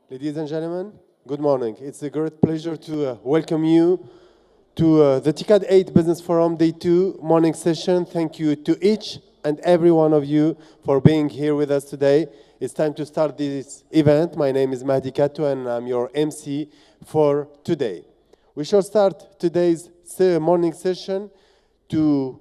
Ladies and gentlemen, good morning. It's a great pleasure to welcome you to the TICAD8 Business Forum Day 2 morning session. Thank you to each and every one of you for being here with us today. It's time to start this event. My name is Mahdi Kato and I'm your MC for today. We shall start today's morning session. To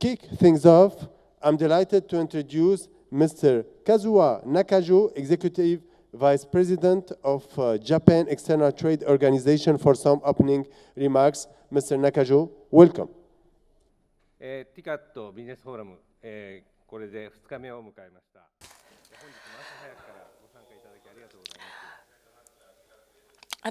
kick things off, I'm delighted to introduce Mr. Kazuo Nakajo, Executive Vice President of Japan External Trade Organization, for some opening remarks. Mr. Nakajo, welcome. TICAD ビジネスフォーラム、これで2日目を迎えました。本日も朝早くからご参加いただきありがとうございます。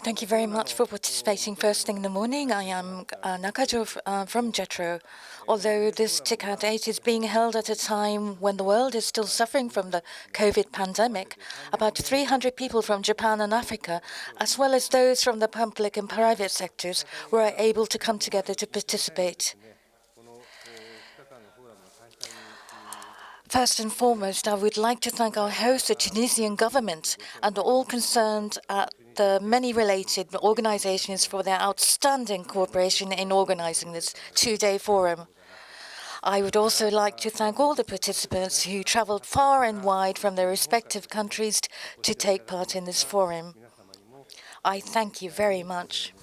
Thank you very much for participating first thing in the morning. I am Nakajo from JETRO. Although this TICAD8 is being held at a time when the world is still suffering from the COVID pandemic, about 300 people from Japan and Africa, as well as those from the public and private sectors, were able to come together to participate. First and foremost, I would like to thank our host, the Tunisian government, and all concerned at the many related organizations for their outstanding cooperation in organizing this two-day forum. I would also like to thank all the participants who traveled far and wide from their respective countries to take part in this forum. I thank you very much.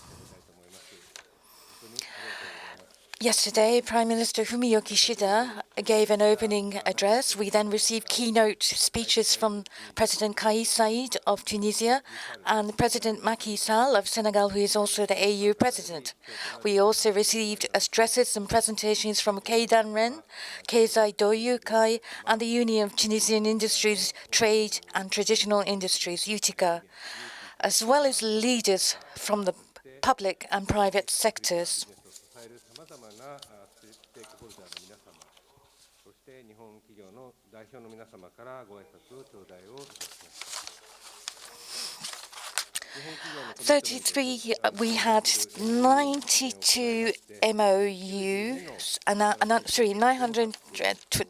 Yesterday, Prime Minister Fumio Kishida gave an opening address. We then received keynote speeches from President Kais Saied of Tunisia and President Macky Sall of Senegal, who is also the AU president. We also received addresses and presentations from Keidan Ren, Keizai Doyukai, and the Union of Tunisian Industries, Trade and Traditional Industries, UTICA, as well as leaders from the public and private sectors. We had 92 MOUs,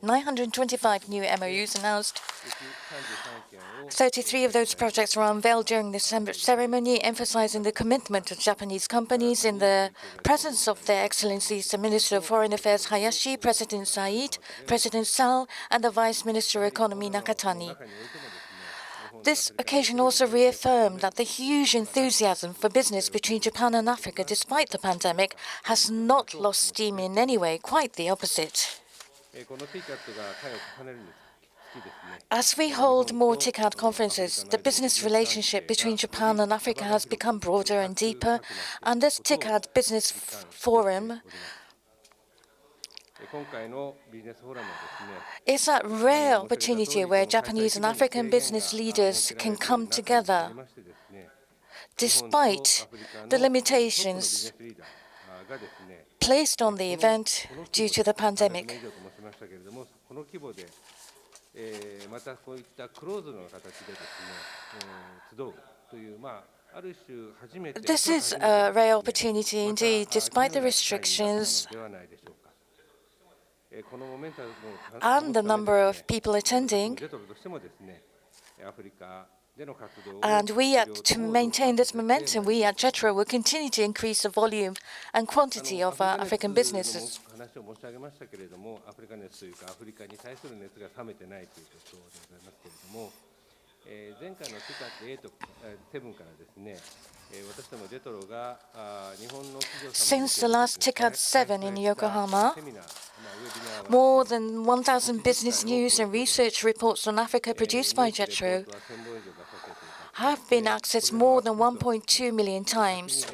925 new MOUs announced. 33 of those projects were unveiled during the ceremony, emphasizing the commitment of Japanese companies in the presence of Their Excellencies the Minister of Foreign Affairs Hayashi, President Said, President Sall, and the Vice Minister of Economy Nakatani. This occasion also reaffirmed that the huge enthusiasm for business between Japan and Africa, despite the pandemic, has not lost steam in any way, quite the opposite. As we hold more TICAD conferences, the business relationship between Japan and Africa has become broader and deeper, and this TICAD Business Forum is a rare opportunity where Japanese and African business leaders can come together, despite the limitations placed on the event due to the pandemic. This is a rare opportunity indeed, despite the restrictions and the number of people attending. And to maintain this momentum, we at JETRO will continue to increase the volume and quantity of African businesses. Since the last TICAD7 in Yokohama, more than 1,000 business news and research reports on Africa produced by JETRO have been accessed more than 1.2 million times.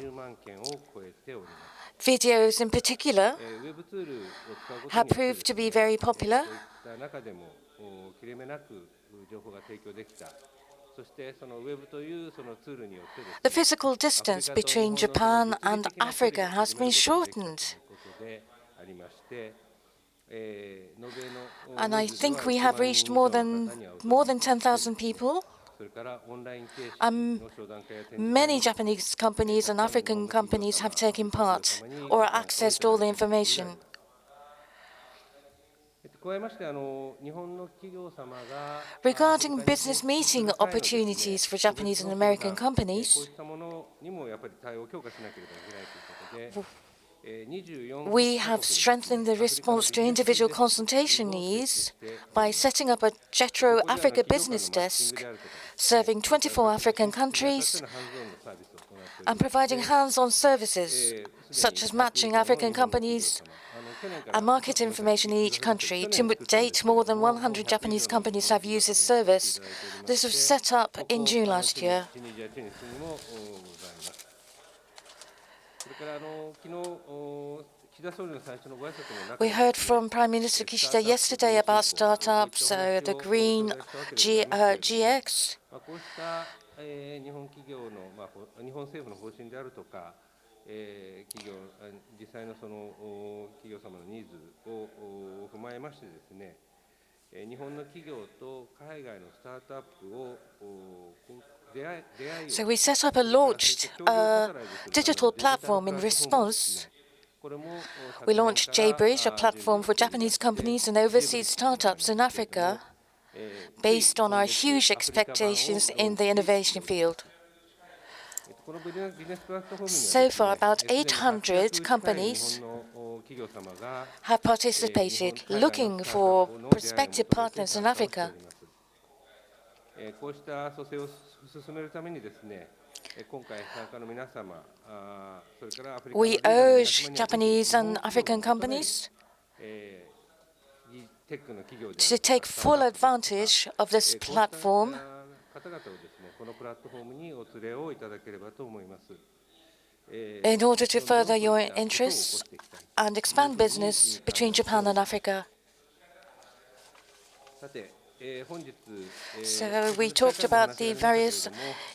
Videos in particular have proved to be very popular. The physical distance between Japan and Africa has been shortened. And I think we have reached more than 10,000 people. Many Japanese companies and African companies have taken part or accessed all the information. Regarding business meeting opportunities for Japanese and American companies, we have strengthened the response to individual consultation needs by setting up a JETRO Africa business desk serving 24 African countries and providing hands-on services such as matching African companies and market information in each country. To date, more than 100 Japanese companies have used this service. This was set up in June last year. We heard from Prime Minister Kishida yesterday about startups, the green GX. So we set up a launched digital platform in response. We launched JBridge, a platform for Japanese companies and overseas startups in Africa, based on our huge expectations in the innovation field. So far, about 800 companies have participated, looking for prospective partners in Africa. We urge Japanese and African companies to take full advantage of this platform in order to further your interests and expand business between Japan and Africa. So we talked about the various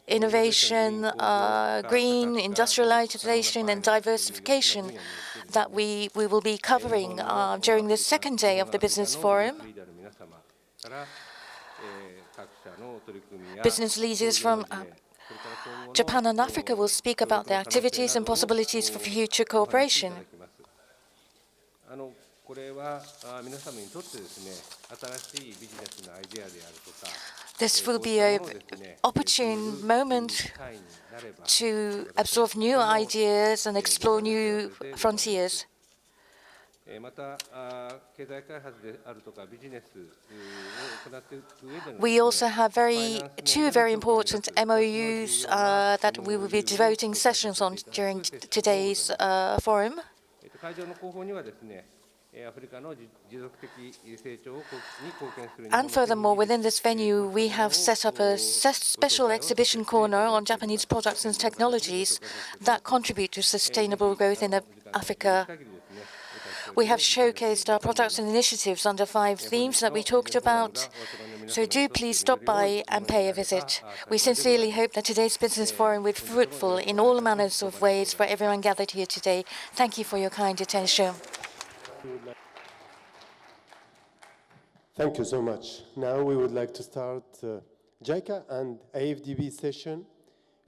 innovation, green industrialization and diversification that we will be covering during the second day of the business forum. Business leaders from Japan and Africa will speak about their activities and possibilities for future cooperation. This will be an opportune moment to absorb new ideas and explore new frontiers. We also have two very important MOUs that we will be devoting sessions on during today's forum. And furthermore, within this venue, we have set up a special exhibition corner on Japanese products and technologies that contribute to sustainable growth in Africa. We have showcased our products and initiatives under 5 themes that we talked about. So do please stop by and pay a visit. We sincerely hope that today's business forum will be fruitful in all manners of ways for everyone gathered here today. Thank you for your kind attention. Thank you so much. Now we would like to start JICA and AFDB session,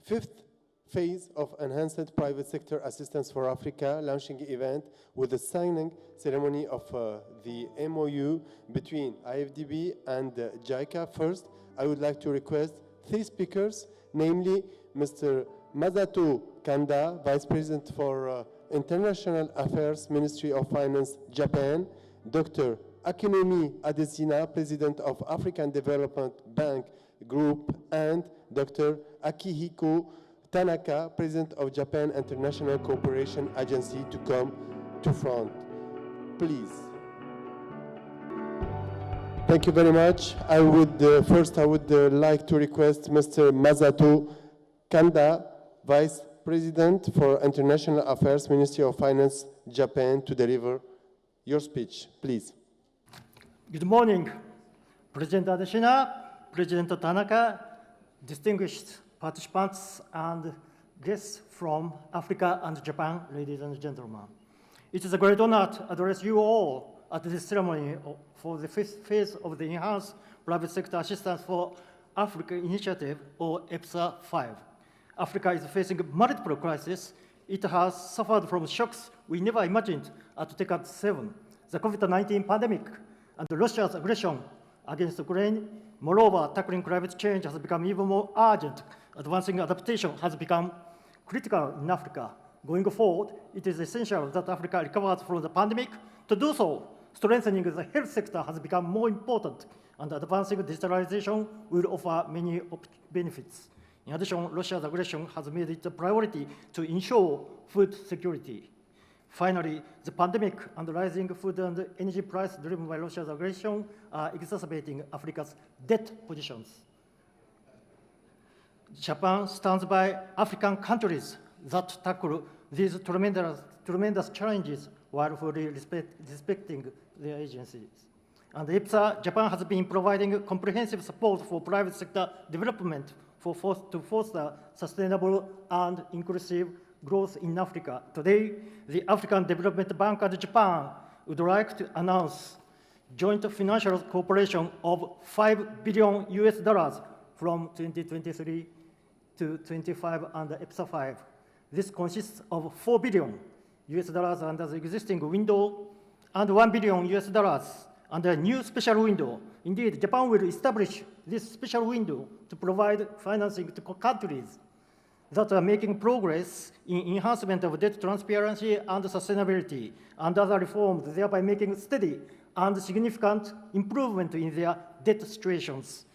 5th phase of Enhanced Private Sector Assistance for Africa launching event with the signing ceremony of the MOU between IFDB and JICA. First, I would like to request 3 speakers, namely Mr. Masato Kanda, Vice President for International Affairs, Ministry of Finance, Japan, Dr. Akinumi Adesina, President of African Development Bank Group, and Dr. Akihiko Tanaka, President of Japan International Cooperation Agency, to come to front. Please. Thank you very much. I would like to request Mr. Masato Kanda, Vice President for International Affairs, Ministry of Finance, Japan, to deliver your speech. Please. Good morning, President Adesina, President Tanaka, distinguished participants and guests from Africa and Japan, ladies and gentlemen. It is a great honor to address you all at this ceremony for the 5th phase of the Enhanced Private Sector Assistance for Africa Initiative, or EPSA 5. Africa is facing multiple crises. It has suffered from shocks we never imagined at TICAD8. The COVID-19 pandemic and Russia's aggression against Ukraine. Moreover, tackling climate change has become even more urgent. Advancing adaptation has become critical in Africa. Going forward, it is essential that Africa recovers from the pandemic. To do so, strengthening the health sector has become more important, and advancing digitalization will offer many benefits. In addition, Russia's aggression has made it a priority to ensure food security. Finally, the pandemic and rising food and energy prices driven by Russia's aggression are exacerbating Africa's debt positions. Japan stands by African countries that tackle these tremendous challenges while fully respecting their agencies. And EPSA, Japan has been providing comprehensive support for private sector development to foster sustainable and inclusive growth in Africa. Today, the African Development Bank and Japan would like to announce joint financial cooperation of $5 billion from 2023 to 25 under EPSA 5. This consists of $4 billion under the existing window and $1 billion under a new special window. Indeed, Japan will establish this special window to provide financing to countries that are making progress in enhancement of debt transparency and sustainability and other reforms, thereby making steady and significant improvement in their debt situations.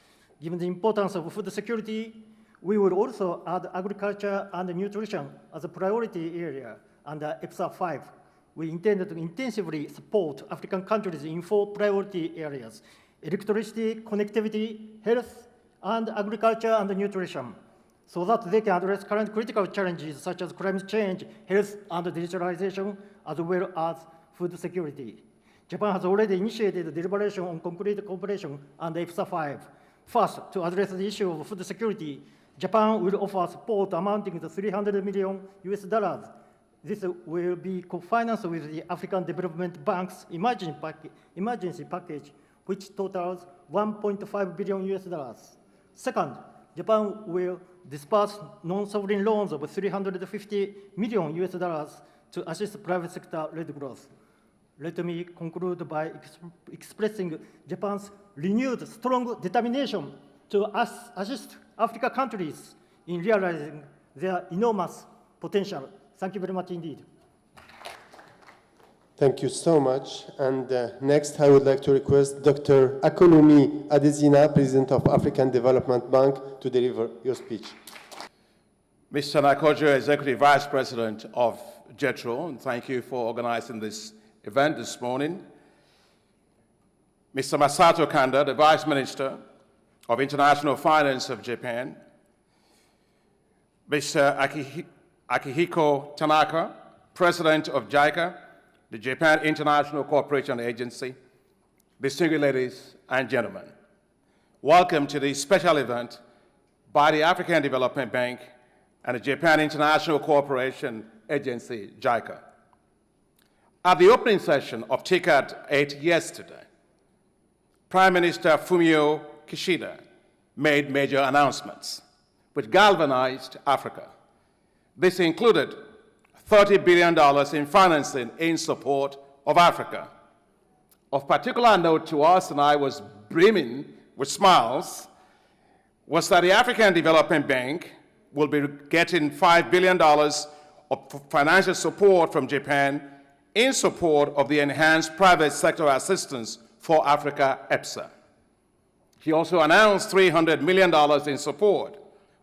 Given the importance of food security, we will also add agriculture and nutrition as a priority area under EPSA 5. We intend to intensively support African countries in 4 priority areas: electricity, connectivity, health, and agriculture and nutrition, so that they can address current critical challenges such as climate change, health, and digitalization, as well as food security. Japan has already initiated deliberation on concrete cooperation under EPSA 5. First, to address the issue of food security, Japan will offer support amounting to $300 million. This will be co-financed with the African Development Bank's emergency package, which totals $1.5 billion. Second, Japan will disperse non-sovereign loans of $350 million to assist private sector-led growth. Let me conclude by expressing Japan's renewed strong determination to assist African countries in realizing their enormous potential. Thank you very much indeed. Thank you so much. And next, I would like to request Dr. Akonumi Adesina, President of African Development Bank, to deliver your speech. Mr. Nakojo, Executive Vice President of JETRO, and thank you for organizing this event this morning. Mr. Masato Kanda, the Vice Minister of International Finance of Japan. Mr. Akihiko Tanaka, President of JICA, the Japan International Cooperation Agency. Distinguished ladies and gentlemen, welcome to this special event by the African Development Bank and the Japan International Cooperation Agency, JICA. At the opening session of TICAD8 yesterday, Prime Minister Fumio Kishida made major announcements which galvanized Africa. This included $30 billion in financing in support of Africa. Of particular note to us, and I was brimming with smiles, was that the African Development Bank will be getting $5 billion of financial support from Japan in support of the enhanced private sector assistance for Africa, EPSA. He also announced $300 million in support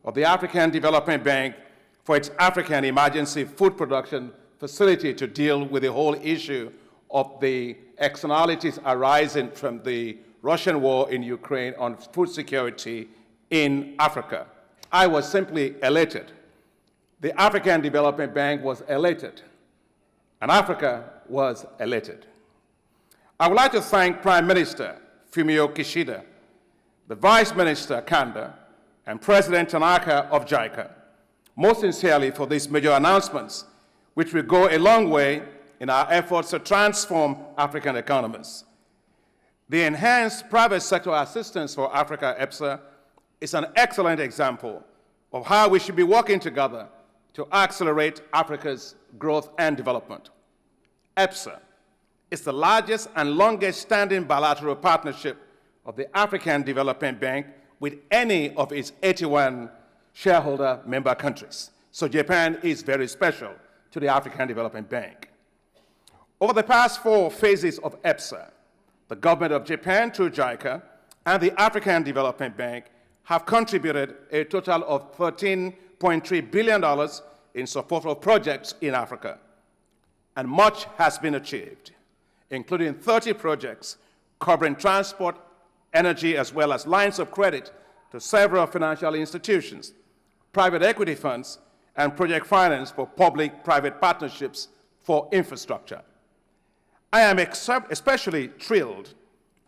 of the African Development Bank for its African Emergency Food Production Facility to deal with the whole issue of the externalities arising from the Russian war in Ukraine on food security in Africa. I was simply elated. The African Development Bank was elated, and Africa was elated. I would like to thank Prime Minister Fumio Kishida, the Vice Minister Kanda, and President Tanaka of JICA most sincerely for these major announcements, which will go a long way in our efforts to transform African economies. The enhanced private sector assistance for Africa, EPSA, is an excellent example of how we should be working together to accelerate Africa's growth and development. EPSA is the largest and longest-standing bilateral partnership of the African Development Bank with any of its 81 shareholder member countries. So Japan is very special to the African Development Bank. Over the past 4 phases of EPSA, the government of Japan through JICA and the African Development Bank have contributed a total of $13.3 billion in support of projects in Africa. And much has been achieved, including 30 projects covering transport, energy, as well as lines of credit to several financial institutions, private equity funds, and project finance for public-private partnerships for infrastructure. I am especially thrilled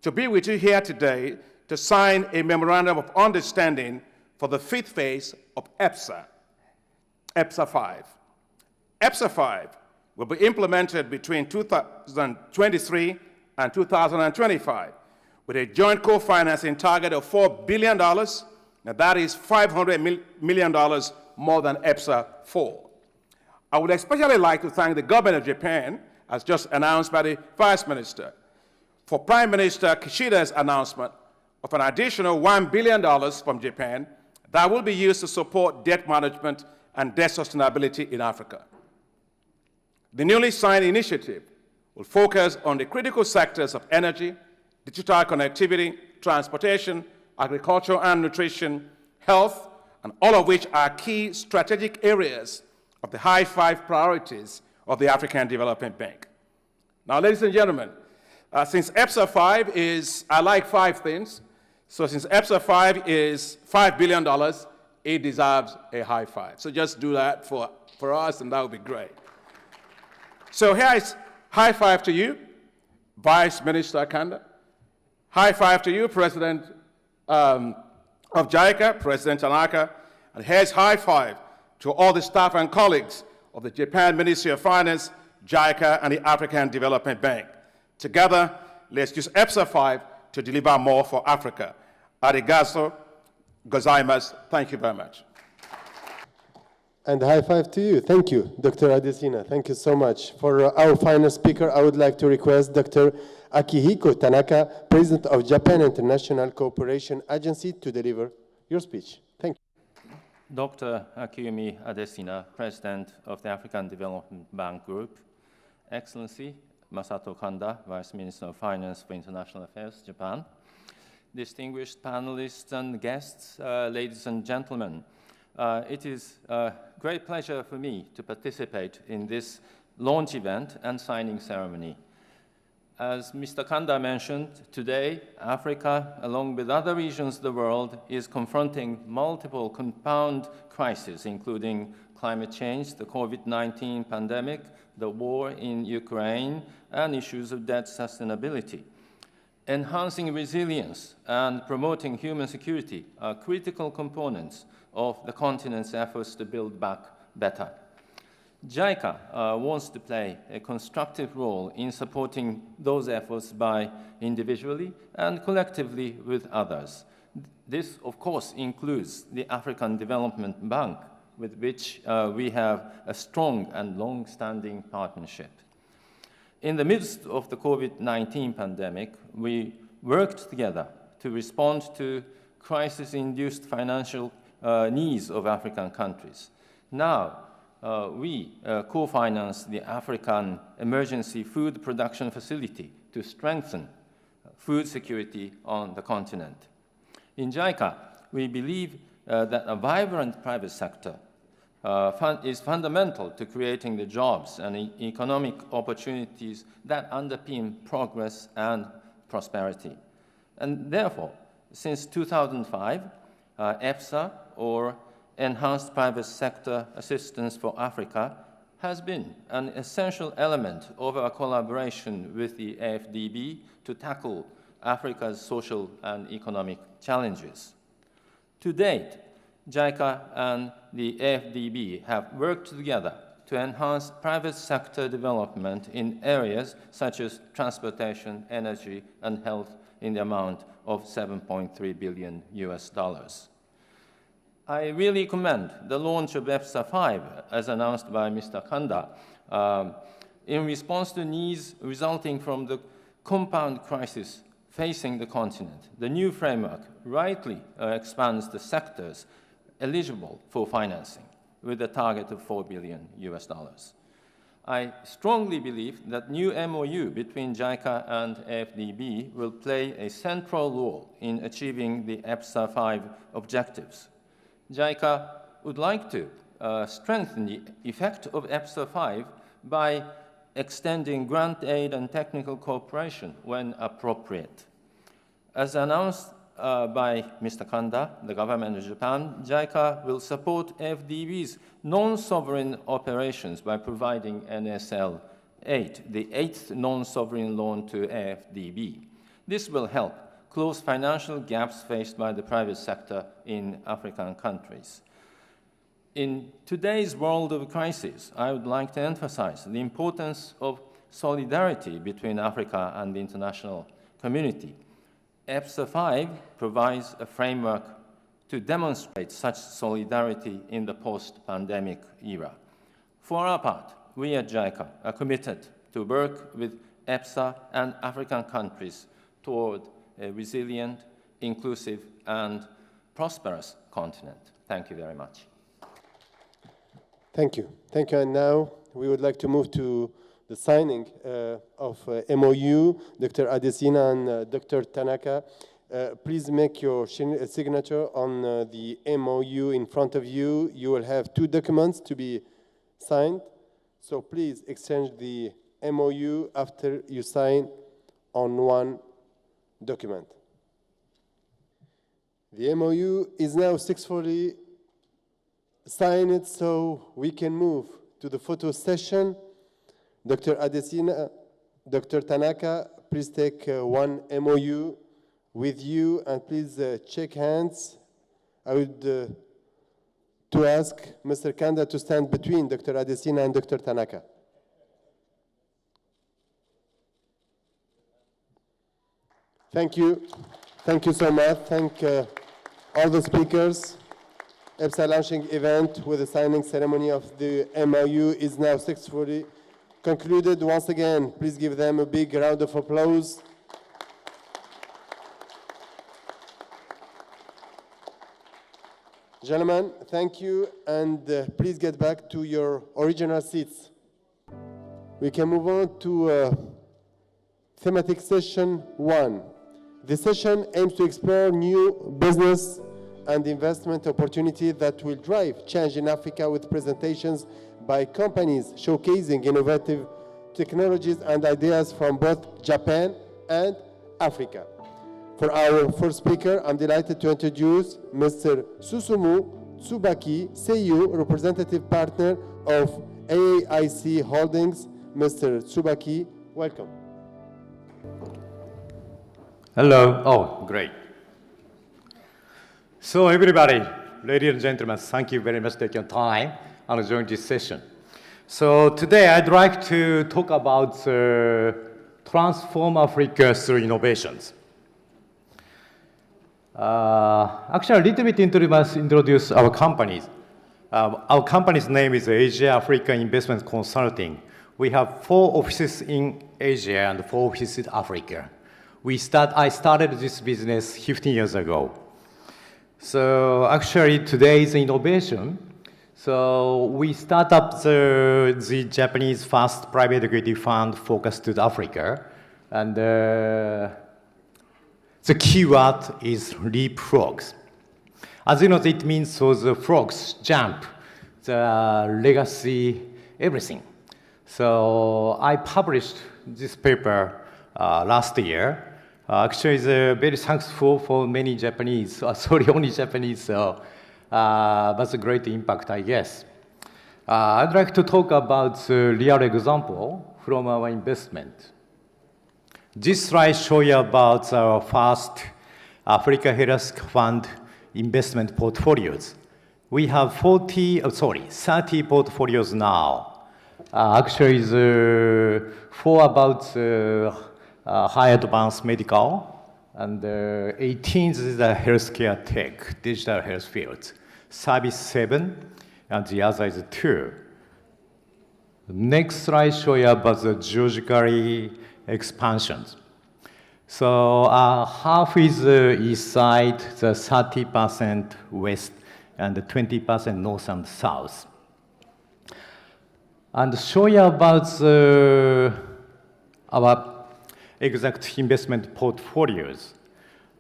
to be with you here today to sign a memorandum of understanding for the 5th phase of EPSA, EPSA 5. EPSA 5 will be implemented between 2023 and 2025 with a joint co-financing target of $4 billion. Now that is $500 million more than EPSA 4. I would especially like to thank the government of Japan, as just announced by the Vice Minister, for Prime Minister Kishida's announcement of an additional $1 billion from Japan that will be used to support debt management and debt sustainability in Africa. The newly signed initiative will focus on the critical sectors of energy, digital connectivity, transportation, agriculture and nutrition, health, and all of which are key strategic areas of the high 5 priorities of the African Development Bank. Now, ladies and gentlemen, since EPSA 5 is, I like 5 things, so since EPSA 5 is $5 billion, it deserves a high 5. So just do that for us, and that would be great. So here is high 5 to you, Vice Minister Kanda. High 5 to you, President of JICA, President Tanaka. And here's high 5 to all the staff and colleagues of the Japan Ministry of Finance, JICA, and the African Development Bank. Together, let's use EPSA 5 to deliver more for Africa. Arigato gozaimasu. Thank you very much. And high 5 to you. Thank you, Dr. Adesina. Thank you so much. For our final speaker, I would like to request Dr. Akihiko Tanaka, President of Japan International Cooperation Agency, to deliver your speech. Thank you. Dr. Akiyumi Adesina, President of the African Development Bank Group. Excellency, Masato Kanda, Vice Minister of Finance for International Affairs, Japan. Distinguished panelists and guests, ladies and gentlemen, it is a great pleasure for me to participate in this launch event and signing ceremony. As Mr. Kanda mentioned, today, Africa, along with other regions of the world, is confronting multiple compound crises, including climate change, the COVID-19 pandemic, the war in Ukraine, and issues of debt sustainability. Enhancing resilience and promoting human security are critical components of the continent's efforts to build back better. JICA wants to play a constructive role in supporting those efforts by individually and collectively with others. This, of course, includes the African Development Bank, with which we have a strong and long-standing partnership. In the midst of the COVID-19 pandemic, we worked together to respond to crisis-induced financial needs of African countries. Now, we co-finance the African Emergency Food Production Facility to strengthen food security on the continent. In JICA, we believe that a vibrant private sector is fundamental to creating the jobs and economic opportunities that underpin progress and prosperity. And therefore, since 2005, EPSA, or Enhanced Private Sector Assistance for Africa, has been an essential element of our collaboration with the AFDB to tackle Africa's social and economic challenges. To date, JICA and the AFDB have worked together to enhance private sector development in areas such as transportation, energy, and health in the amount of $7.3 billion. I really commend the launch of EPSA 5, as announced by Mr. Kanda, in response to needs resulting from the compound crisis facing the continent. The new framework rightly expands the sectors eligible for financing with a target of $4 billion. I strongly believe that new MOU between JICA and AFDB will play a central role in achieving the EPSA 5 objectives. JICA would like to strengthen the effect of EPSA 5 by extending grant aid and technical cooperation when appropriate. As announced by Mr. Kanda, the government of Japan, JICA will support AFDB's non-sovereign operations by providing NSL 8, the 8th non-sovereign loan to AFDB. This will help close financial gaps faced by the private sector in African countries. In today's world of crisis, I would like to emphasize the importance of solidarity between Africa and the international community. EPSA 5 provides a framework to demonstrate such solidarity in the post-pandemic era. For our part, we at JICA are committed to work with EPSA and African countries toward a resilient, inclusive, and prosperous continent. Thank you very much. Thank you. Thank you. And now we would like to move to the signing of MOU. Dr. Adesina and Dr. Tanaka, please make your signature on the MOU in front of you. You will have 2 documents to be signed. So please exchange the MOU after you sign on 1 document. The MOU is now successfully signed, so we can move to the photo session. Dr. Adesina, Dr. Tanaka, please take 1 MOU with you, and please shake hands. I would to ask Mr. Kanda to stand between Dr. Adesina and Dr. Tanaka. Thank you. Thank you so much. Thank all the speakers. EPSA launching event with the signing ceremony of the MOU is now successfully concluded. Once again, please give them a big round of applause. Gentlemen, thank you, and please get back to your original seats. We can move on to thematic session 1. This session aims to explore new business and investment opportunities that will drive change in Africa, with presentations by companies showcasing innovative technologies and ideas from both Japan and Africa. For our first speaker, I'm delighted to introduce Mr. Susumu Tsubaki, Seiyu, representative partner of AAIC Holdings. Mr. Tsubaki, welcome. Hello. Oh, great. So everybody, ladies and gentlemen, thank you very much for taking time and joining this session. So today I'd like to talk about transform Africa through innovations. Actually, a little bit introduce our companies. Our company's name is Asia Africa Investment Consulting. We have 4 offices in Asia and 4 offices in Africa. I started this business 15 years ago. So actually, today is innovation. So we start up the Japanese first private equity fund focused to Africa, and the keyword is leapfrogs. As you know, it means so the frogs jump, the legacy, everything. So I published this paper last year. Actually, it's very thankful for many Japanese, only Japanese, so that's a great impact, I guess. I'd like to talk about a real example from our investment. This slide shows you about our first Africa Health Fund investment portfolios. We have 30 portfolios now. Actually, for about high advanced medical, and 18 is the healthcare tech, digital health field. Service 7, and the other is 2. Next slide show you about the geographical expansions. So half is east side, the 30% west, and the 20% north and south. And show you about our exact investment portfolios.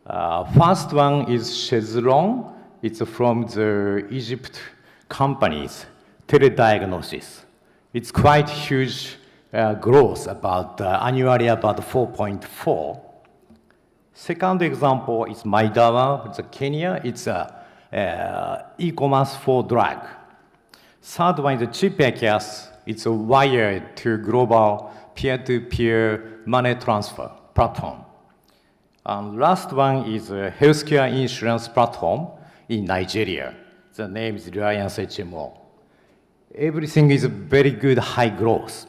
First one is Chezron. It's from the Egypt companies, telediagnosis. It's quite huge growth, about annually about 4.4. Second example is Maidawa, it's Kenya. It's e-commerce for drug. Third one is Chipacas. It's a wired to global peer-to-peer money transfer platform. And last one is a healthcare insurance platform in Nigeria. The name is Reliance HMO. Everything is very good high growth.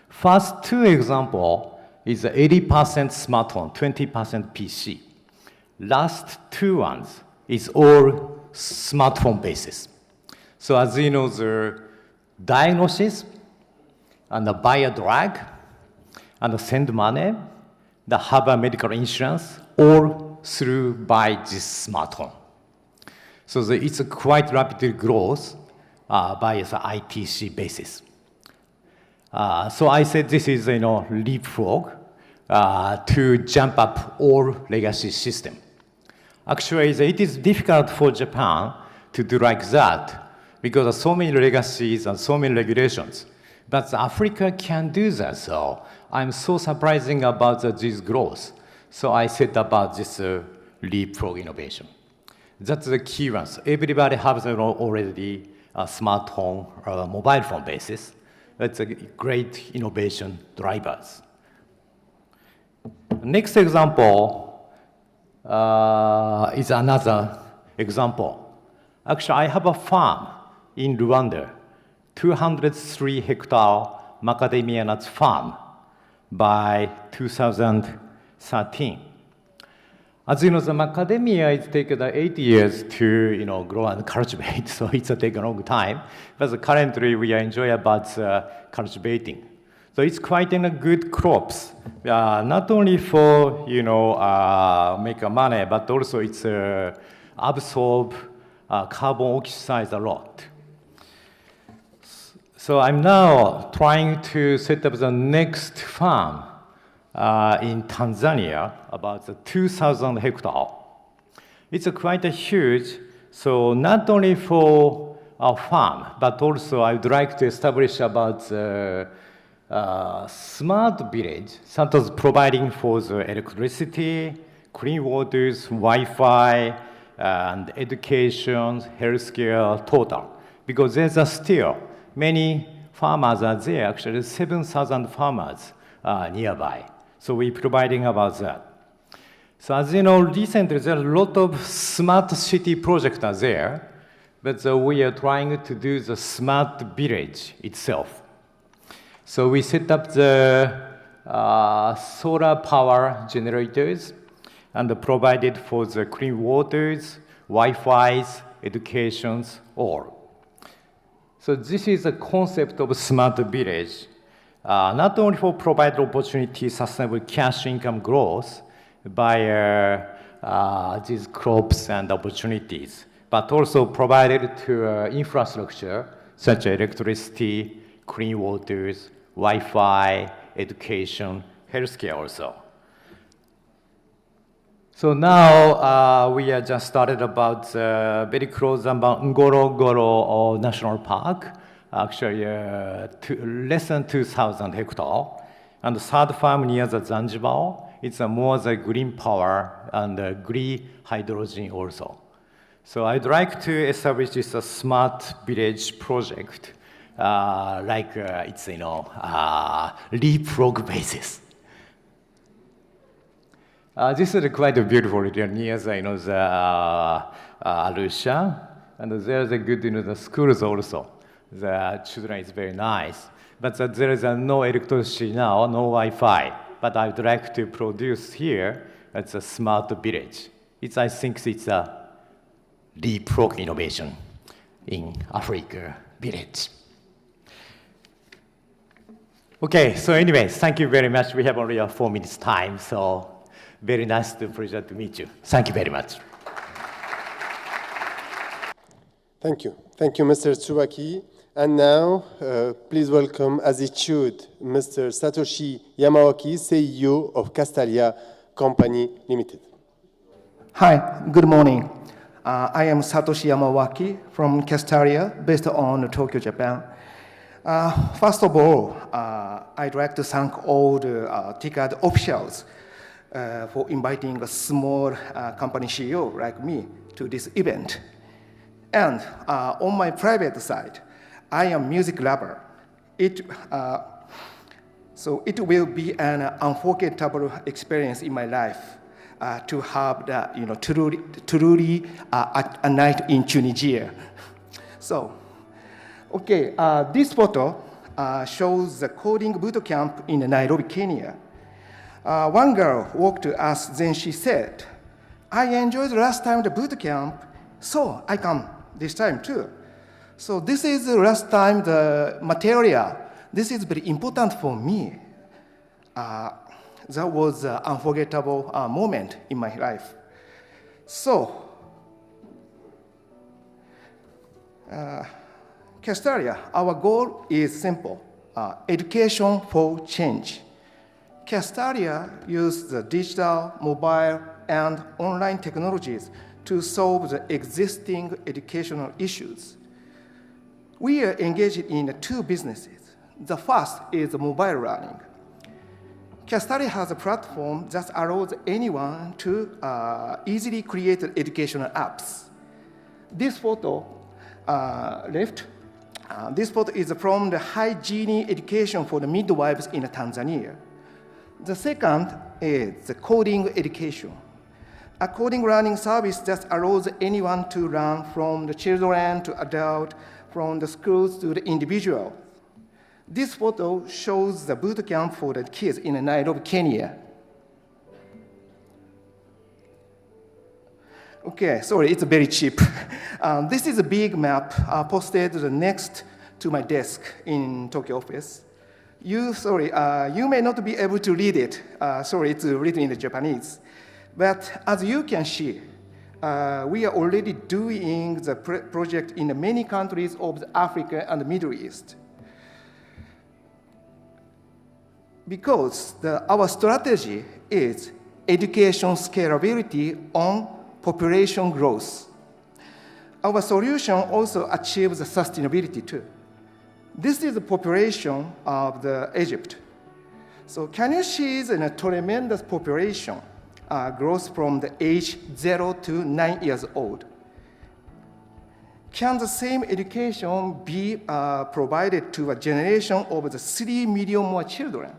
First two example is 80% smartphone, 20% PC. Last two ones is all smartphone basis. So as you know, the diagnosis and the buy a drug and the send money, the have a medical insurance, all through by this smartphone. So it's a quite rapid growth by the ITC basis. So I said this is leapfrog to jump up all legacy system. Actually, it is difficult for Japan to do like that because of so many legacies and so many regulations. But Africa can do that, so I'm so surprising about this growth. So I said about this leapfrog innovation. That's the key ones. Everybody has already a smartphone or a mobile phone basis. That's a great innovation drivers. Next example is another example. Actually, I have a farm in Rwanda, 203-hectare macadamia nuts farm by 2013. As you know, the macadamia is taken 8 years to grow and cultivate, so it's taken a long time. But currently, we are enjoying about cultivating. So it's quite a good crops, not only for make money, but also it's absorb carbon oxide a lot. So I'm now trying to set up the next farm in Tanzania, about 2,000 hectares. It's quite a huge, so not only for our farm, but also I would like to establish about smart village, such as providing for the electricity, clean waters, Wi-Fi, and education, healthcare, total. Because there's still many farmers are there, actually 7,000 farmers nearby. So we're providing about that. So as you know, recently there are a lot of smart city projects are there, but we are trying to do the smart village itself. So we set up the solar power generators and provided for the clean waters, Wi-Fi's, educations, all. So this is a concept of smart village, not only for provide opportunity, sustainable cash income growth by these crops and opportunities, but also provided to infrastructure such as electricity, clean waters, Wi-Fi, education, healthcare also. So now we are just started about very close about Ngorongoro National Park, actually less than 2,000 hectares. And the third farm near the Zanzibar, it's more the green power and green hydrogen also. So I'd like to establish this smart village project, like it's leapfrog basis. This is quite a beautiful area near the Arusha, and there's a good the schools also. The children is very nice, but there is no electricity now, no Wi-Fi. But I'd like to produce here. It's a smart village. I think it's a leapfrog innovation in Africa village. Okay, so anyways, thank you very much. We have only 4 minutes time, so very nice pleasure to meet you. Thank you very much. Thank you. Thank you, Mr. Tsubaki. And now, please welcome, as it should, Mr. Satoshi Yamawaki, CEO of Castalia Company Limited. Hi, good morning. I am Satoshi Yamawaki from Castalia, based on Tokyo, Japan. First of all, I'd like to thank all the TICAD officials for inviting a small company CEO like me to this event. And on my private side, I am a music lover. So it will be an unforgettable experience in my life to have that, truly a night in Tunisia. So, okay, this photo shows the coding boot camp in Nairobi, Kenya. One girl walked to us, then she said, "I enjoyed last time the boot camp, so I come this time too." So this is the last time the material. This is very important for me. That was an unforgettable moment in my life. So, Castalia, our goal is simple, education for change. Castalia uses the digital, mobile, and online technologies to solve the existing educational issues. We are engaged in 2 businesses. The first is mobile learning. Castalia has a platform that allows anyone to easily create educational apps. This photo this photo is from the hygiene education for the midwives in Tanzania. The second is the coding education. A coding learning service that allows anyone to learn from the children to adult, from the schools to the individual. This photo shows the boot camp for the kids in Nairobi, Kenya. Okay, sorry, it's very cheap. This is a big map posted next to my desk in Tokyo office. You may not be able to read it. Sorry, it's written in Japanese. But as you can see, we are already doing the project in many countries of Africa and the Middle East. Because our strategy is education scalability on population growth. Our solution also achieves sustainability too. This is the population of Egypt. So can you see the tremendous population growth from the age 0 to 9 years old? Can the same education be provided to a generation of the 3 million more children?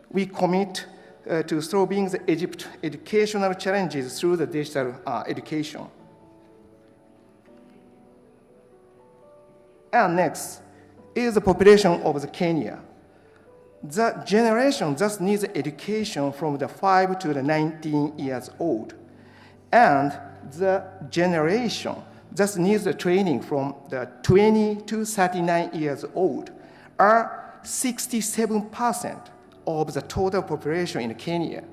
We commit to solving the Egypt educational challenges through the digital education. And next is the population of the Kenya. The generation just needs education from the 5 to the 19 years old. And the generation just needs the training from the 20 to 39 years old are 67% of the total population in Kenya.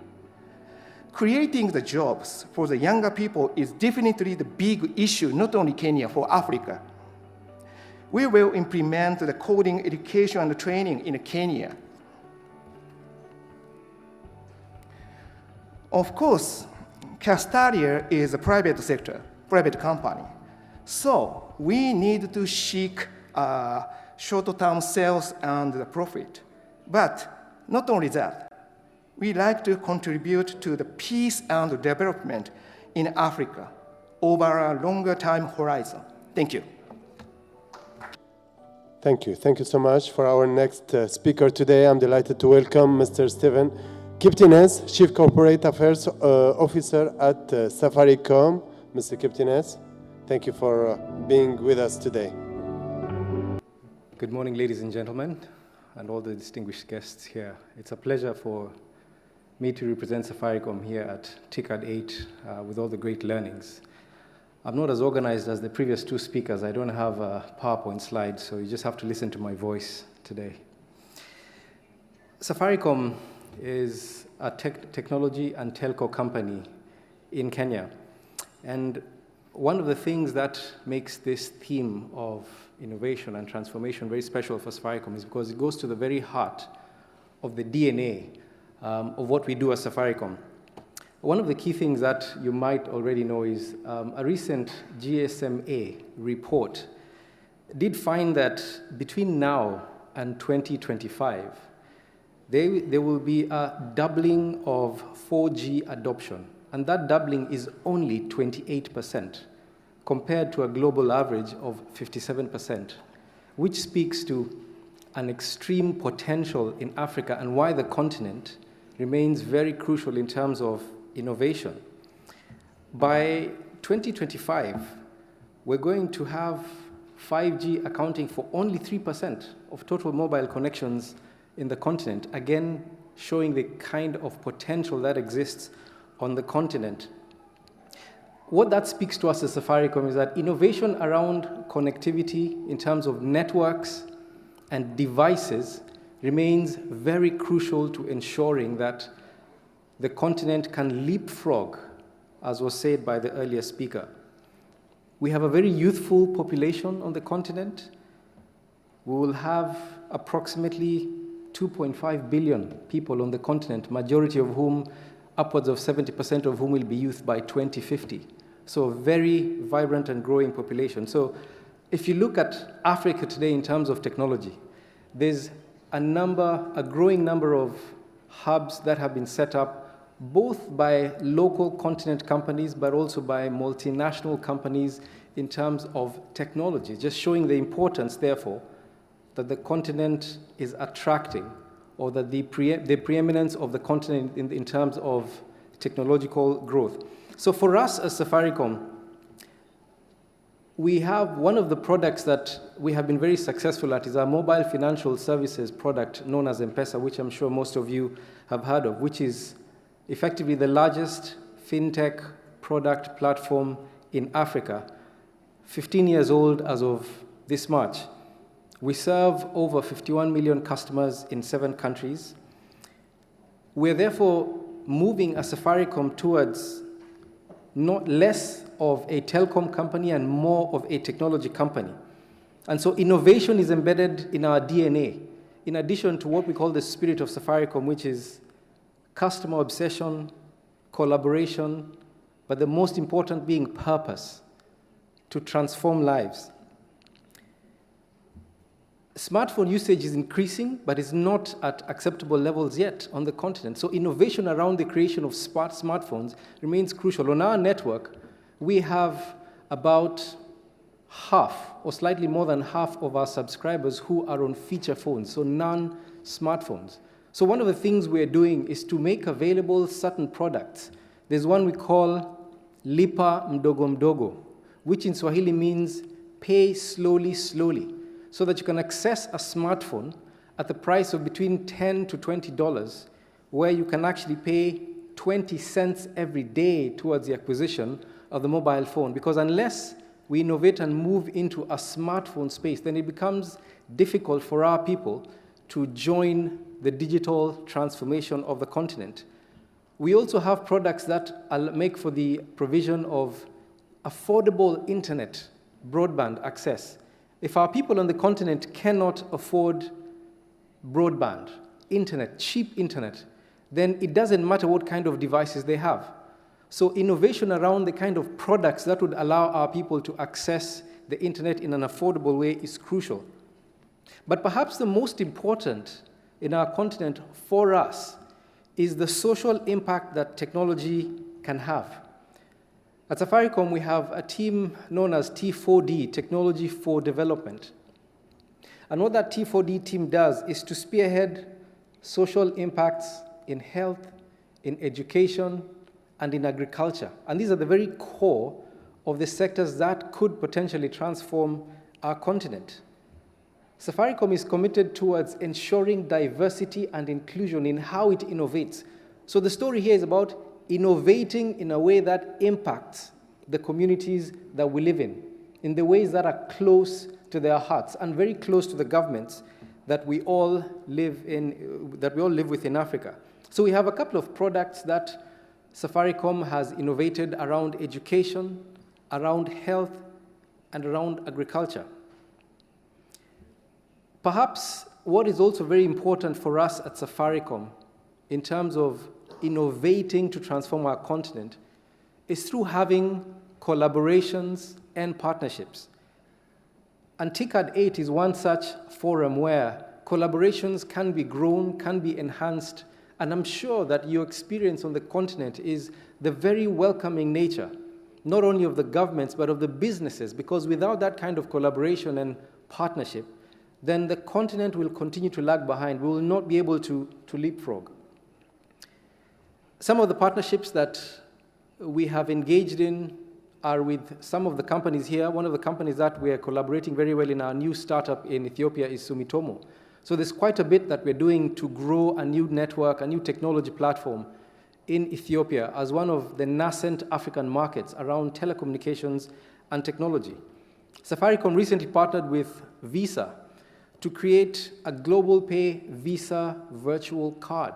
Creating the jobs for the younger people is definitely the big issue, not only Kenya, for Africa. We will implement the coding education and training in Kenya. Of course, Castalia is a private sector, private company. So we need to seek short-term sales and the profit. But not only that, we like to contribute to the peace and development in Africa over a longer time horizon. Thank you. Thank you. Thank you so much. For our next speaker today, I'm delighted to welcome Mr. Steven Kiptines, Chief Corporate Affairs Officer at Safaricom. Mr. Kiptines, thank you for being with us today. Good morning, ladies and gentlemen, and all the distinguished guests here. It's a pleasure for me to represent Safaricom here at TICAD8 with all the great learnings. I'm not as organized as the previous 2 speakers. I don't have a PowerPoint slide, so you just have to listen to my voice today. Safaricom is a technology and telco company in Kenya. And one of the things that makes this theme of innovation and transformation very special for Safaricom is because it goes to the very heart of the DNA of what we do at Safaricom. One of the key things that you might already know is a recent GSMA report did find that between now and 2025, there will be a doubling of 4G adoption, and that doubling is only 28% compared to a global average of 57%, which speaks to an extreme potential in Africa and why the continent remains very crucial in terms of innovation. By 2025, we're going to have 5G accounting for only 3% of total mobile connections in the continent, again showing the kind of potential that exists on the continent. What that speaks to us as Safaricom is that innovation around connectivity in terms of networks and devices remains very crucial to ensuring that the continent can leapfrog, as was said by the earlier speaker. We have a very youthful population on the continent. We will have approximately 2.5 billion people on the continent, majority of whom, upwards of 70% of whom will be youth by 2050. So a very vibrant and growing population. So if you look at Africa today in terms of technology, there's a growing number of hubs that have been set up both by local continent companies, but also by multinational companies in terms of technology, just showing the importance, therefore, that the continent is attracting, or that the preeminence of the continent in terms of technological growth. So for us as Safaricom, we have one of the products that we have been very successful at is our mobile financial services product known as M-Pesa, which I'm sure most of you have heard of, which is effectively the largest fintech product platform in Africa, 15 years old as of this March. We serve over 51 million customers in 7 countries. We're therefore moving as Safaricom towards not less of a telecom company and more of a technology company. And so innovation is embedded in our DNA, in addition to what we call the spirit of Safaricom, which is customer obsession, collaboration, but the most important being purpose, to transform lives. Smartphone usage is increasing, but it's not at acceptable levels yet on the continent. So innovation around the creation of smartphones remains crucial. On our network, we have about half, or slightly more than half of our subscribers who are on feature phones, so non-smartphones. So one of the things we're doing is to make available certain products. There's one we call Lipa Mdogo Mdogo, which in Swahili means pay slowly, slowly, so that you can access a smartphone at the price of between $10 to $20, where you can actually pay 20 cents every day towards the acquisition of the mobile phone. Because unless we innovate and move into a smartphone space, then it becomes difficult for our people to join the digital transformation of the continent. We also have products that make for the provision of affordable internet, broadband access. If our people on the continent cannot afford broadband, internet, cheap internet, then it doesn't matter what kind of devices they have. So innovation around the kind of products that would allow our people to access the internet in an affordable way is crucial. But perhaps the most important in our continent for us is the social impact that technology can have. At Safaricom, we have a team known as T4D, Technology for Development. And what that T4D team does is to spearhead social impacts in health, in education, and in agriculture. And these are the very core of the sectors that could potentially transform our continent. Safaricom is committed towards ensuring diversity and inclusion in how it innovates. So the story here is about innovating in a way that impacts the communities that we live in the ways that are close to their hearts and very close to the governments that we all live within Africa. So we have a couple of products that Safaricom has innovated around education, around health, and around agriculture. Perhaps what is also very important for us at Safaricom in terms of innovating to transform our continent is through having collaborations and partnerships. And TICAD8 is one such forum where collaborations can be grown, can be enhanced, and I'm sure that your experience on the continent is the very welcoming nature, not only of the governments, but of the businesses, because without that kind of collaboration and partnership, then the continent will continue to lag behind. We will not be able to leapfrog. Some of the partnerships that we have engaged in are with some of the companies here. One of the companies that we are collaborating very well in our new startup in Ethiopia is Sumitomo. So there's quite a bit that we're doing to grow a new network, a new technology platform in Ethiopia as one of the nascent African markets around telecommunications and technology. Safaricom recently partnered with Visa to create a global pay Visa virtual card,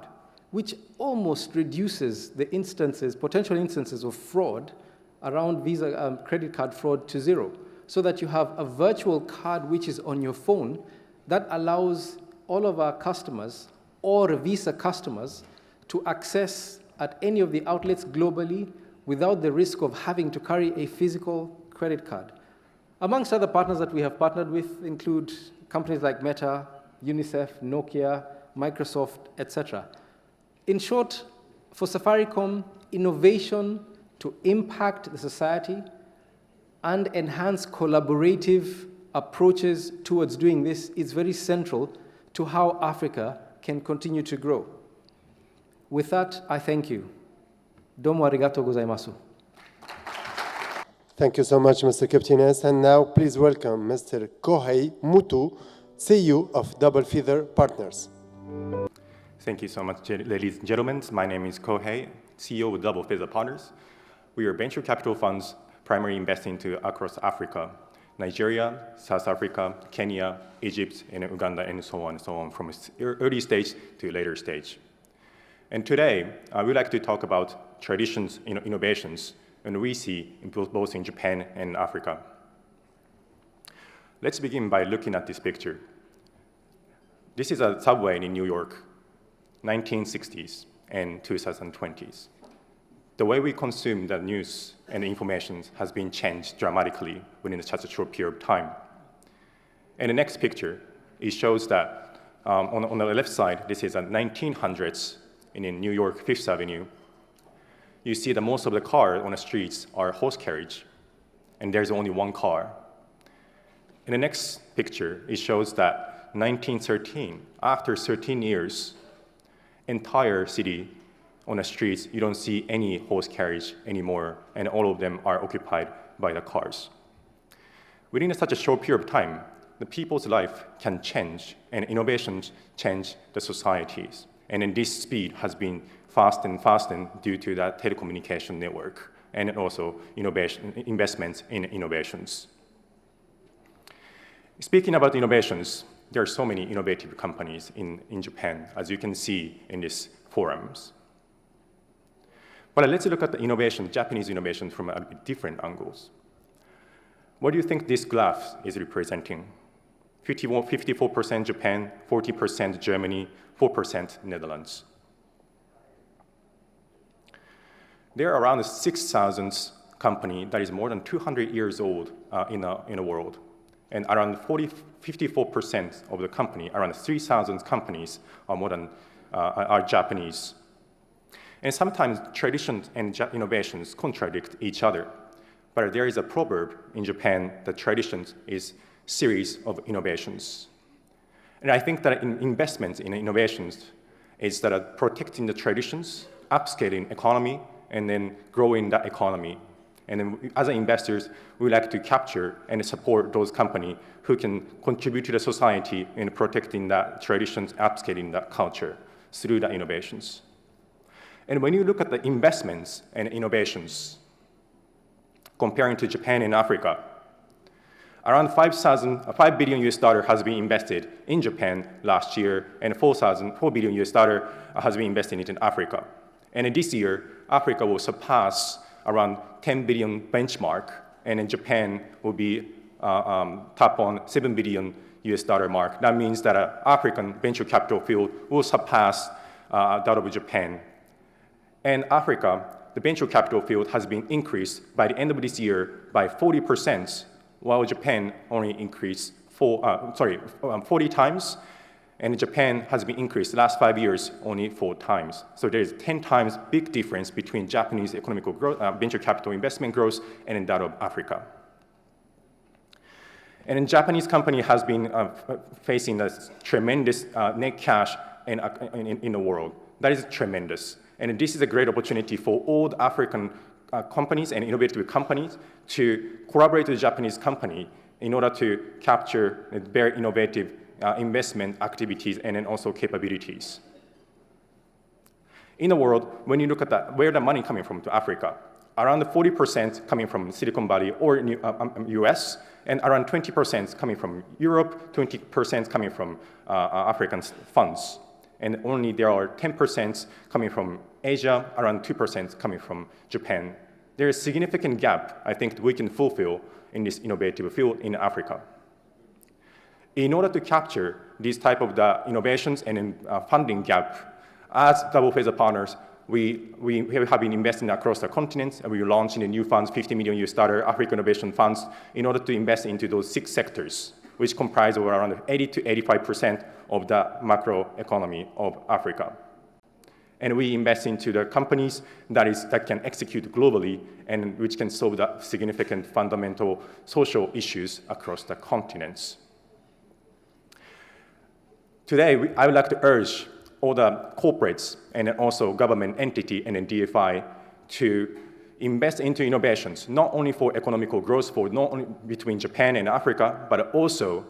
which almost reduces the potential instances of fraud around Visa credit card fraud to zero, so that you have a virtual card which is on your phone that allows all of our customers or Visa customers to access at any of the outlets globally without the risk of having to carry a physical credit card. Amongst other partners that we have partnered with include companies like Meta, UNICEF, Nokia, Microsoft, etc. In short, for Safaricom, innovation to impact the society and enhance collaborative approaches towards doing this is very central to how Africa can continue to grow. With that, I thank you. Domo arigato gozaimasu. Thank you so much, Mr. Kiptines. And now, please welcome Mr. Kohei Mutu, CEO of Double Feather Partners. Thank you so much, ladies and gentlemen. My name is Kohei, CEO of Double Feather Partners. We are venture capital funds primarily investing across Africa, Nigeria, South Africa, Kenya, Egypt, and Uganda, and so on, from early stage to later stage. And today, I would like to talk about traditions, innovations, and we see both in Japan and Africa. Let's begin by looking at this picture. This is a subway in New York, 1960s and 2020s. The way we consume the news and information has been changed dramatically within such a short period of time. And the next picture, it shows that on the left side, this is a 1900s in New York, Fifth Avenue. You see that most of the cars on the streets are horse carriage, and there's only one car. In the next picture, it shows that 1913, after 13 years, entire city on the streets, you don't see any horse carriage anymore, and all of them are occupied by the cars. Within such a short period of time, the people's life can change, and innovations change the societies. And then this speed has been fast and faster due to that telecommunication network, and also investments in innovations. Speaking about innovations, there are so many innovative companies in Japan, as you can see in these forums. But let's look at the Japanese innovation from a different angles. What do you think this graph is representing? 54% Japan, 40% Germany, 4% Netherlands. There are around 6,000 companies that is more than 200 years old in the world. And around 54% of the company, around 3,000 companies are Japanese. And sometimes traditions and innovations contradict each other. But there is a proverb in Japan that traditions is series of innovations. And I think that investments in innovations is that protecting the traditions, upscaling economy, and then growing that economy. And then as investors, we like to capture and support those companies who can contribute to the society in protecting that traditions, upscaling that culture through the innovations. And when you look at the investments and innovations, comparing to Japan and Africa, Around 5 billion US dollar has been invested in Japan last year, and 4 billion US dollar has been invested in Africa. And this year, Africa will surpass around 10 billion benchmark, and in Japan will be top on 7 billion US dollar mark. That means that African venture capital field will surpass that of Japan. And Africa, the venture capital field has been increased by the end of this year by 40%, while Japan only increased 40 times, and Japan has been increased the last 5 years only 4 times. So there is 10 times big difference between Japanese economic growth, venture capital investment growth and that of Africa. And the Japanese company has been facing a tremendous net cash in the world. That is tremendous. And this is a great opportunity for all the African companies and innovative companies to collaborate with the Japanese company in order to capture very innovative investment activities and then also capabilities. In the world, when you look at where the money coming from to Africa, around 40% coming from Silicon Valley or US, and around 20% coming from Europe, 20% coming from African funds. And only there are 10% coming from Asia, around 2% coming from Japan. There is a significant gap, I think, that we can fulfill in this innovative field in Africa. In order to capture these type of the innovations and funding gap, as Double Feather Partners, we have been investing across the continent, and we are launching a new funds, 50 million US dollar African Innovation Funds, in order to invest into those 6 sectors, which comprise of around 80 to 85% of the macro economy of Africa. And we invest into the companies that can execute globally and which can solve the significant fundamental social issues across the continents. Today, I would like to urge all the corporates and also government entity and DFI to invest into innovations, not only for economical growth, not only between Japan and Africa, but also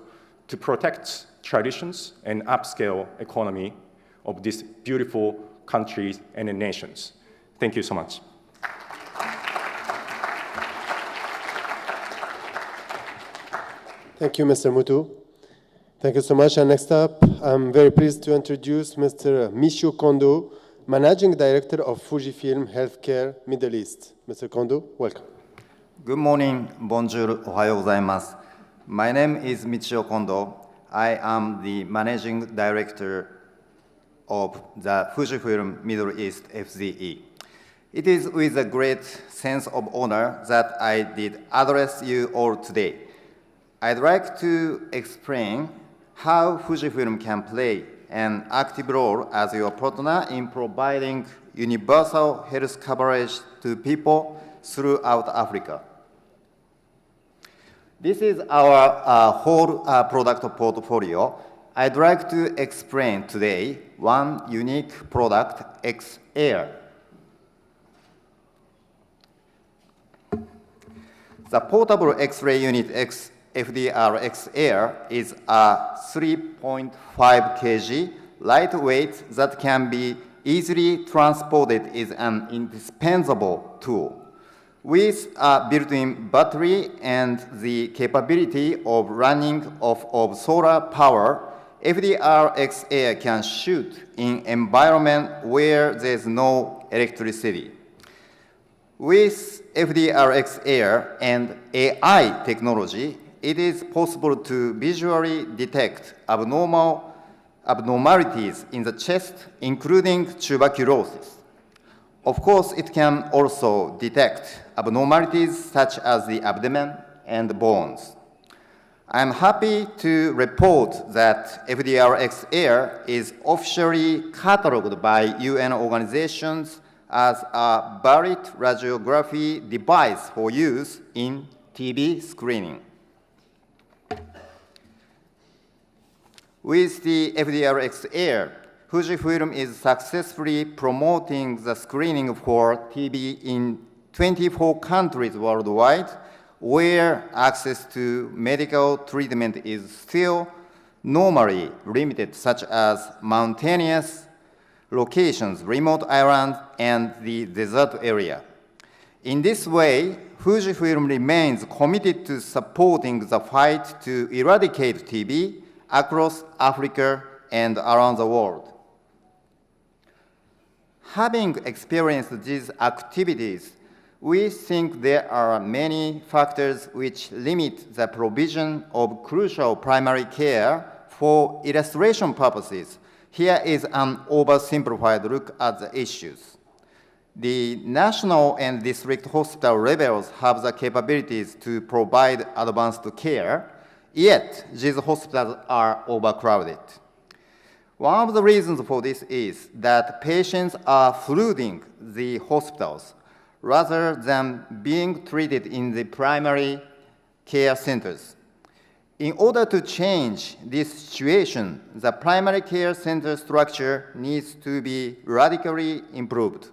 to protect traditions and upscale economy of these beautiful countries and nations. Thank you so much. Thank you, Mr. Mutu. Thank you so much. And next up, I'm very pleased to introduce Mr. Michio Kondo, Managing Director of Fujifilm Healthcare Middle East. Mr. Kondo, welcome. Good morning, bonjour, ohayo gozaimasu. My name is Michio Kondo. I am the Managing Director of the Fujifilm Middle East FZE. It is with a great sense of honor that I did address you all today. I'd like to explain how Fujifilm can play an active role as your partner in providing universal health coverage to people throughout Africa. This is our whole product portfolio. I'd like to explain today one unique product, X-Air. The portable X-ray unit FDR X-Air is a 3.5 kg lightweight that can be easily transported is an indispensable tool. With a built-in battery and the capability of running off of solar power, FDR X-Air can shoot in environment where there's no electricity. With FDR X-Air and AI technology, it is possible to visually detect abnormalities in the chest, including tuberculosis. Of course, it can also detect abnormalities such as the abdomen and bones. I'm happy to report that FDR X-Air is officially catalogued by UN organizations as a valid radiography device for use in TB screening. With the FDR X-Air, Fujifilm is successfully promoting the screening for TB in 24 countries worldwide, where access to medical treatment is still normally limited, such as mountainous locations, remote islands, and the desert area. In this way, Fujifilm remains committed to supporting the fight to eradicate TB across Africa and around the world. Having experienced these activities, we think there are many factors which limit the provision of crucial primary care for illustration purposes. Here is an oversimplified look at the issues. The national and district hospital levels have the capabilities to provide advanced care, yet these hospitals are overcrowded. One of the reasons for this is that patients are flooding the hospitals rather than being treated in the primary care centers. In order to change this situation, the primary care center structure needs to be radically improved.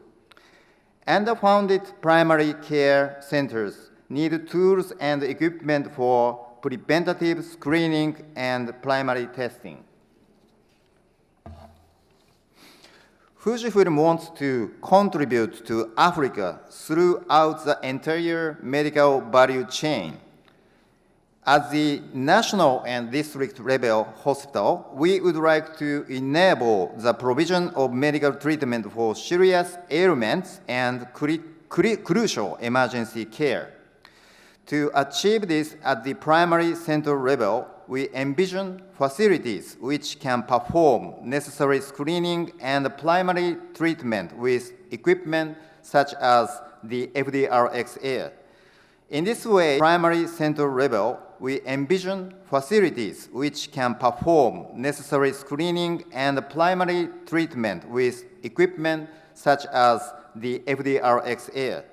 Underfunded primary care centers need tools and equipment for preventative screening and primary testing. Fujifilm wants to contribute to Africa throughout the entire medical value chain. At the national and district level hospital, we would like to enable the provision of medical treatment for serious ailments and crucial emergency care. To achieve this at the primary center level, we envision facilities which can perform necessary screening and primary treatment with equipment such as the FDRX Air. In this way, primary center level, we envision facilities which can perform necessary screening and primary treatment with equipment such as the FDRX Air.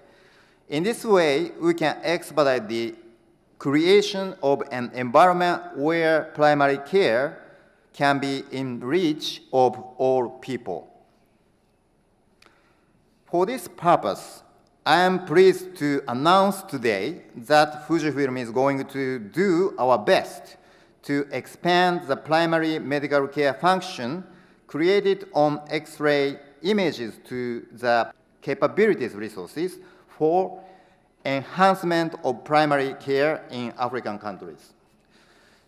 In this way, we can expedite the creation of an environment where primary care can be in reach of all people. For this purpose, I am pleased to announce today that Fujifilm is going to do our best to expand the primary medical care function created on X-ray images to the capabilities resources for enhancement of primary care in African countries.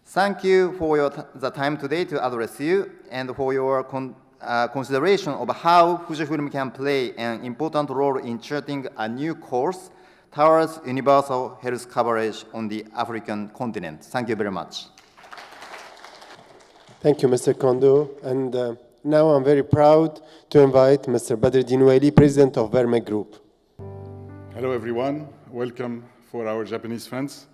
Thank you for the time today to address you and for your consideration of how Fujifilm can play an important role in charting a new course towards universal health coverage on the African continent. Thank you very much. Thank you, Mr. Kondo. And now I'm very proud to invite Mr. Badreddin Waili, President of Verme Group. Hello, everyone. Welcome for our Japanese friends.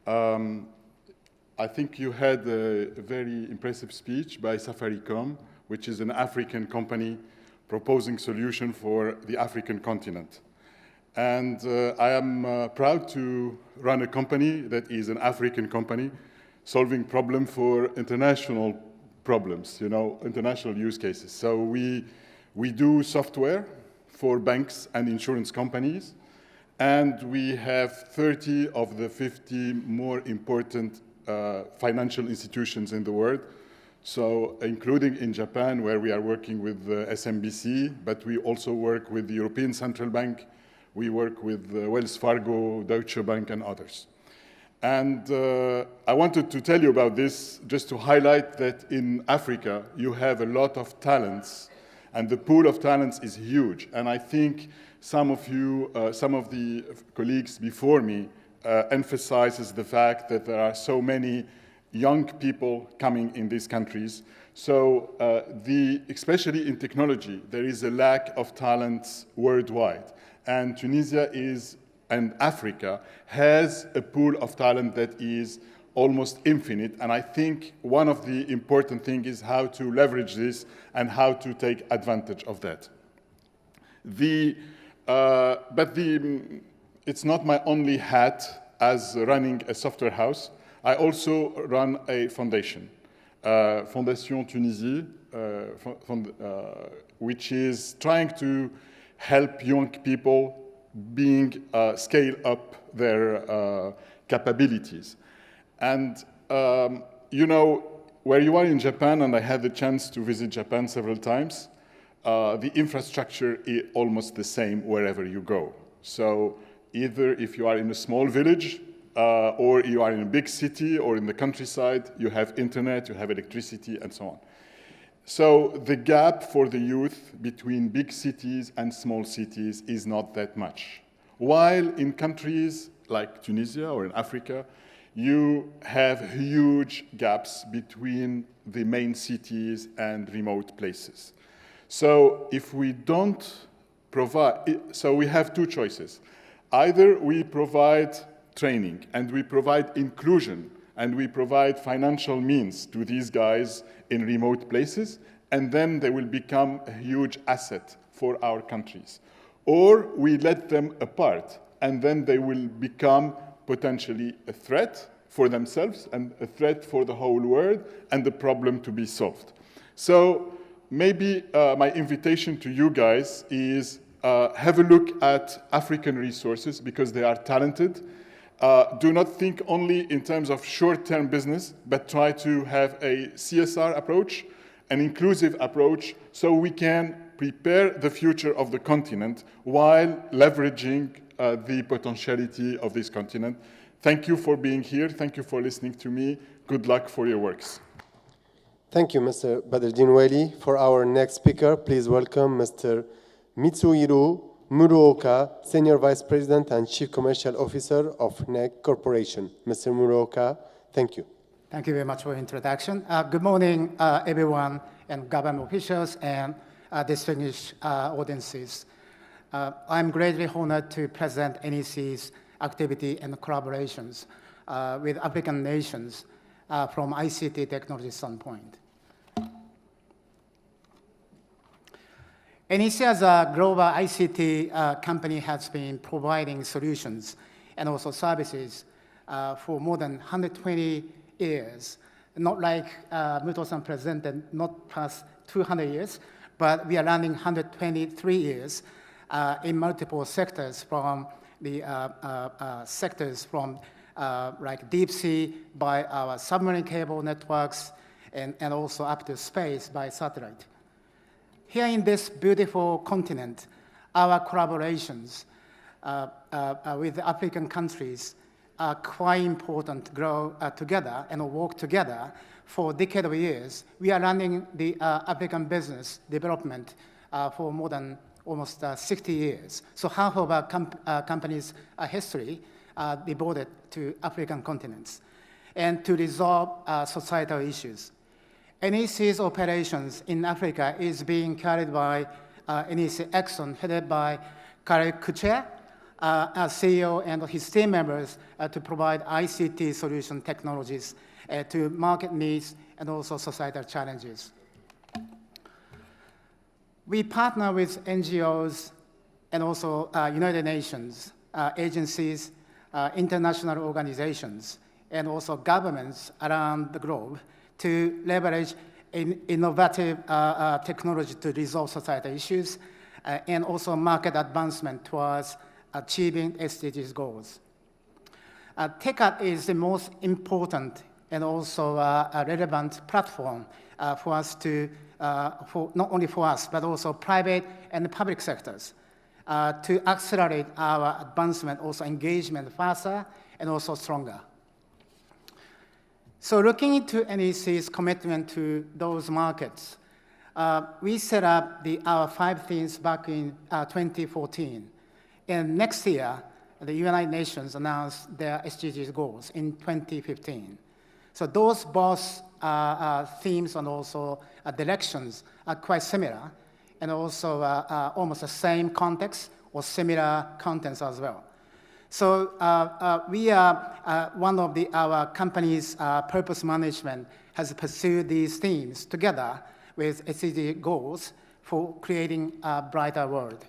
I think you had a very impressive speech by Safaricom, which is an African company proposing solution for the African continent. And I am proud to run a company that is an African company solving problem for international problems, international use cases. So we do software for banks and insurance companies, and we have 30 of the 50 more important financial institutions in the world. So including in Japan, where we are working with SMBC, but we also work with the European Central Bank, we work with Wells Fargo, Deutsche Bank, and others. And I wanted to tell you about this just to highlight that in Africa, you have a lot of talents, and the pool of talents is huge. And I think some of the colleagues before me emphasizes the fact that there are so many young people coming in these countries. So especially in technology, there is a lack of talents worldwide. And Tunisia and Africa has a pool of talent that is almost infinite. And I think one of the important things is how to leverage this and how to take advantage of that. It's not my only hat as running a software house. I also run a foundation, Fondation Tunisie, which is trying to help young people scale up their capabilities. And where you are in Japan, and I had the chance to visit Japan several times, the infrastructure is almost the same wherever you go. So either if you are in a small village or you are in a big city or in the countryside, you have internet, you have electricity, and so on. So the gap for the youth between big cities and small cities is not that much. While in countries like Tunisia or in Africa, you have huge gaps between the main cities and remote places. So if we don't provide, so we have two choices. Either we provide training and we provide inclusion and we provide financial means to these guys in remote places, and then they will become a huge asset for our countries. Or we let them apart, and then they will become potentially a threat for themselves and a threat for the whole world and the problem to be solved. So maybe my invitation to you guys is have a look at African resources because they are talented. Do not think only in terms of short-term business, but try to have a CSR approach, an inclusive approach, so we can prepare the future of the continent while leveraging the potentiality of this continent. Thank you for being here. Thank you for listening to me. Good luck for your works. Thank you, Mr. Badruddin Wali. For our next speaker, please welcome Mr. Mitsuhiro Muruoka, Senior Vice President and Chief Commercial Officer of NEC Corporation. Mr. Muruoka, thank you. Thank you very much for the introduction. Good morning, everyone, and government officials and distinguished audiences. I'm greatly honored to present NEC's activity and collaborations with African nations from ICT technology standpoint. NEC as a global ICT company has been providing solutions and also services for more than 120 years. Not like Muto-san presented, not past 200 years, but we are running 123 years in multiple sectors from the sectors from like deep sea by our submarine cable networks and also up to space by satellite. Here in this beautiful continent, our collaborations with the African countries are quite important to grow together and work together for decades of years. We are running the African business development for more than almost 60 years. So half of our company's history devoted to African continents and to resolve societal issues. NEC's operations in Africa is being carried by NEC Exxon, headed by Karel Kucher, as CEO and his team members to provide ICT solution technologies to market needs and also societal challenges. We partner with NGOs and also United Nations agencies, international organizations, and also governments around the globe to leverage innovative technology to resolve societal issues and also market advancement towards achieving SDGs goals. TICAD is the most important and also a relevant platform for us to, not only for us, but also private and public sectors to accelerate our advancement, also engagement faster and also stronger. So looking into NEC's commitment to those markets, we set up our 5 themes back in 2014. And next year, the United Nations announced their SDGs goals in 2015. So those both themes and also directions are quite similar, and also almost the same context or similar contents as well. So we are, one of our company's purpose management has pursued these themes together with SDG goals for creating a brighter world.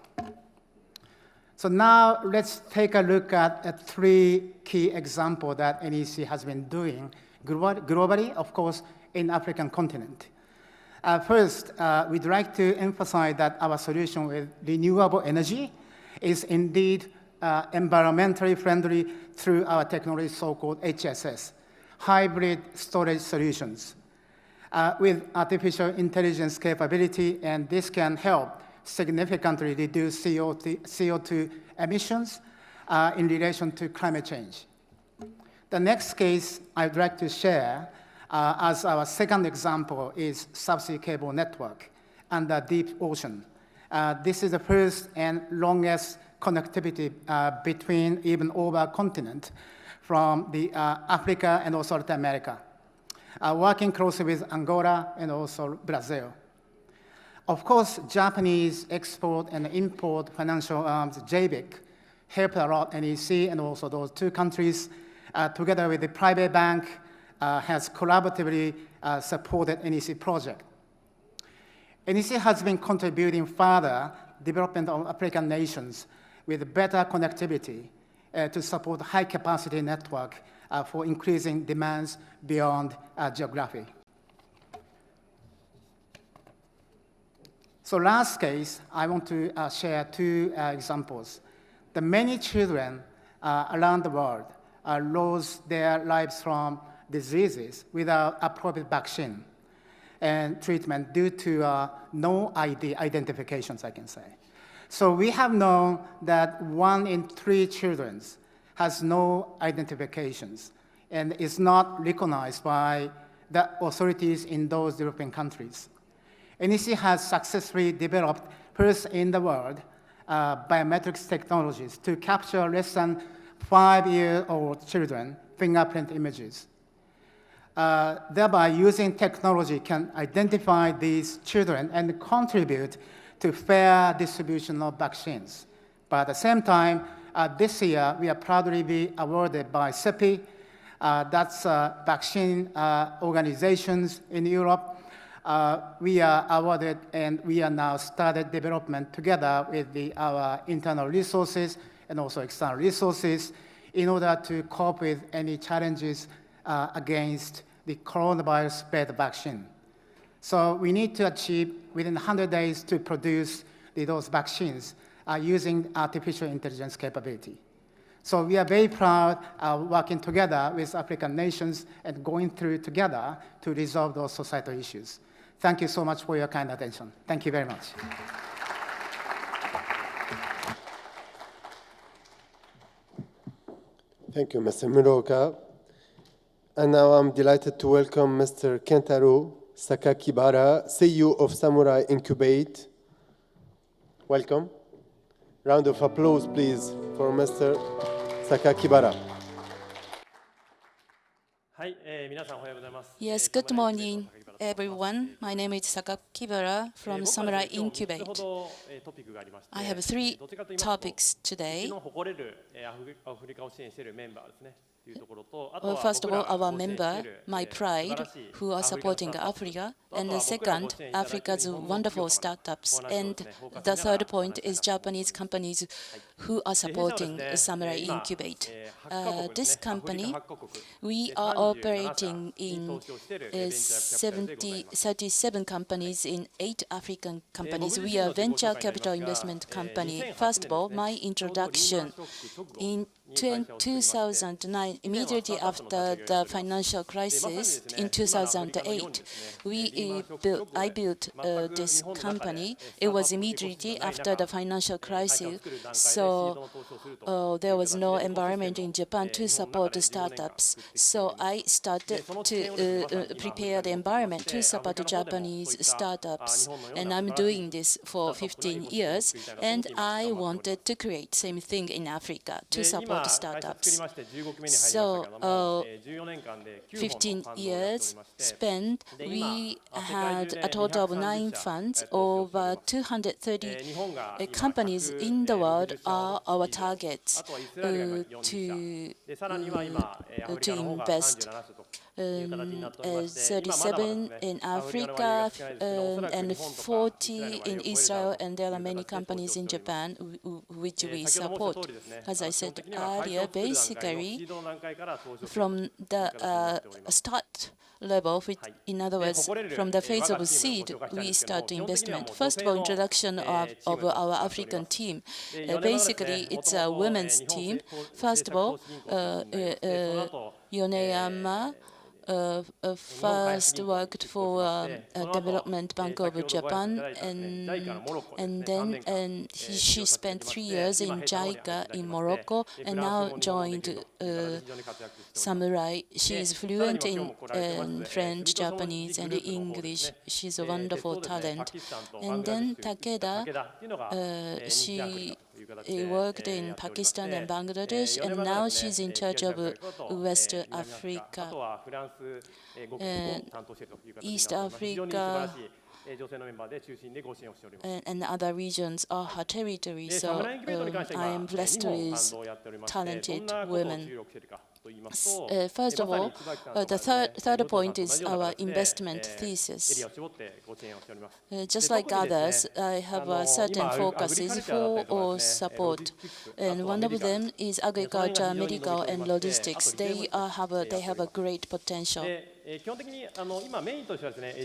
So now let's take a look at 3 key examples that NEC has been doing globally, of course, in the African continent. First, we'd like to emphasize that our solution with renewable energy is indeed environmentally friendly through our technology so-called HSS, hybrid storage solutions, with artificial intelligence capability, and this can help significantly reduce CO2 emissions in relation to climate change. The next case I'd like to share as our second example is subsea cable network and the deep ocean. This is the first and longest connectivity between even over continent from the Africa and also Latin America, working closely with Angola and also Brazil. Of course, Japanese export and import financial arms, JBIC, helped a lot NEC, and also those two countries, together with the private bank, has collaboratively supported NEC project. NEC has been contributing further development of African nations with better connectivity to support high-capacity network for increasing demands beyond geography. So last case, I want to share two examples. The many children around the world lose their lives from diseases without appropriate vaccine and treatment due to no ID identifications, I can say. So we have known that 1 in 3 children has no identifications and is not recognized by the authorities in those developing countries. NEC has successfully developed first in the world biometrics technologies to capture less than 5-year-old children fingerprint images. Thereby, using technology can identify these children and contribute to fair distribution of vaccines. But at the same time, this year, we are proudly be awarded by CEPI, that's vaccine organizations in Europe. We are awarded, and we are now started development together with our internal resources and also external resources in order to cope with any challenges against the coronavirus-based vaccine. So we need to achieve within 100 days to produce those vaccines using artificial intelligence capability. So we are very proud working together with African nations and going through together to resolve those societal issues. Thank you so much for your kind attention. Thank you very much. Thank you, Mr. Muroka. And now I'm delighted to welcome Mr. Kentaro Sakakibara, CEO of Samurai Incubate. Welcome. Round of applause, please, for Mr. Sakakibara. Yes, good morning, everyone. My name is Sakakibara from Samurai Incubate. I have 3 topics today. Well, first of all, our member, my pride, who are supporting Africa, and the second, Africa's wonderful startups, and the third point is Japanese companies who are supporting Samurai Incubate. This company, we are operating in 37 companies in 8 African companies. We are a venture capital investment company. First of all, my introduction. In 2009, immediately after the financial crisis in 2008, I built this company. It was immediately after the financial crisis, so there was no environment in Japan to support the startups. So I started to prepare the environment to support Japanese startups, and I'm doing this for 15 years, and I wanted to create same thing in Africa to support startups. So 15 years spent, we had a total of 9 funds. Over 230 companies in the world are our targets to invest. 37 in Africa and 40 in Israel, and there are many companies in Japan which we support. As I said earlier, basically from the start level, in other words, from the phase of seed, we start investment. First of all, introduction of our African team. Basically, it's a women's team. First of all, Yoneyama first worked for Development Bank of Japan, and then she spent 3 years in JICA in Morocco, and now joined Samurai. She is fluent in French, Japanese, and English. She's a wonderful talent. And then Takeda, she worked in Pakistan and Bangladesh, and now she's in charge of West Africa, East Africa, and other regions are her territory. So I am blessed with talented women. First of all, the third point is our investment thesis. Just like others, I have certain focuses for or support, and one of them is agriculture, medical, and logistics. They have a great potential.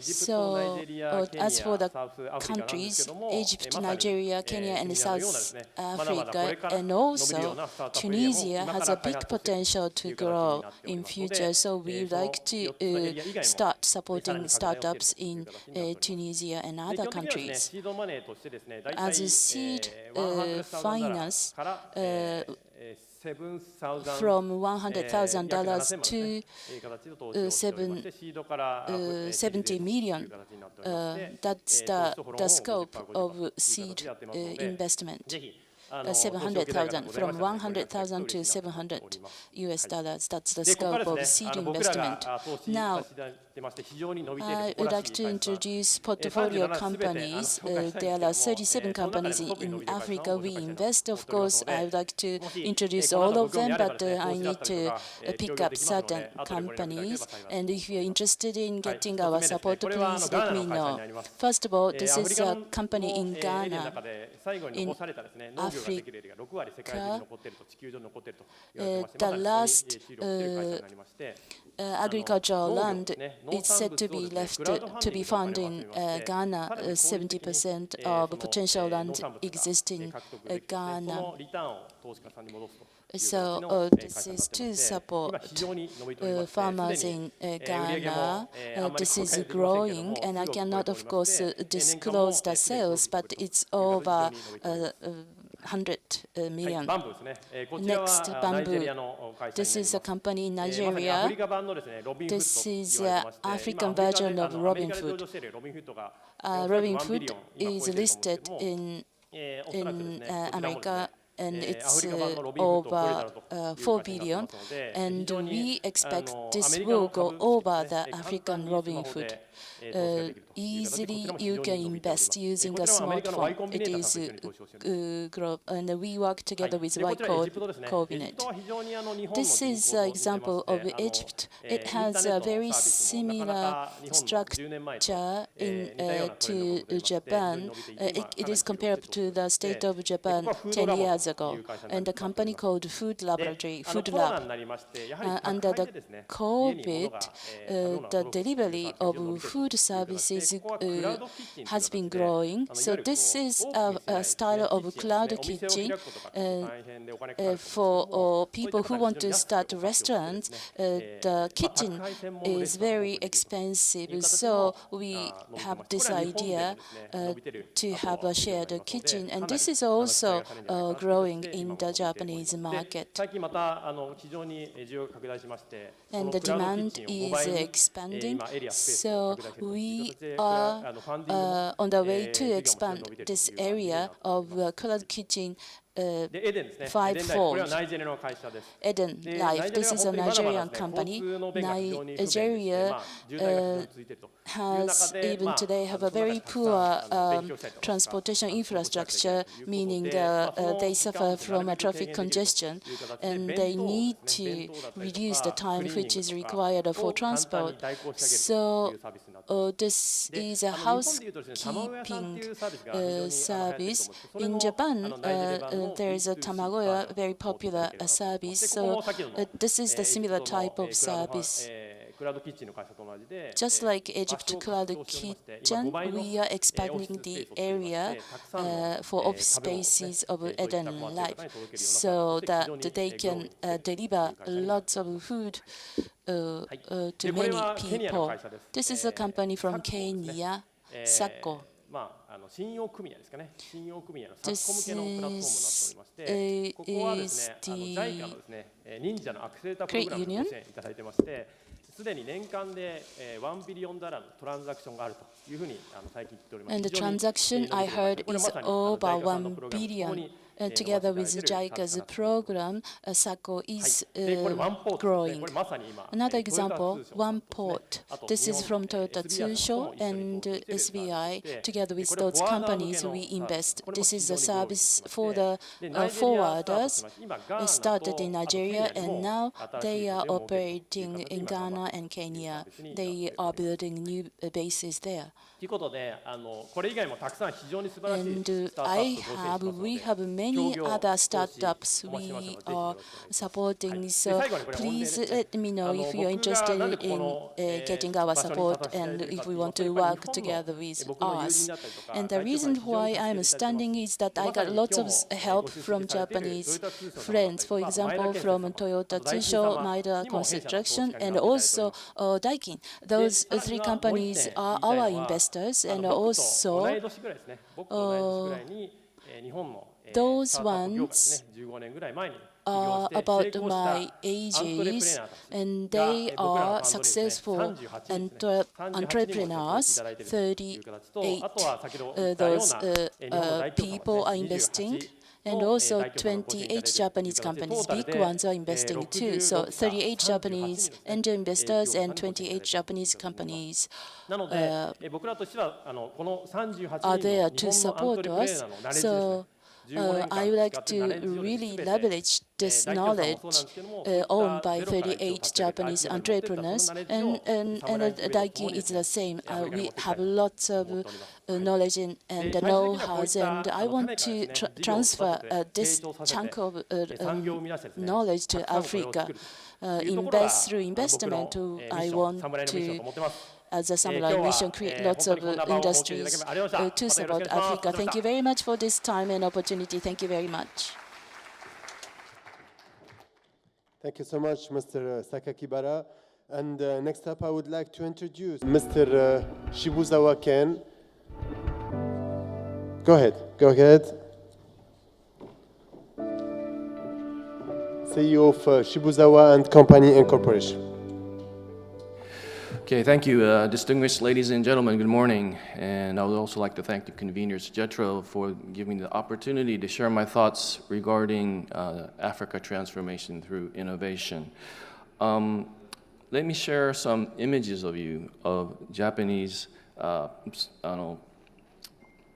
So, as for the countries, Egypt, Nigeria, Kenya, and South Africa, and also Tunisia has a big potential to grow in future. So we would like to start supporting startups in Tunisia and other countries. As a seed finance, from $100,000 to $70 million. That's the scope of seed investment. 700,000, from 100,000 to 700 US dollars. That's the scope of seed investment. Now, I would like to introduce portfolio companies. There are 37 companies in Africa we invest. Of course, I would like to introduce all of them, but I need to pick up certain companies. And if you're interested in getting our support, please let me know. First of all, this is a company in Ghana, in Africa. The last agricultural land is said to be left to be found in Ghana. 70% of potential land exists in Ghana. So this is to support farmers in Ghana. This is growing, and I cannot, of course, disclose the sales, but it's over 100 million. Next, bamboo. This is a company in Nigeria. This is the African version of Robinhood. Robinhood is listed in America, and it's over 4 billion. And we expect this will go over the African Robinhood. Easily you can invest using a smartphone. It is and we work together with Y Coordinate. This is an example of Egypt. It has a very similar structure to Japan. It is comparable to the state of Japan 10 years ago, and a company called Food Lab. Under the COVID, the delivery of food services has been growing. So this is a style of cloud kitchen for people who want to start restaurants. The kitchen is very expensive, so we have this idea to have a shared kitchen, and this is also growing in the Japanese market. And the demand is expanding, so we are on the way to expand this area of cloud kitchen fivefold. Eden Life, this is a Nigerian company. Nigeria has even today have a very poor transportation infrastructure, meaning they suffer from a traffic congestion, and they need to reduce the time which is required for transport. So this is a housekeeping service. In Japan, there is a Tamagoya, very popular service. So this is the similar type of service. Just like Egypt Cloud Kitchen, we are expanding the area for office spaces of Eden Life so that they can deliver lots of food to many people. This is a company from Kenya, Sako. This is the credit union. すでに年間で$1 ビリオンのトランザクションがあるというふうに最近言っております。 And the transaction I heard is over 1 billion. Together with JICA's program, Sako is growing. Another example, One Port. This is from Toyota Tsusho and SBI. Together with those companies, we invest. This is a service for the forwarders. It started in Nigeria, and now they are operating in Ghana and Kenya. They are building new bases there. And we have many other startups we are supporting. So please let me know if you are interested in getting our support and if we want to work together with us. And the reason why I'm standing is that I got lots of help from Japanese friends. For example, from Toyota Tsusho, Maida Construction, and also Daikin. Those three companies are our investors. And also, those ones are about my ages, and they are successful entrepreneurs. 38 those people are investing. And also 28 Japanese companies, big ones, are investing too. So 38 Japanese angel investors and 28 Japanese companies are there to support us. So I would like to really leverage this knowledge owned by 38 Japanese entrepreneurs. And Daikin is the same. We have lots of knowledge and know-how, and I want to transfer this chunk of knowledge to Africa. Through investment, I want to, as a samurai mission, create lots of industries to support Africa. Thank you very much for this time and opportunity. Thank you very much. Thank you so much, Mr. Sakakibara. And next up, I would like to introduce Mr. Shibuzawa Ken. Go ahead. CEO of Shibuzawa and Company and Corporation. Okay, thank you, distinguished ladies and gentlemen. Good morning, and I would also like to thank the conveners, JETRO, for giving me the opportunity to share my thoughts regarding Africa transformation through innovation. Let me share some images of Japanese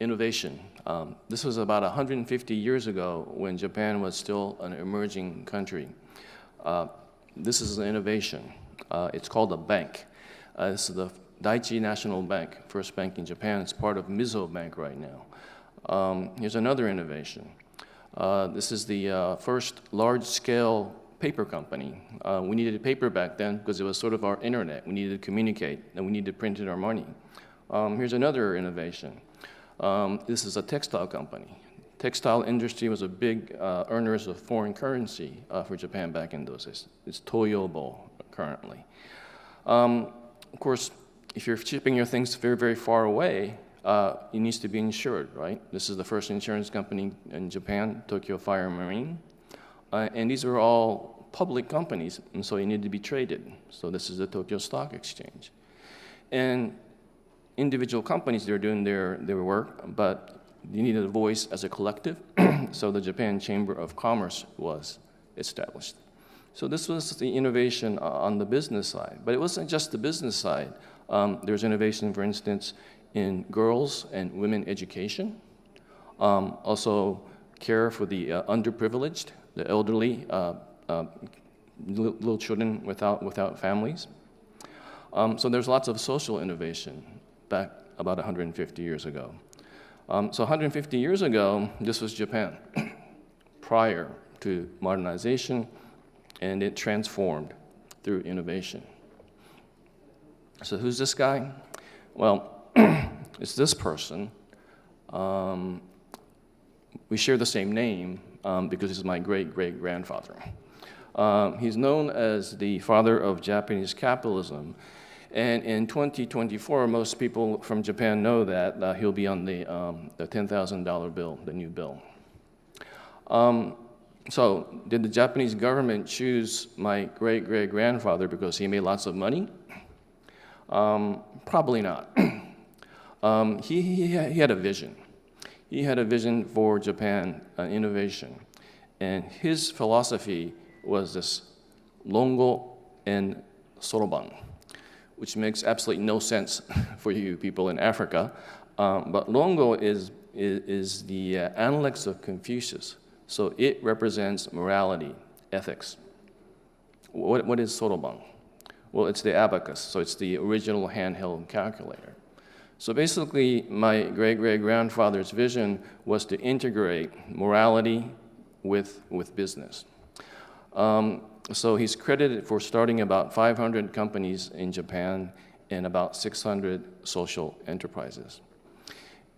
innovation. This was about 150 years ago when Japan was still an emerging country. This is an innovation. It's called a bank. This is the Daiichi National Bank, first bank in Japan. It's part of Mizo Bank right now. Here's another innovation. This is the first large-scale paper company. We needed paper back then because it was sort of our internet. We needed to communicate, and we needed to print our money. Here's another innovation. This is a textile company. Textile industry was a big earners of foreign currency for Japan back in those days. It's Toyobo currently. Of course, if you're shipping your things very, very far away, it needs to be insured, right? This is the first insurance company in Japan, Tokyo Fire and Marine. And these are all public companies, and so you need to be traded. So this is the Tokyo Stock Exchange. And individual companies, they're doing their work, but you needed a voice as a collective, so the Japan Chamber of Commerce was established. So this was the innovation on the business side. But it wasn't just the business side. There's innovation, for instance, in girls and women education, also care for the underprivileged, the elderly, little children without families. So there's lots of social innovation back about 150 years ago. So 150 years ago, this was Japan prior to modernization, and it transformed through innovation. So who's this guy? Well, it's this person. We share the same name because he's my great-great-grandfather. He's known as the father of Japanese capitalism. And in 2024, most people from Japan know that he'll be on the $10,000 bill, the new bill. So did the Japanese government choose my great-great-grandfather because he made lots of money? Probably not. He had a vision. He had a vision for Japan, innovation. And his philosophy was this Longo and Soroban, which makes absolutely no sense for you people in Africa. But Longo is the analects of Confucius. So it represents morality, ethics. What is Soroban? Well, it's the abacus, so it's the original handheld calculator. So basically, my great-great-grandfather's vision was to integrate morality with business. So he's credited for starting about 500 companies in Japan and about 600 social enterprises.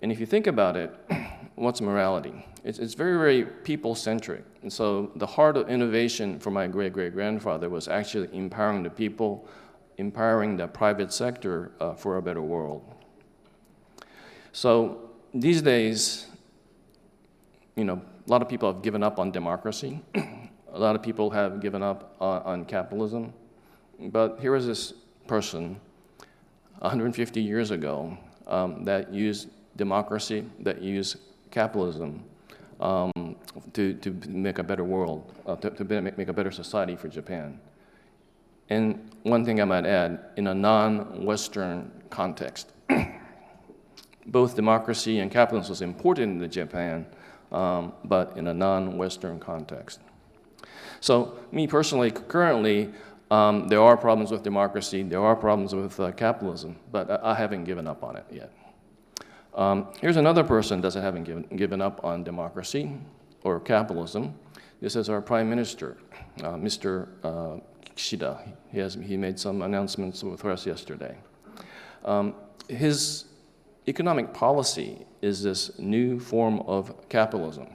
And if you think about it, what's morality? It's very, very people-centric. And so the heart of innovation for my great-great-grandfather was actually empowering the people, empowering the private sector for a better world. So these days, you know, a lot of people have given up on democracy. A lot of people have given up on capitalism. But here was this person 150 years ago that used democracy, that used capitalism to make a better world, to make a better society for Japan. And one thing I might add, in a non-Western context. Both democracy and capitalism was important in Japan, but in a non-Western context. So me personally, currently, there are problems with democracy, there are problems with capitalism, but I haven't given up on it yet. Here's another person that hasn't given up on democracy or capitalism. This is our Prime Minister, Mr. Kishida. He made some announcements with us yesterday. His economic policy is this new form of capitalism.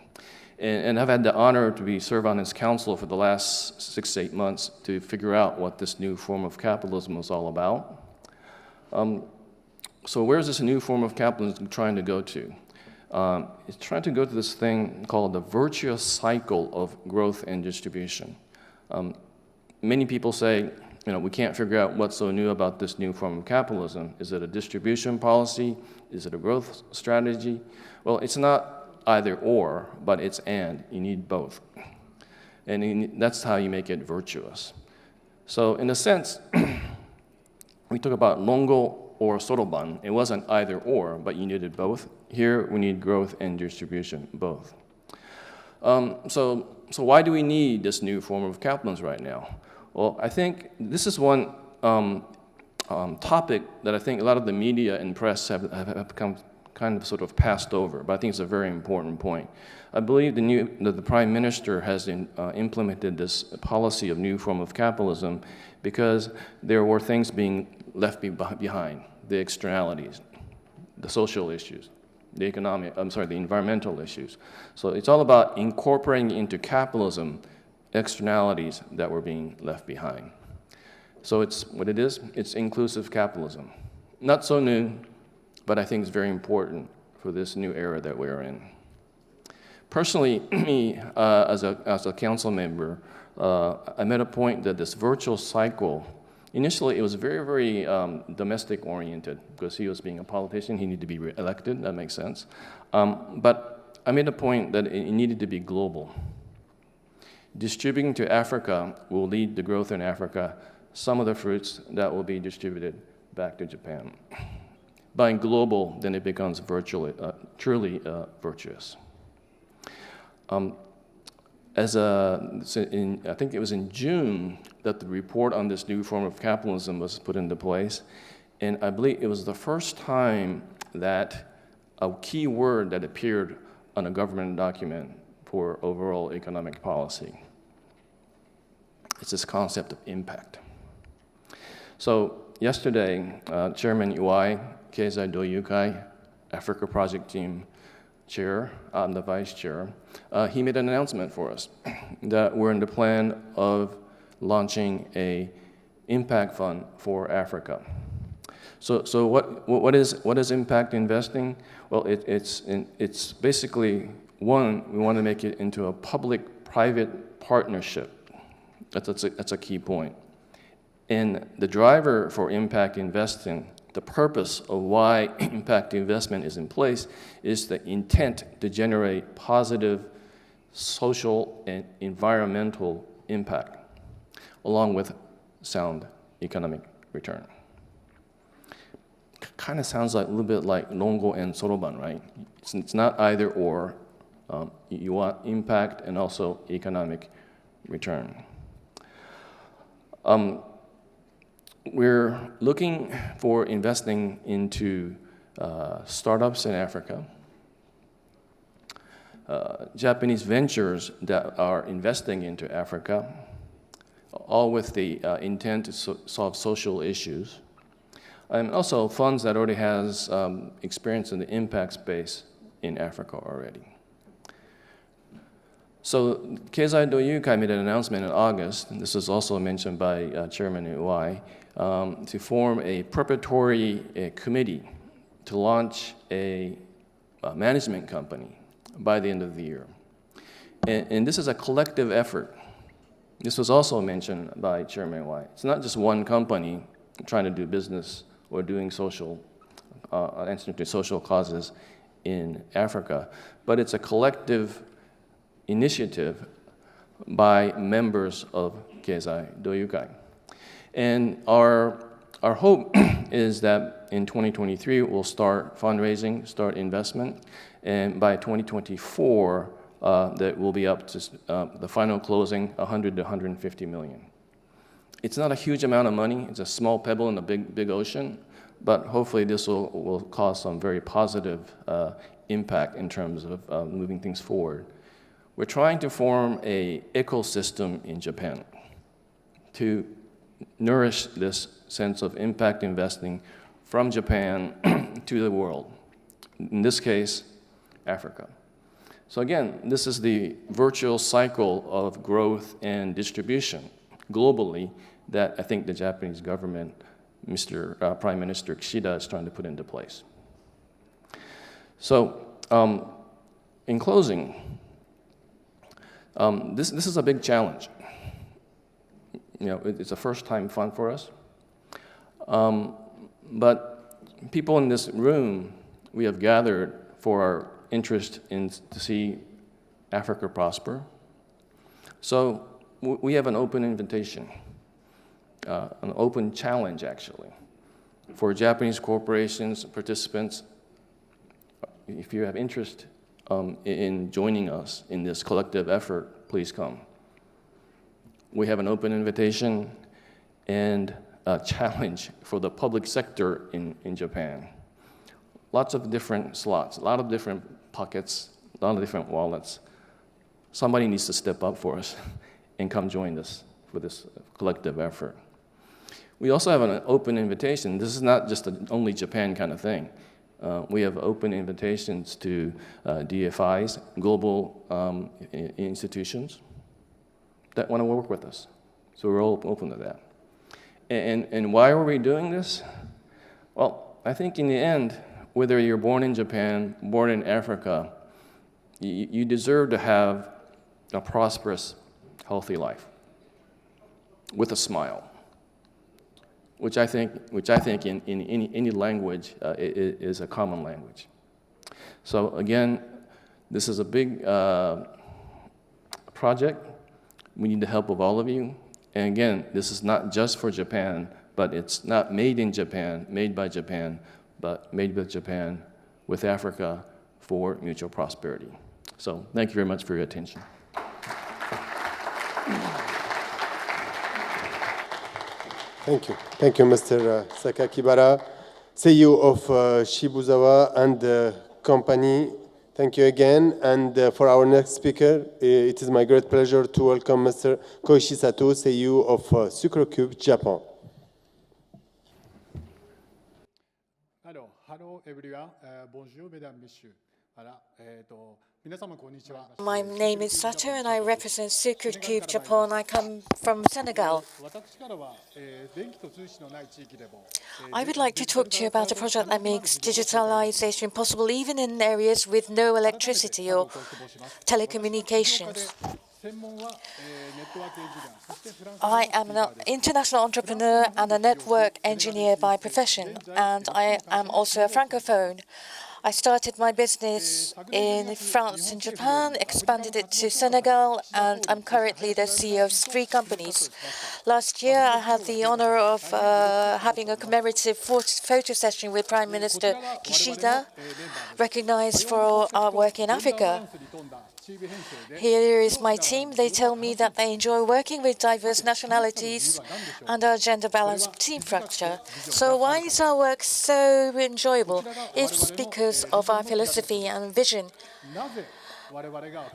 And I've had the honor to serve on his council for the last 6 to 8 months to figure out what this new form of capitalism was all about. So where's this new form of capitalism trying to go to? It's trying to go to this thing called the virtuous cycle of growth and distribution. Many people say, you know, we can't figure out what's so new about this new form of capitalism. Is it a distribution policy? Is it a growth strategy? Well, it's not either or, but it's and. You need both. And that's how you make it virtuous. So in a sense, we talk about Longo or Soroban. It wasn't either or, but you needed both. Here, we need growth and distribution, both. So why do we need this new form of capitalism right now? Well, I think this is one topic that I think a lot of the media and press have become kind of sort of passed over, but I think it's a very important point. I believe the Prime Minister has implemented this policy of new form of capitalism because there were things being left behind, the externalities, the social issues, the environmental issues. So it's all about incorporating into capitalism externalities that were being left behind. So it's what it is, it's inclusive capitalism. Not so new, but I think it's very important for this new era that we're in. Personally, me, as a council member, I made a point that this virtual cycle, initially it was very, very domestic oriented because he was being a politician, he needed to be elected, that makes sense. But I made a point that it needed to be global. Distributing to Africa will lead to growth in Africa, some of the fruits that will be distributed back to Japan. By global, then it becomes truly virtuous. I think it was in June that the report on this new form of capitalism was put into place, and I believe it was the first time that a key word that appeared on a government document for overall economic policy. It's this concept of impact. So yesterday, Chairman Iwai, Keizai Doyukai, Africa Project Team Chair, I'm the Vice Chair, he made an announcement for us that we're in the plan of launching a impact fund for Africa. So what is impact investing? Well, it's basically, one, we want to make it into a public-private partnership. That's a key point. And the driver for impact investing, the purpose of why impact investment is in place, is the intent to generate positive social and environmental impact, along with sound economic return. Kind of sounds like a little bit like Nongo and Soroban, right? It's not either or. You want impact and also economic return. We're looking for investing into startups in Africa, Japanese ventures that are investing into Africa, all with the intent to solve social issues, and also funds that already has experience in the impact space in Africa already. So Keizai Doyukai made an announcement in August, and this was also mentioned by Chairman Uai, to form a preparatory committee to launch a management company by the end of the year. And this is a collective effort. This was also mentioned by Chairman Uai. It's not just one company trying to do business or doing social, answering to social causes in Africa, but it's a collective initiative by members of Keizai Doyukai. And our hope is that in 2023, we'll start fundraising, start investment, and by 2024, that will be up to the final closing, 100 to 150 million. It's not a huge amount of money. It's a small pebble in the big ocean, but hopefully this will cause some very positive impact in terms of moving things forward. We're trying to form an ecosystem in Japan to nourish this sense of impact investing from Japan to the world, in this case, Africa. So again, this is the virtual cycle of growth and distribution globally that I think the Japanese government, Prime Minister Kishida, is trying to put into place. So in closing, this is a big challenge. You know, it's a first-time fund for us. But people in this room, we have gathered for our interest in to see Africa prosper. So we have an open invitation, an open challenge, actually, for Japanese corporations, participants. If you have interest in joining us in this collective effort, please come. We have an open invitation and a challenge for the public sector in Japan. Lots of different slots, a lot of different pockets, a lot of different wallets. Somebody needs to step up for us and come join us for this collective effort. We also have an open invitation. This is not just an only Japan kind of thing. We have open invitations to DFIs, global institutions that want to work with us. So we're all open to that. And why are we doing this? Well, I think in the end, whether you're born in Japan, born in Africa, you deserve to have a prosperous, healthy life with a smile, which I think in any language is a common language. So again, this is a big project. We need the help of all of you. And again, this is not just for Japan, but it's not made in Japan, made by Japan, but made with Japan, with Africa, for mutual prosperity. So thank you very much for your attention. Thank you. Thank you, Mr. Sakakibara, CEO of Shibuzawa and company. Thank you again. And for our next speaker, it is my great pleasure to welcome Mr. Koichi Sato, CEO of Sucrocube Japan. Hello everyone. Bonjour, mesdames, messieurs. My name is Sato and I represent Secret Cube Japan. I come from Senegal. I would like to talk to you about a project that makes digitalization possible even in areas with no electricity or telecommunications. I am an international entrepreneur and a network engineer by profession, and I am also a francophone. I started my business in France and Japan, expanded it to Senegal, and I'm currently the CEO of 3 companies. Last year, I had the honor of having a commemorative photo session with Prime Minister Kishida, recognized for our work in Africa. Here is my team. They tell me that they enjoy working with diverse nationalities and our gender-balanced team structure. So why is our work so enjoyable? It's because of our philosophy and vision.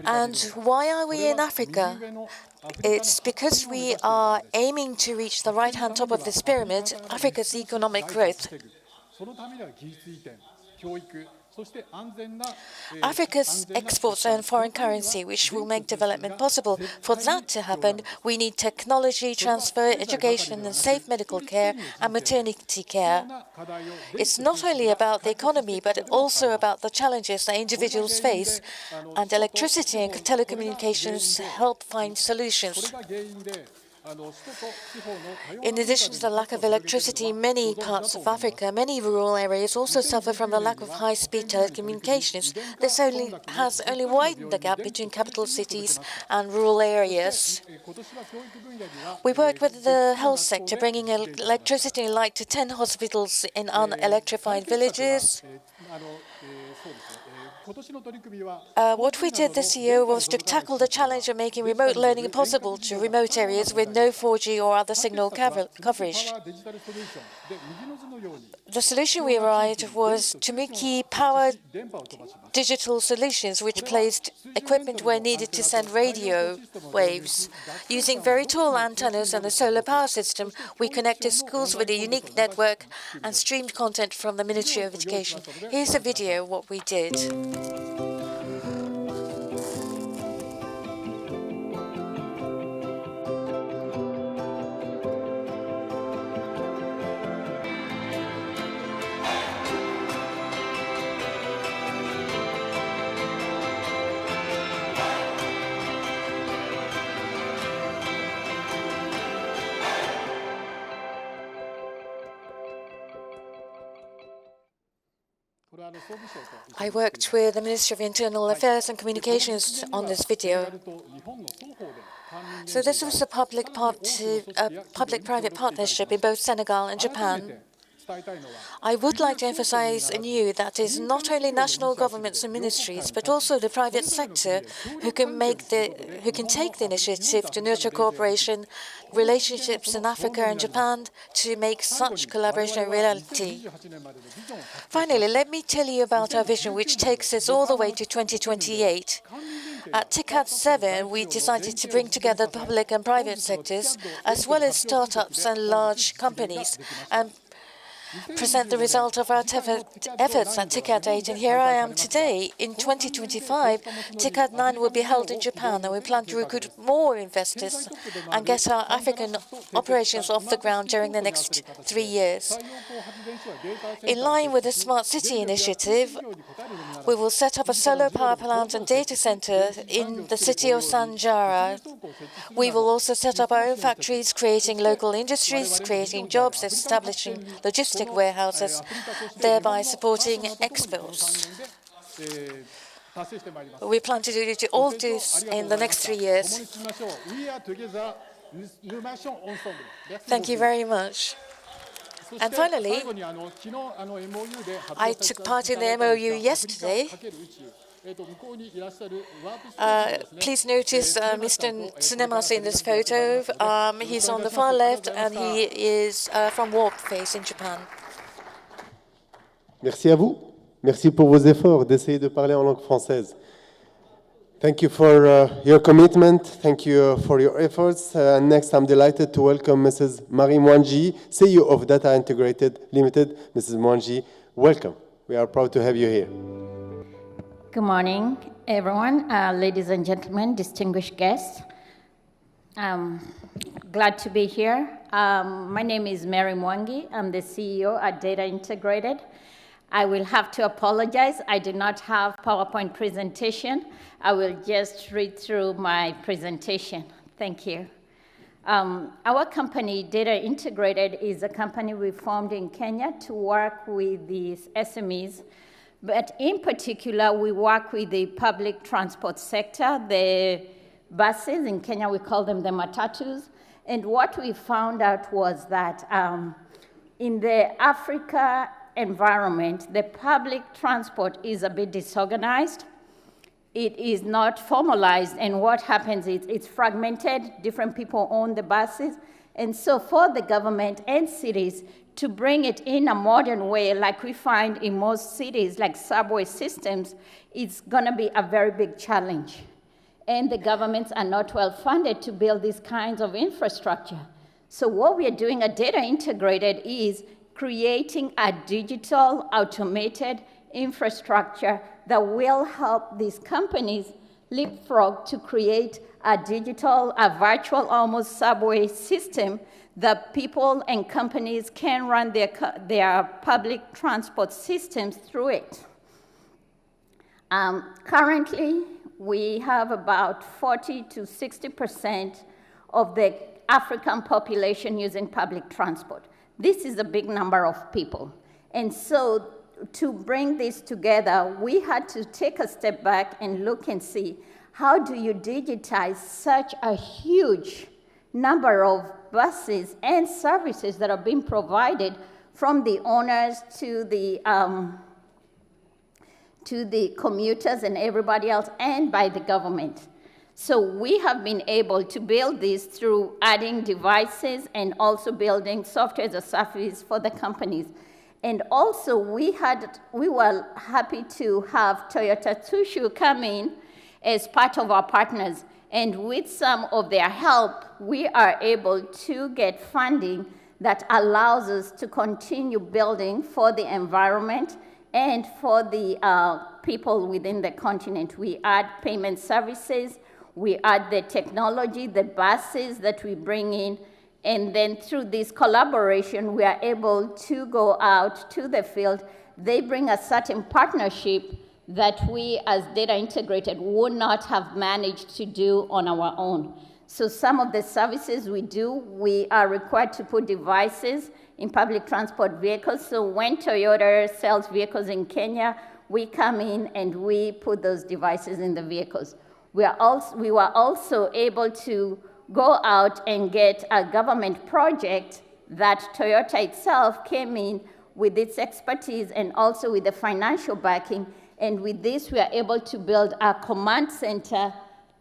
And why are we in Africa? It's because we are aiming to reach the right-hand top of this pyramid, Africa's economic growth. Africa's exports earn foreign currency, which will make development possible. For that to happen, we need technology transfer, education, and safe medical care and maternity care. It's not only about the economy, but also about the challenges that individuals face, and electricity and telecommunications help find solutions. In addition to the lack of electricity in many parts of Africa, many rural areas also suffer from the lack of high-speed telecommunications. This has only widened the gap between capital cities and rural areas. We worked with the health sector, bringing electricity and light to 10 hospitals in unelectrified villages. What we did this year was to tackle the challenge of making remote learning possible to remote areas with no 4G or other signal coverage. The solution we arrived was to make key-powered digital solutions which placed equipment where needed to send radio waves. Using very tall antennas and a solar power system, we connected schools with a unique network and streamed content from the Ministry of Education. Here's a video of what we did. I worked with the Ministry of Internal Affairs and Communications on this video. So this was a public-private partnership in both Senegal and Japan. I would like to emphasize anew that it is not only national governments and ministries, but also the private sector who can take the initiative to nurture cooperation, relationships in Africa and Japan to make such collaboration a reality. Finally, let me tell you about our vision, which takes us all the way to 2028. At TICAD8, we decided to bring together public and private sectors, as well as startups and large companies, and present the result of our efforts at TICAD8. And here I am today. In 2025, TICAD9 will be held in Japan, and we plan to recruit more investors and get our African operations off the ground during the next 3 years. In line with the Smart City initiative, we will set up a solar power plant and data center in the city of Sanjara. We will also set up our own factories, creating local industries, creating jobs, establishing logistic warehouses, thereby supporting exports. We plan to do all this in the next 3 years. Thank you very much. And finally, I took part in the MOU yesterday. Please notice Mr. Tsunemasa in this photo. He's on the far left, and he is from Warp Face in Japan. Merci à vous. Merci pour vos efforts d'essayer de parler en langue française. Thank you for your commitment. Thank you for your efforts. Next, I'm delighted to welcome Mrs. Marie Mwanji, CEO of Data Integrated Limited. Mrs. Mwanji, Welcome. We are proud to have you here. Good morning, everyone, ladies and gentlemen, distinguished guests. Glad to be here. My name is Mary Mwangi. I'm the CEO at Data Integrated. I will have to apologize. I do not have PowerPoint presentation. I will just read through my presentation. Thank you. Our company, Data Integrated, is a company we formed in Kenya to work with these SMEs. But in particular, we work with the public transport sector, the buses. In Kenya, we call them the matatus. And what we found out was that in the Africa environment, the public transport is a bit disorganized. It is not formalized, and what happens is it's fragmented. Different people own the buses. And so for the government and cities to bring it in a modern way, like we find in most cities, like subway systems, it's going to be a very big challenge. And the governments are not well funded to build these kinds of infrastructure. So what we are doing at Data Integrated is creating a digital, automated infrastructure that will help these companies leapfrog to create a digital, a virtual almost subway system that people and companies can run their public transport systems through it. Currently, we have about 40 to 60% of the African population using public transport. This is a big number of people. And so to bring this together, we had to take a step back and look and see, how do you digitize such a huge number of buses and services that are being provided from the owners to the commuters and everybody else, and by the government. So we have been able to build this through adding devices and also building software as a service for the companies. And also we were happy to have Toyota Tsusho come in as part of our partners. And with some of their help, we are able to get funding that allows us to continue building for the environment and for the people within the continent. We add payment services, we add the technology, the buses that we bring in, and then through this collaboration, we are able to go out to the field. They bring a certain partnership that we as Data Integrated would not have managed to do on our own. So some of the services we do, we are required to put devices in public transport vehicles. So when Toyota sells vehicles in Kenya, we come in and we put those devices in the vehicles. We were also able to go out and get a government project that Toyota itself came in with its expertise and also with the financial backing. And with this, we are able to build a command center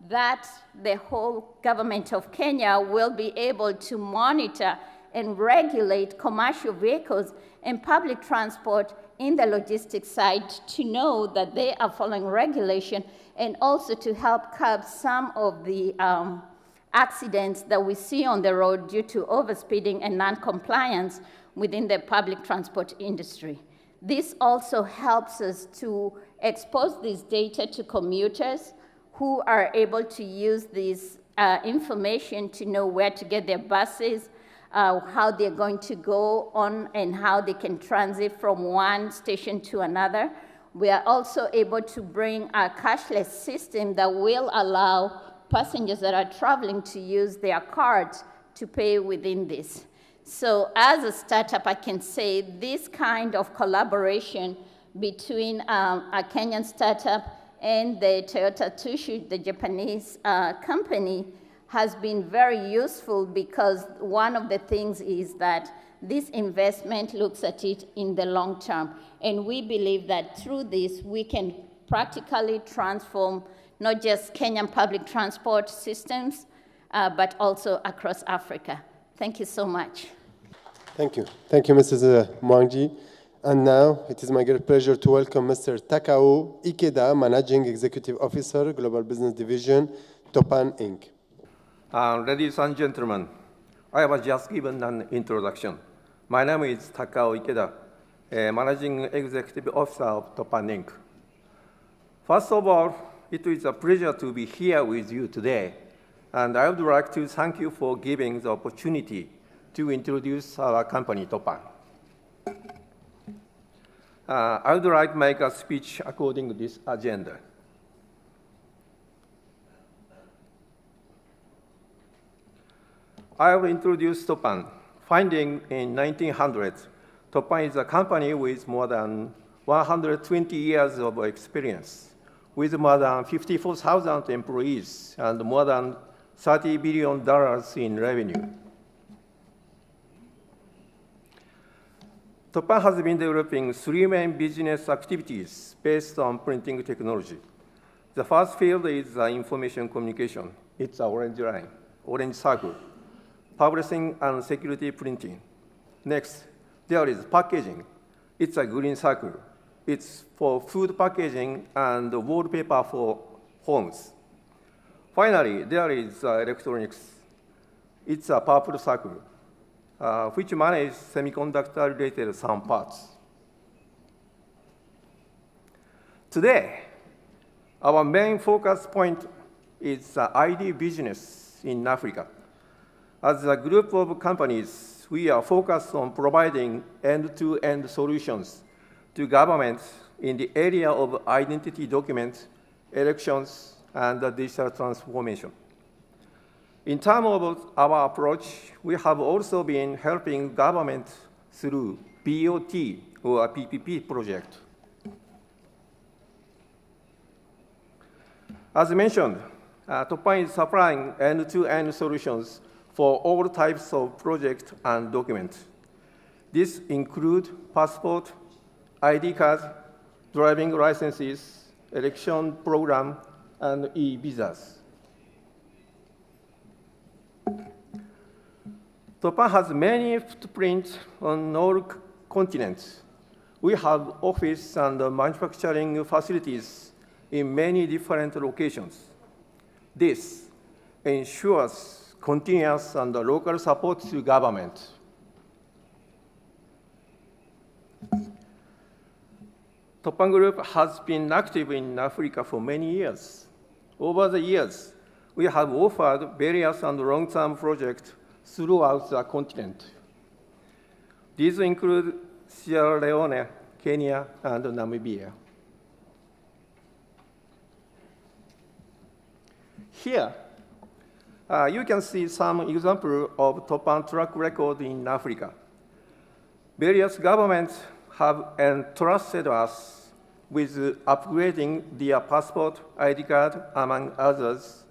that the whole government of Kenya will be able to monitor and regulate commercial vehicles and public transport in the logistics side to know that they are following regulation, and also to help curb some of the accidents that we see on the road due to overspeeding and non-compliance within the public transport industry. This also helps us to expose this data to commuters who are able to use this information to know where to get their buses, how they're going to go on, and how they can transit from one station to another. We are also able to bring a cashless system that will allow passengers that are traveling to use their cards to pay within this. So as a startup, I can say this kind of collaboration between a Kenyan startup and the Toyota Tsusho, the Japanese company, has been very useful, because one of the things is that this investment looks at it in the long term. And we believe that through this, we can practically transform not just Kenyan public transport systems, but also across Africa. Thank you so much. Thank you. Thank you, Mrs. Mwangi. And now it is my great pleasure to welcome Mr. Takao Ikeda, Managing Executive Officer, Global Business Division, Topan Inc. Ladies and gentlemen, I was just given an introduction. My name is Takao Ikeda, Managing Executive Officer of Toppan Inc. First of all, it is a pleasure to be here with you today, and I would like to thank you for giving the opportunity to introduce our company, Toppan. I would like to make a speech according to this agenda. I will introduce Toppan. Founding in 1900, Toppan is a company with more than 120 years of experience, with more than 54,000 employees and more than $30 billion in revenue. Toppan has been developing three main business activities based on printing technology. The first field is information communication. It's an orange line, orange circle. Publishing and security printing. Next, there is packaging. It's a green circle. It's for food packaging and wallpaper for homes. Finally, there is electronics. It's a purple circle, which manages semiconductor-related some parts. Today, our main focus point is the ID business in Africa. As a group of companies, we are focused on providing end-to-end solutions to governments in the area of identity documents, elections, and digital transformation. In terms of our approach, we have also been helping governments through BOT or PPP project. As mentioned, Toppan is supplying end-to-end solutions for all types of projects and documents. This includes passport, ID cards, driving licenses, election program, and e-visas. Toppan has many footprints on all continents. We have office and manufacturing facilities in many different locations. This ensures continuous and local support to government. Toppan Group has been active in Africa for many years. Over the years, we have offered various and long-term projects throughout the continent. These include Sierra Leone, Kenya, and Namibia. Here, you can see some examples of Toppan track record in Africa. Various governments have entrusted us with upgrading their passport, ID card, among others,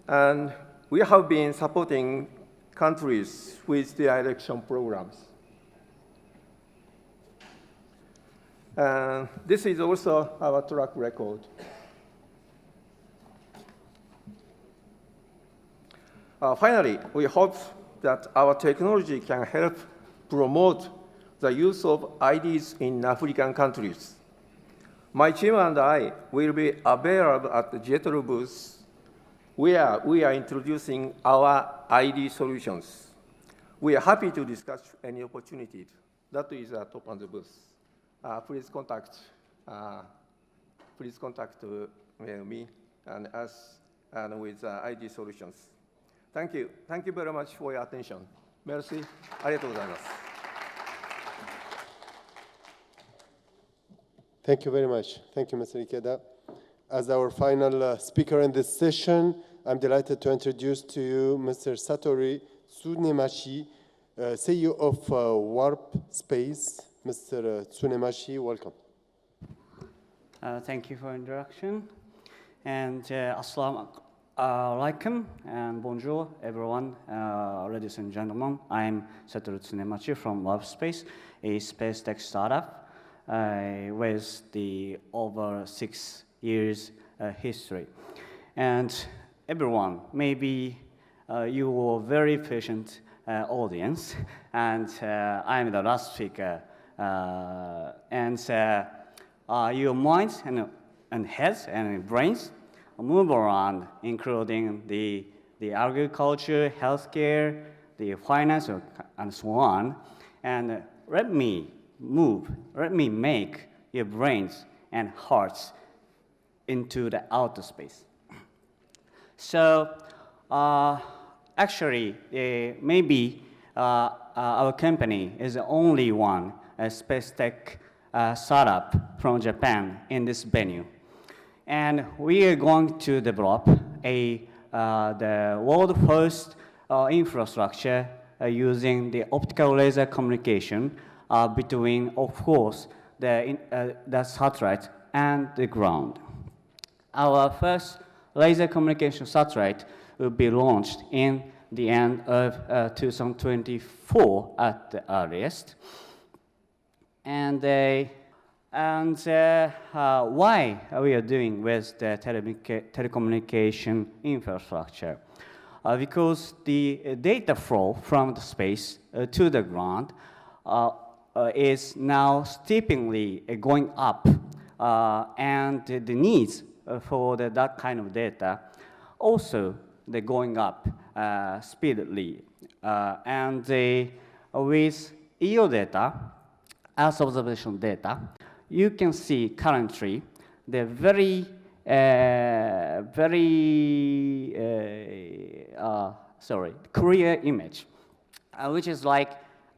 and we have been supporting countries with their election programs. This is also our track record. Finally, we hope that our technology can help promote the use of IDs in African countries. My team and I will be available at the JETRO booth, where we are introducing our ID solutions. We are happy to discuss any opportunity. That is Toppan's booth. Please contact me and us and with ID solutions. Thank you. Thank you very much for your attention. Merci. ありがとうございます。Thank you very much. Thank you, Mr. Ikeda. As our final speaker in this session, I'm delighted to introduce to you Mr. Satoru Tsunemashi, CEO of Warp Space. Mr. Tsunemashi, welcome. Thank you for the introduction. And Assalamu alaikum and bonjour, everyone, ladies and gentlemen. I'm Satoru Tsunemachi from Warp Space, a space tech startup with the over 6 years history. And everyone, maybe you were very patient audience, and I'm the last speaker. Your minds and heads and brains move around, including the agriculture, healthcare, the finance, and so on. And let me make your brains and hearts into the outer space. So actually, maybe our company is the only one, a space tech startup from Japan in this venue. And we are going to develop the world first infrastructure using the optical laser communication between, of course, the satellite and the ground. Our first laser communication satellite will be launched in the end of 2024 at the earliest. And why we are doing with the telecommunication infrastructure? Because the data flow from the space to the ground is now steeply going up, and the needs for that kind of data also they're going up speedily. And with EO data, Earth observation data, you can see currently the very clear image, which is like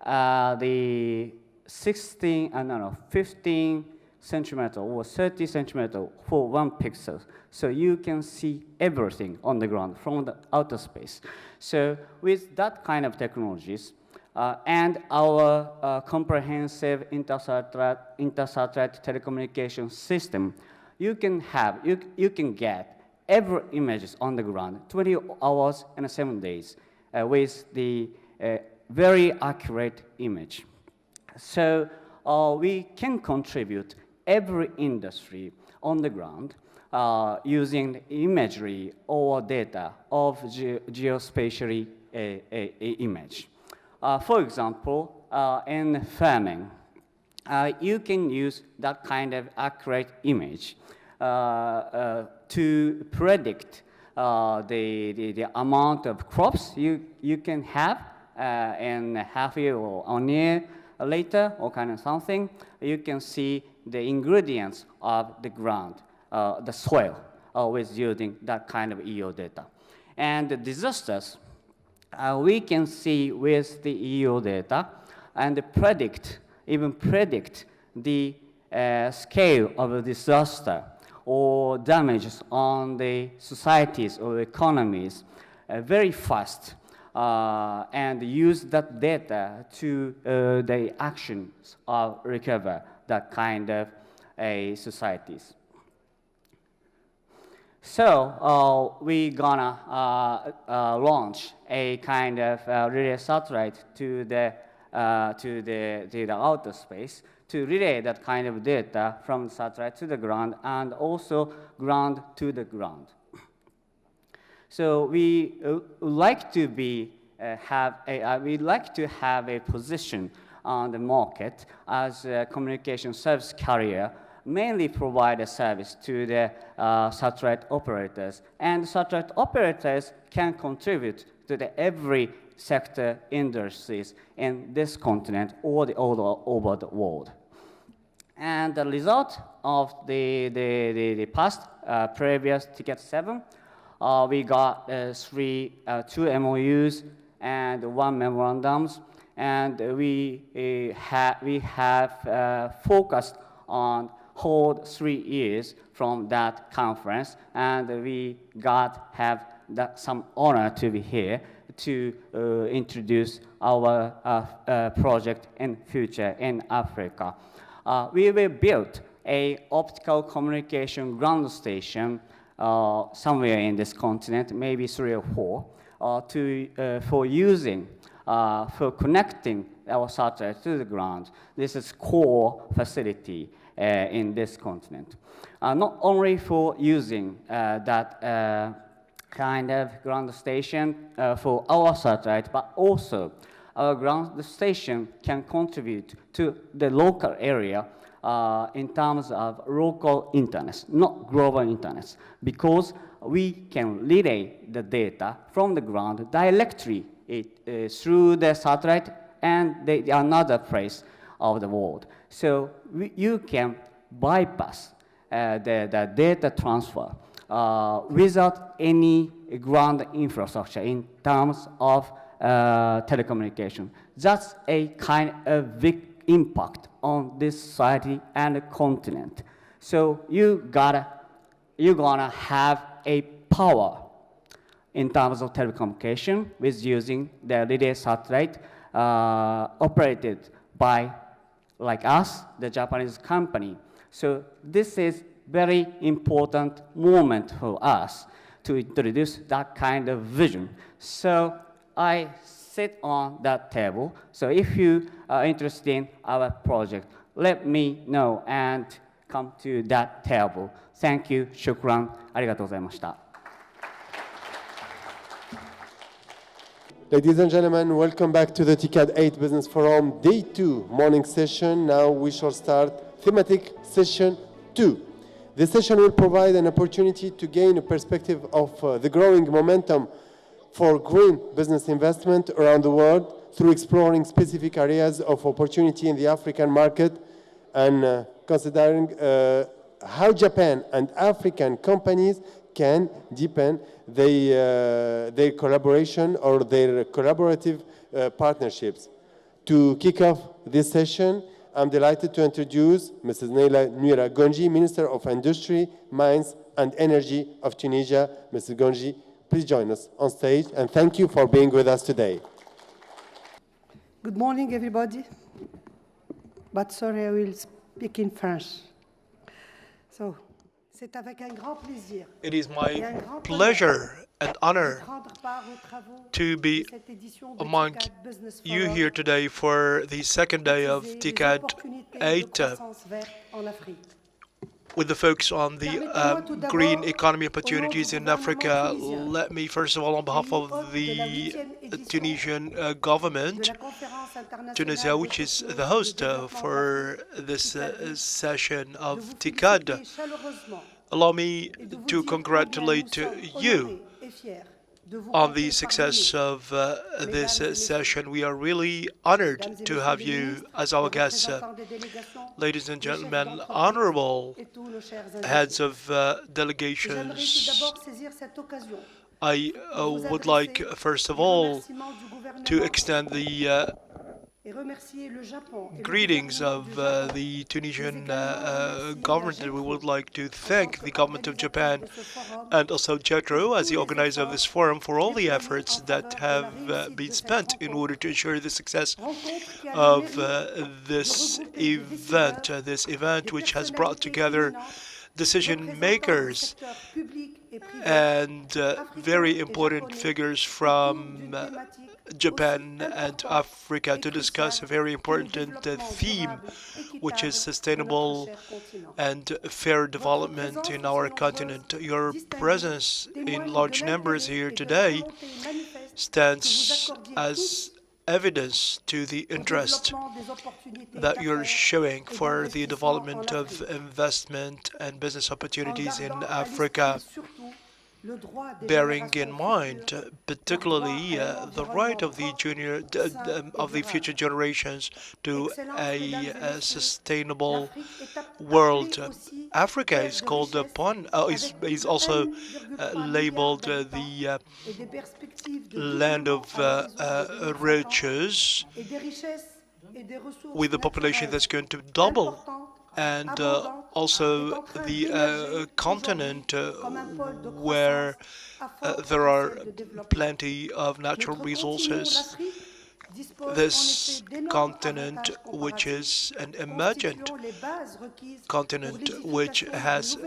the 15 centimeter or 30 centimeter for 1 pixel. So you can see everything on the ground from the outer space. So with that kind of technologies and our comprehensive inter-satellite telecommunication system, you can get every images on the ground 20 hours and 7 days with the very accurate image. So we can contribute every industry on the ground using the imagery or data of geospatially image. For example, in farming, you can use that kind of accurate image to predict the amount of crops you can have in half year or 1 year later, or kind of something. You can see the ingredients of the ground, the soil, always using that kind of EO data. And the disasters, we can see with the EO data and even predict the scale of a disaster or damages on the societies or economies very fast, and use that data to the actions of recover that kind of societies. So we gonna launch a kind of relay satellite to the outer space to relay that kind of data from the satellite to the ground and also ground to the ground. So we like to have a position on the market as a communication service carrier, mainly provide a service to the satellite operators, and satellite operators can contribute to every sector industries in this continent or all over the world. And the result of the past previous TICAD8, we got 2 MOUs and 1 memorandums, and we have focused on whole 3 years from that conference, and we have some honor to be here to introduce our project in future in Africa. We will build a optical communication ground station somewhere in this continent, maybe 3 or 4, for connecting our satellite to the ground. This is core facility in this continent. Not only for using that kind of ground station for our satellite, but also our ground station can contribute to the local area in terms of local internet, not global internet, because we can relay the data from the ground directly through the satellite and another place of the world. So you can bypass the data transfer without any ground infrastructure in terms of telecommunication. That's a kind of big impact on this society and the continent. So you're gonna have a power in terms of telecommunication with using the relay satellite operated by, like us, the Japanese company. So this is very important moment for us to introduce that kind of vision. So I sit on that table. So if you are interested in our project, let me know and come to that table. Thank you. Shukran. ありがとうございました。Ladies and gentlemen, welcome back to the TICAD8 Business Forum Day 2 morning session. Now we shall start thematic session 2. This session will provide an opportunity to gain a perspective of the growing momentum for green business investment around the world through exploring specific areas of opportunity in the African market and considering how Japan and African companies can deepen their collaboration or their collaborative partnerships. To kick off this session, I'm delighted to introduce Mrs. Neila Nuira Gonji, Minister of Industry, Mines and Energy of Tunisia. Mrs. Gonji, please join us on stage, and thank you for being with us today. Good morning, everybody. But sorry, I will speak in French. So, c'est avec un grand plaisir. It is my pleasure and honor to be among you here today for the second day of TICAD8 with the focus on the green economy opportunities in Africa. Let me first of all, on behalf of the Tunisian government, Tunisia, which is the host for this session of TICAD, allow me to congratulate you on the success of this session. We are really honored to have you as our guests. Ladies and gentlemen, honorable heads of delegations, I would like, first of all, to extend the greetings of the Tunisian government. We would like to thank the government of Japan and also JETRO as the organizer of this forum for all the efforts that have been spent in order to ensure the success of this event which has brought together decision makers and very important figures from Japan and Africa to discuss a very important theme, which is sustainable and fair development in our continent. Your presence in large numbers here today stands as evidence to the interest that you're showing for the development of investment and business opportunities in Africa, bearing in mind particularly the right of the future generations to a sustainable world. Africa is called upon is also labeled the land of riches, with a population that's going to double, and also the continent where there are plenty of natural resources. This continent, which is an emergent continent, which has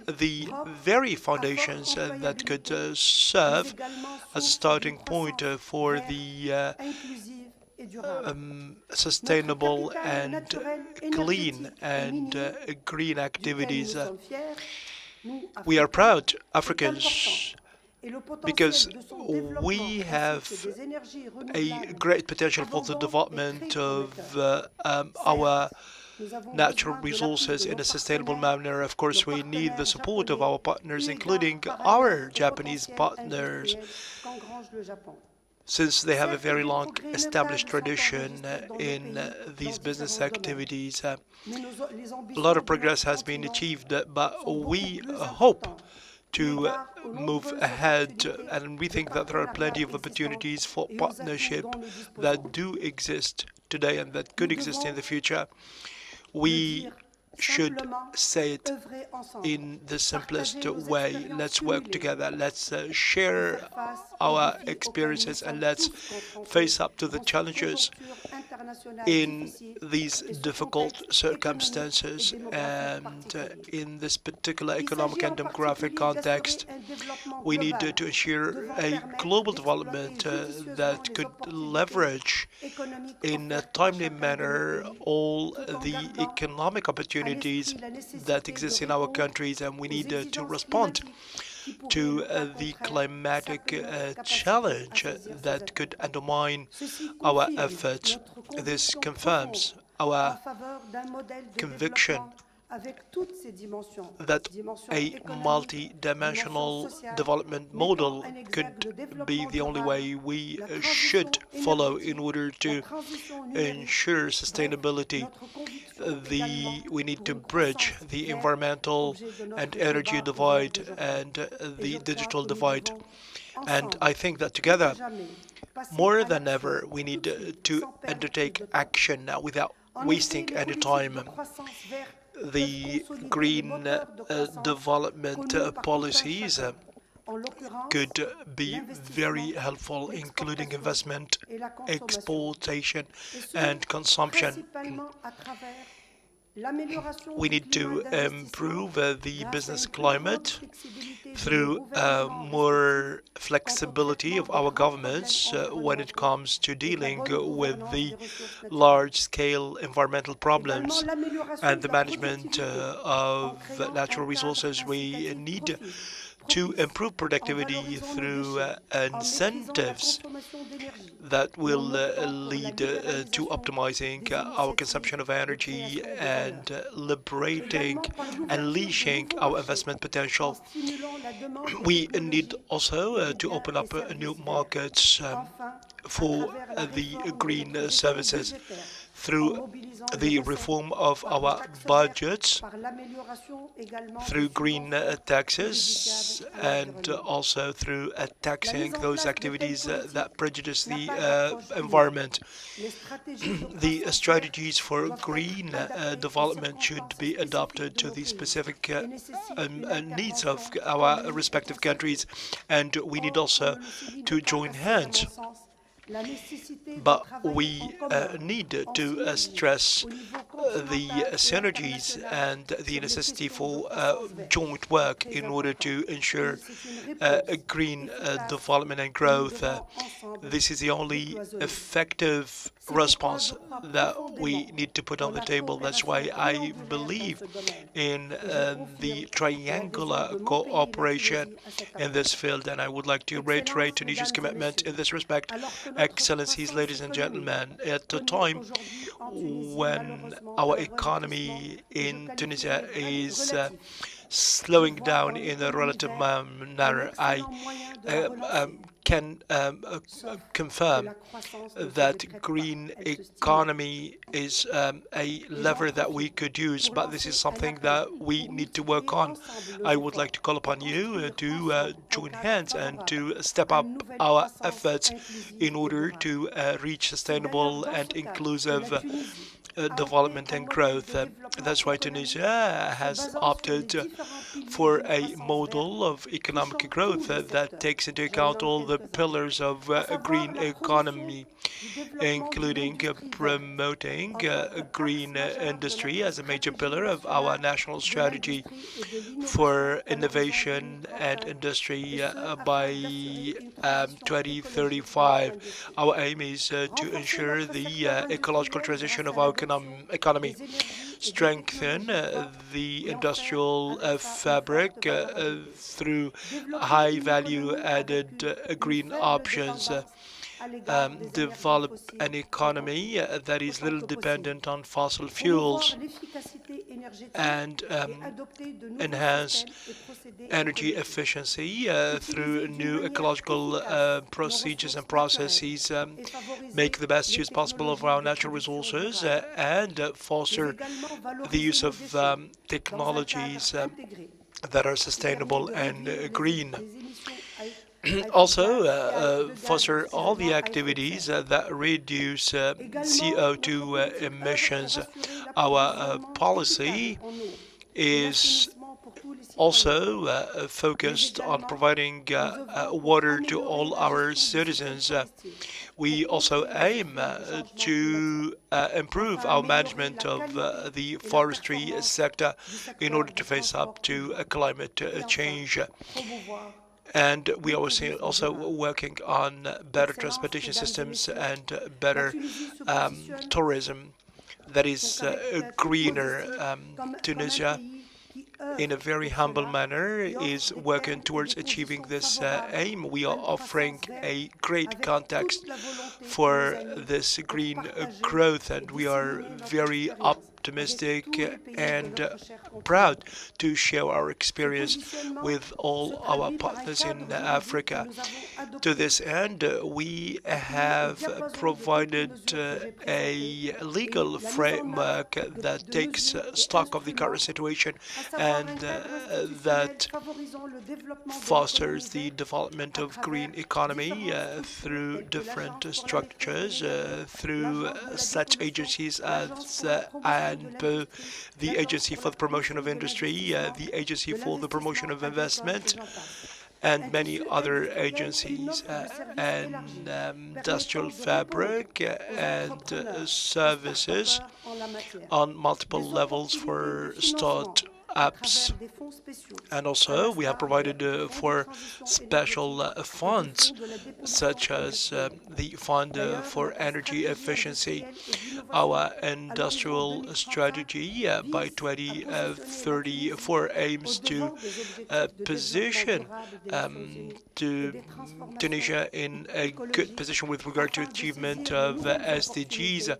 the very foundations that could serve as a starting point for the sustainable and clean and green activities. We are proud Africans because we have a great potential for the development of our natural resources in a sustainable manner. Of course, we need the support of our partners, including our Japanese partners. since they have a very long established tradition in these business activities. A lot of progress has been achieved, but we hope to move ahead, and we think that there are plenty of opportunities for partnership that do exist today and that could exist in the future. We should say it in the simplest way. Let's work together. Let's share our experiences, and let's face up to the challenges in these difficult circumstances. And in this particular economic and demographic context, we need to ensure a global development that could leverage in a timely manner all the economic opportunities that exist in our countries, and we need to respond to the climatic challenge that could undermine our efforts. This confirms our conviction that a multi-dimensional development model could be the only way we should follow in order to ensure sustainability. We need to bridge the environmental and energy divide and the digital divide. And I think that together, more than ever, we need to undertake action now without wasting any time. The green development policies could be very helpful, including investment, exportation, and consumption. We need to improve the business climate through more flexibility of our governments when it comes to dealing with the large-scale environmental problems and the management of natural resources. We need to improve productivity through incentives that will lead to optimizing our consumption of energy and liberating, unleashing our investment potential. We need also to open up new markets for the green services through the reform of our budgets, through green taxes, and also through taxing those activities that prejudice the environment. The strategies for green development should be adapted to the specific needs of our respective countries, and we need also to join hands. But we need to stress the synergies and the necessity for joint work in order to ensure green development and growth. This is the only effective response that we need to put on the table. That's why I believe in the triangular cooperation in this field, and I would like to reiterate Tunisia's commitment in this respect. Excellencies, ladies and gentlemen, at a time when our economy in Tunisia is slowing down in a relative manner, I can confirm that green economy is a lever that we could use, but this is something that we need to work on. I would like to call upon you to join hands and to step up our efforts in order to reach sustainable and inclusive development and growth. That's why Tunisia has opted for a model of economic growth that takes into account all the pillars of a green economy, including promoting green industry as a major pillar of our national strategy for innovation and industry by 2035. Our aim is to ensure the ecological transition of our economy, strengthen the industrial fabric through high value added green options, develop an economy that is little dependent on fossil fuels and enhance energy efficiency through new ecological procedures and processes, make the best use possible of our natural resources, and foster the use of technologies that are sustainable and green. Also, foster all the activities that reduce CO2 emissions. Our policy is also focused on providing water to all our citizens. We also aim to improve our management of the forestry sector in order to face up to climate change. And we are also working on better transportation systems and better tourism that is greener. Tunisia, in a very humble manner, is working towards achieving this aim. We are offering a great context for this green growth, and we are very optimistic and proud to share our experience with all our partners in Africa. To this end, we have provided a legal framework that takes stock of the current situation and that fosters the development of green economy through different structures, through such agencies as ANPO, the Agency for the Promotion of Industry, the Agency for the Promotion of Investment, and many other agencies, and industrial fabric and services on multiple levels for startups. And also we have provided for special funds, such as the Fund for Energy Efficiency. Our industrial strategy by 2034 aims to position Tunisia in a good position with regard to achievement of SDGs,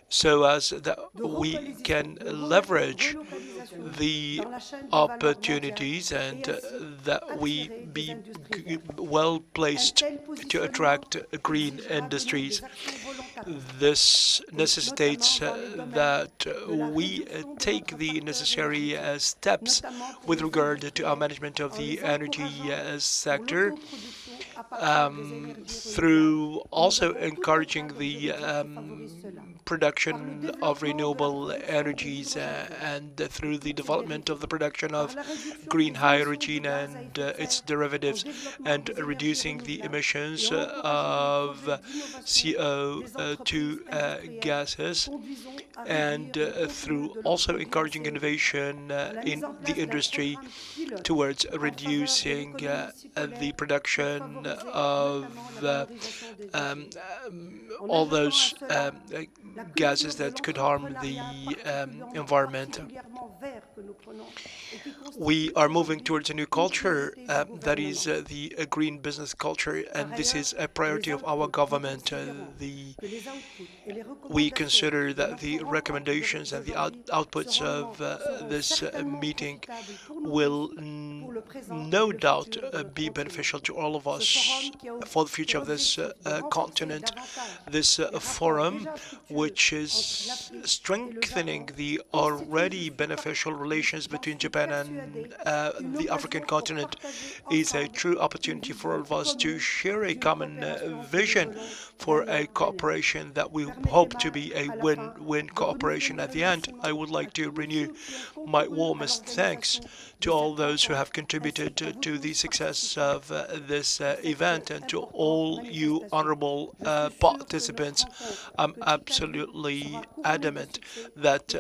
so as that we can leverage the opportunities and that we be well placed to attract green industries. This necessitates that we take the necessary steps with regard to our management of the energy sector, through also encouraging the production of renewable energies and through the development of the production of green hydrogen and its derivatives, and reducing the emissions of CO2 gases, and through also encouraging innovation in the industry towards reducing the production of all those gases that could harm the environment. We are moving towards a new culture that is the green business culture, and this is a priority of our government. We consider that the recommendations and the outputs of this meeting will no doubt be beneficial to all of us for the future of this continent. This forum, which is strengthening the already beneficial relations between Japan and the African continent, is a true opportunity for all of us to share a common vision for a cooperation that we hope to be a win-win cooperation. At the end, I would like to renew my warmest thanks to all those who have contributed to the success of this event, and to all you honorable participants. I'm absolutely adamant that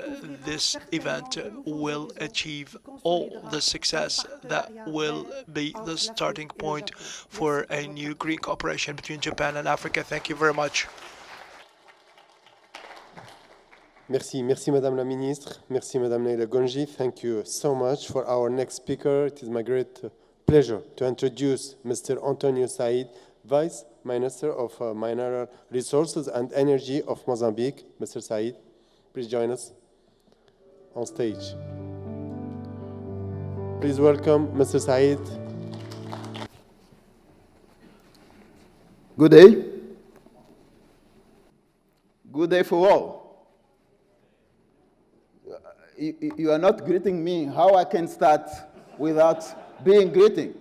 this event will achieve all the success that will be the starting point for a new green cooperation between Japan and Africa. Thank you very much. Merci, merci Madame la Ministre, merci Madame Leila Gonji. Thank you so much. For our next speaker, it is my great pleasure to introduce Mr. Antonio Said, Vice Minister of Mineral Resources and Energy of Mozambique, Mr. Said. Please join us on stage. Please welcome Mr. Said. Good day. Good day for all. You are not greeting me. How I can start without being greeting?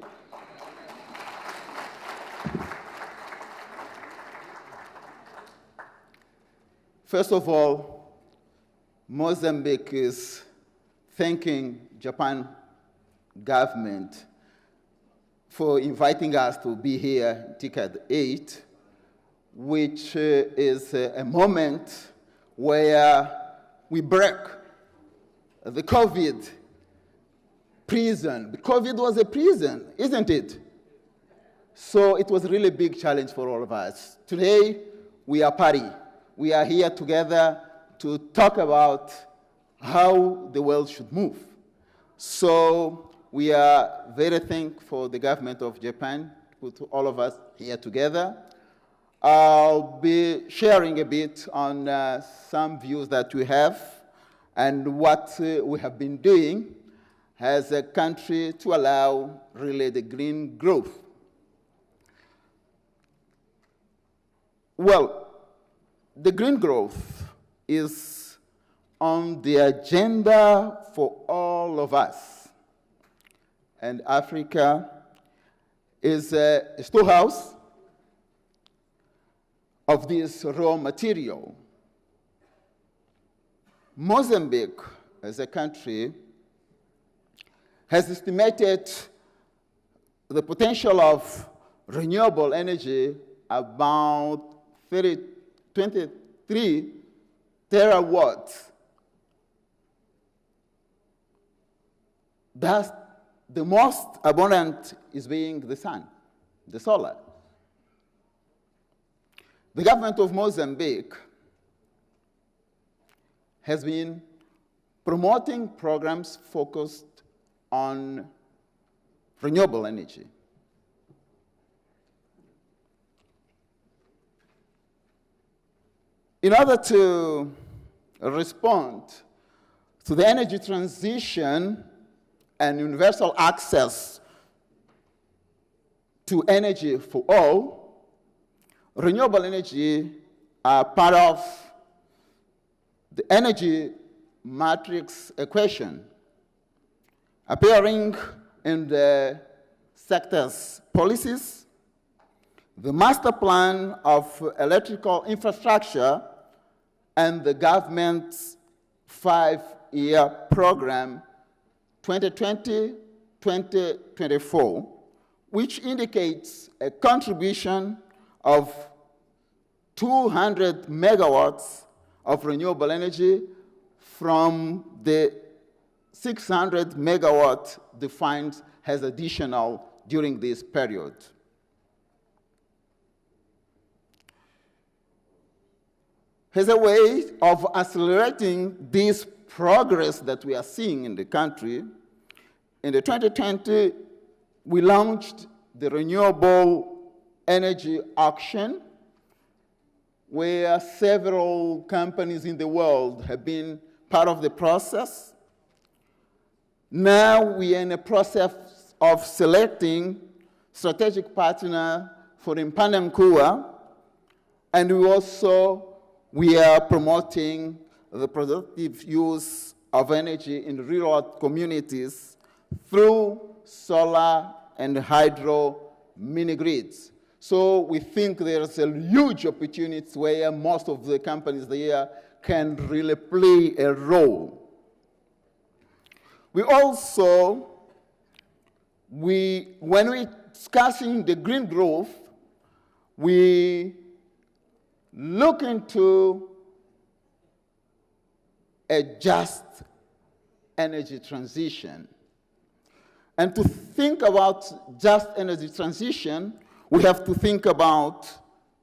First of all, Mozambique is thanking Japan government for inviting us to be here, TICAD8, which is a moment where we break the COVID prison. COVID was a prison, isn't it? So it was really a big challenge for all of us. Today, we are party. We are here together to talk about how the world should move. So we are very thankful for the government of Japan to put all of us here together. I'll be sharing a bit on some views that we have and what we have been doing as a country to allow really the green growth. Well, the green growth is on the agenda for all of us. And Africa is a storehouse of this raw material. Mozambique, as a country, has estimated the potential of renewable energy about 23 terawatts. Thus, the most abundant is being the sun, the solar. The government of Mozambique has been promoting programs focused on renewable energy. In order to respond to the energy transition and universal access to energy for all, renewable energy are part of the energy matrix equation, appearing in the sector's policies, the master plan of electrical infrastructure, and the government's 5-year program 2020-2024, which indicates a contribution of 200 megawatts of renewable energy from the 600 megawatt defined as additional during this period. As a way of accelerating this progress that we are seeing in the country, in the 2020, we launched the Renewable Energy Auction, where several companies in the world have been part of the process. Now we are in a process of selecting strategic partner for Impanankua, and we are promoting the productive use of energy in rural communities through solar and hydro mini-grids. So we think there's a huge opportunity where most of the companies there can really play a role. When we're discussing the green growth, we look into a just energy transition. And to think about just energy transition, we have to think about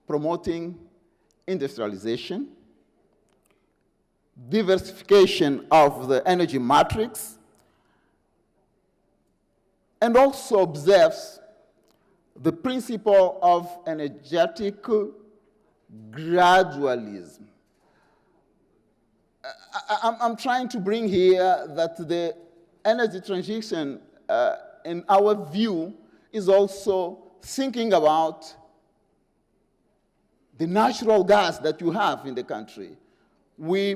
promoting industrialization, diversification of the energy matrix, and also observes the principle of energetic gradualism. I'm trying to bring here that the energy transition, in our view, is also thinking about the natural gas that you have in the country. We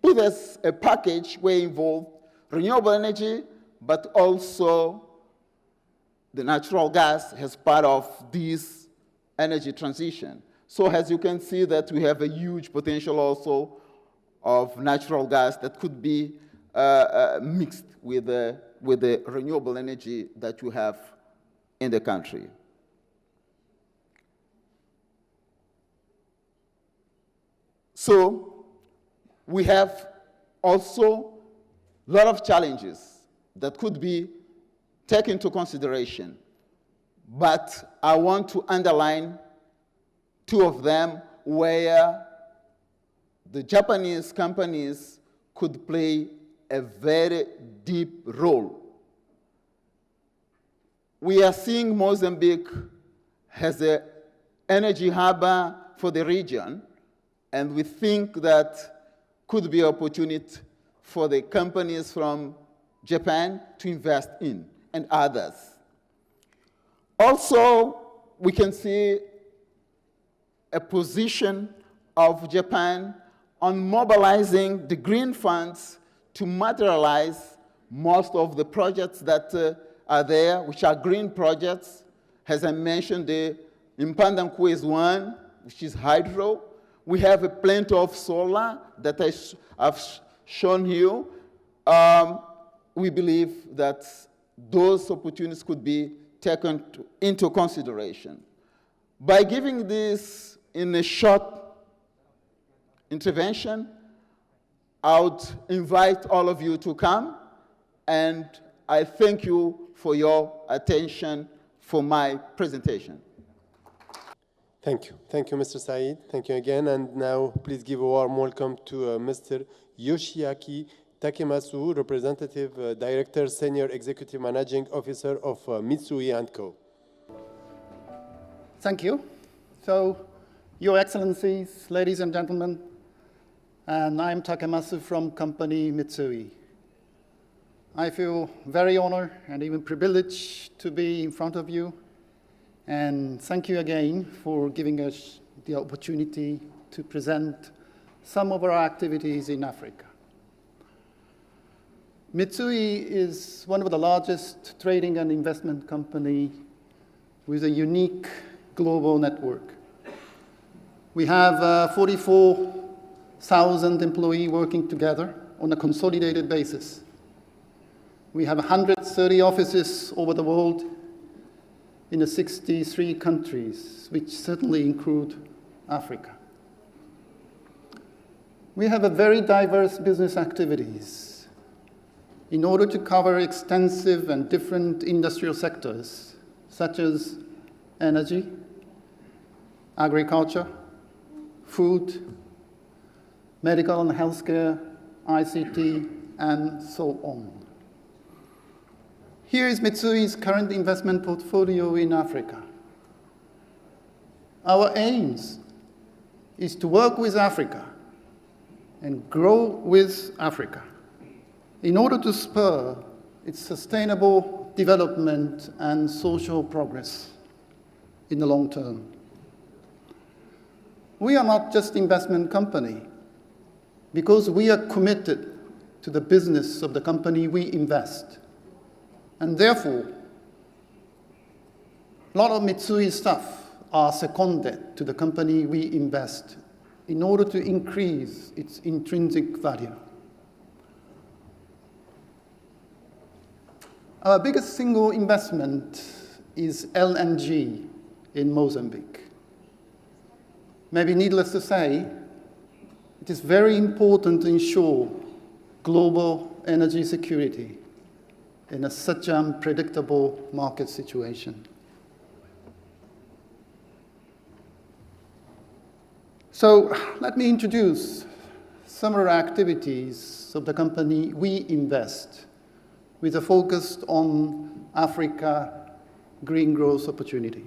put as a package where involve renewable energy, but also the natural gas as part of this energy transition. So as you can see that we have a huge potential also of natural gas that could be mixed with the renewable energy that you have in the country. So we have also a lot of challenges that could be taken into consideration, but I want to underline two of them where the Japanese companies could play a very deep role. We are seeing Mozambique as an energy hub for the region, and we think that could be an opportunity for the companies from Japan to invest in, and others. Also, we can see a position of Japan on mobilizing the green funds to materialize most of the projects that are there, which are green projects. As I mentioned, the Impandanku is one, which is hydro. We have a plenty of solar that I've shown you. We believe that those opportunities could be taken into consideration. By giving this in a short intervention, I would invite all of you to come, and I thank you for your attention for my presentation. Thank you. Thank you, Mr. Said. Thank you again. And now, please give a warm welcome to Mr. Yoshiaki Takemasu, Representative Director, Senior Executive Managing Officer of Mitsui & Co. Thank you. So, Your Excellencies, ladies and gentlemen, and I'm Takemasu from company Mitsui. I feel very honored and even privileged to be in front of you, and thank you again for giving us the opportunity to present some of our activities in Africa. Mitsui is one of the largest trading and investment company with a unique global network. We have 44,000 employees working together on a consolidated basis. We have 130 offices over the world in the 63 countries, which certainly include Africa. We have a very diverse business activities. In order to cover extensive and different industrial sectors, such as energy, agriculture, food, medical and healthcare, ICT, and so on. Here is Mitsui's current investment portfolio in Africa. Our aims is to work with Africa and grow with Africa in order to spur its sustainable development and social progress in the long term. We are not just investment company because we are committed to the business of the company we invest. And therefore, a lot of Mitsui staff are seconded to the company we invest in order to increase its intrinsic value. Our biggest single investment is LNG in Mozambique. Maybe needless to say, it is very important to ensure global energy security in such an unpredictable market situation. So let me introduce some of our activities of the company we invest with a focus on Africa green growth opportunity.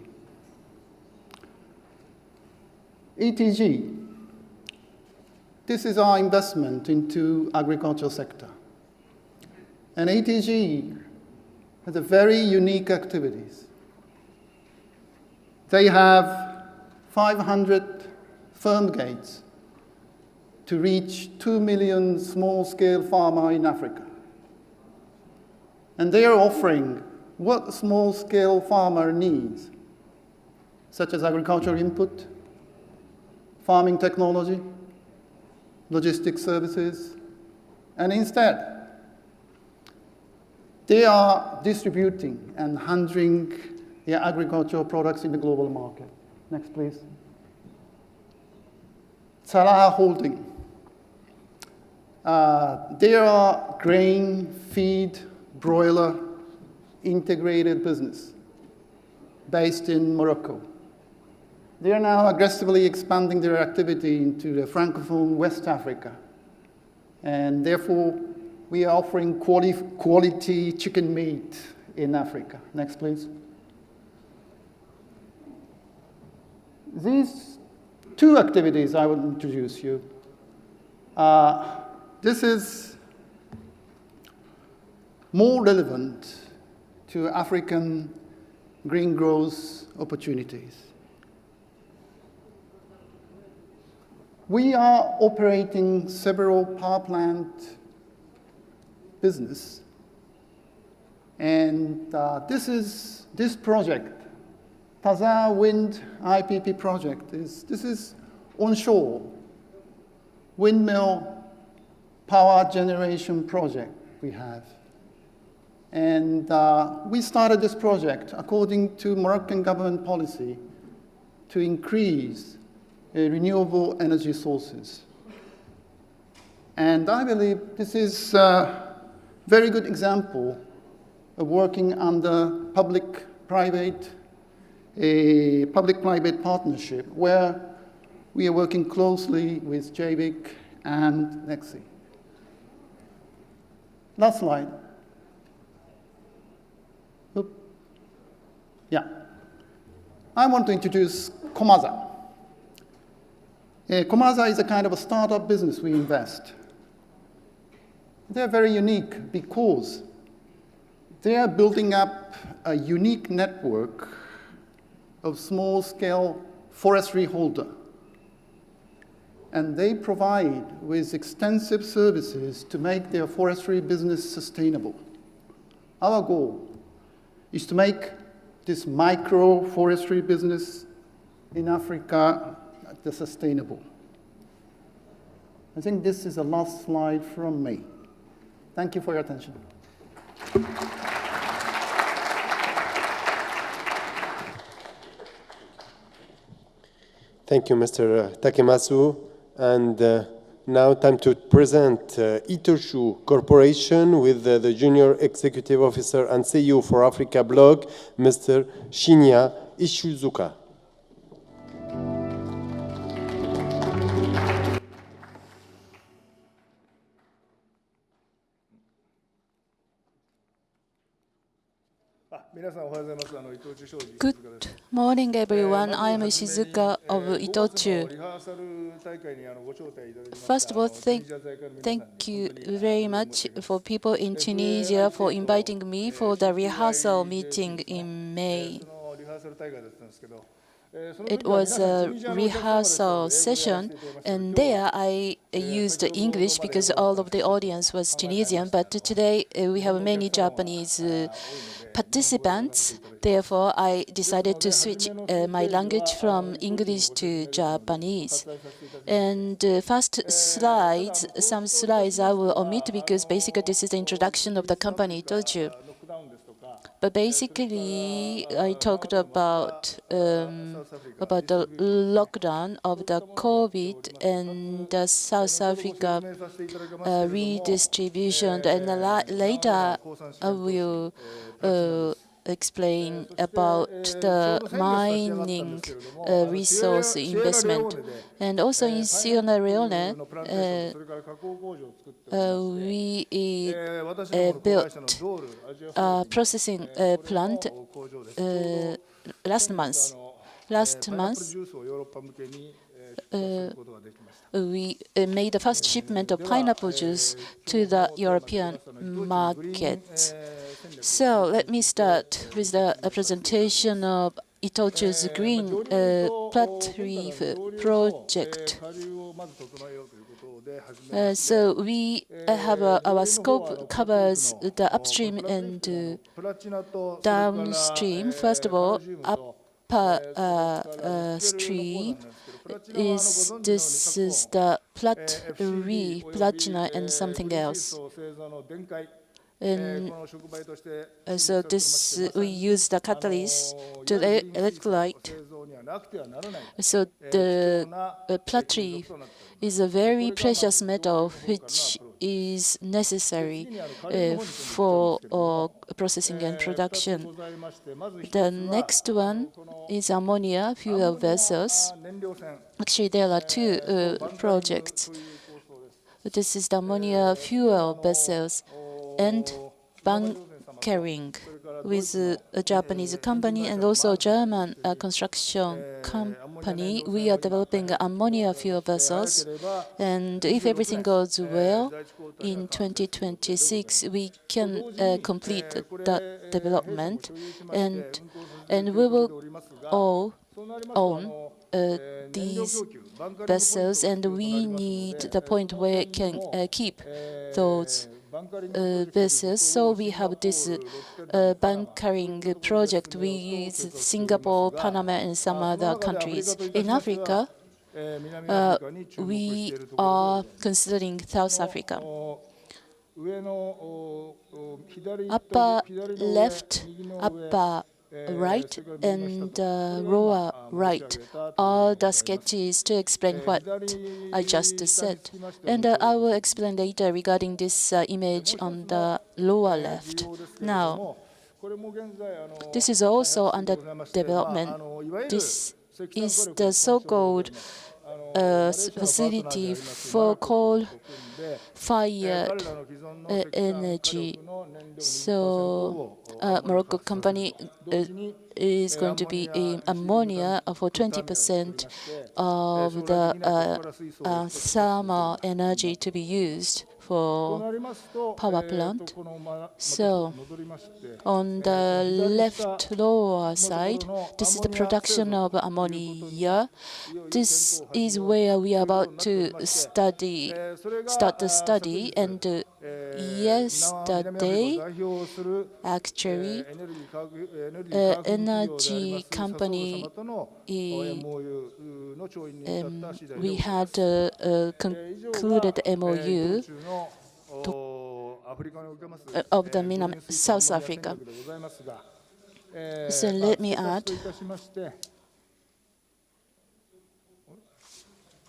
ATG, this is our investment into agricultural sector. And ATG has a very unique activities. They have 500 firm gates to reach 2 million small-scale farmers in Africa. And they are offering what small-scale farmer needs, such as agricultural input, farming technology, logistics services, and instead, they are distributing and handling their agricultural products in the global market. Next, please. Salah Holding. They are grain, feed, broiler, integrated business based in Morocco. They are now aggressively expanding their activity into the Francophone West Africa. And therefore, we are offering quality chicken meat in Africa. Next, please. These two activities I will introduce you. This is more relevant to African green growth opportunities. We are operating several power plant business, and this project, Taza Wind IPP project, this is onshore windmill power generation project we have. And we started this project according to Moroccan government policy to increase renewable energy sources. And I believe this is a very good example of working under public-private partnership where we are working closely with JBIC and Nexi. Last slide. Oop. Yeah. I want to introduce Komaza. Komaza is a kind of a startup business we invest. They're very unique because they are building up a unique network of small-scale forestry holder. And they provide with extensive services to make their forestry business sustainable. Our goal is to make this micro forestry business in Africa sustainable. I think this is the last slide from me. Thank you for your attention. Thank you, Mr. Takemasu. And now time to present Itoshu Corporation with the Junior Executive Officer and CEO for Africa blog, Mr. Shinya Ishizuka. Good morning, everyone. I am Ishizuka of Itochu. First of all, thank you very much for people in Tunisia for inviting me for the rehearsal meeting in May. It was a rehearsal session, and there I used English because all of the audience was Tunisian, but today we have many Japanese participants. Therefore, I decided to switch my language from English to Japanese. And first slides, some slides I will omit because basically this is the introduction of the company, Itochu. But basically, I talked about the lockdown of the COVID and the South Africa redistribution, and later I will explain about the mining resource investment. And also in Sierra Leone, we built a processing plant last month. we made the first shipment of pineapple juice to the European market. So let me start with the presentation of Itochu's green flat-leaf project. So we have our scope covers the upstream and downstream. First of all, upper stream is the flat-leaf, platina, and something else. And so we use the catalyst to electrolyte. So the platinum is a very precious metal which is necessary for processing and production. The next one is ammonia fuel vessels. Actually, there are two projects. This is the ammonia fuel vessels and bunkering with a Japanese company and also a German construction company. We are developing ammonia fuel vessels, and if everything goes well, in 2026 we can complete the development, and we will all own these vessels, and we need the point where we can keep those vessels. So we have this bunkering project with Singapore, Panama, and some other countries. In Africa, we are considering South Africa. Upper left, upper right, and lower right are the sketches to explain what I just said. And I will explain later regarding this image on the lower left. Now, this is also under development. This is the so-called facility for coal-fired energy. So Morocco company is going to be ammonia for 20% of the thermal energy to be used for power plant. So on the left lower side, this is the production of ammonia. This is where we are about to start the study, and yesterday, actually, energy company, we had concluded MOU of the South Africa. So let me add.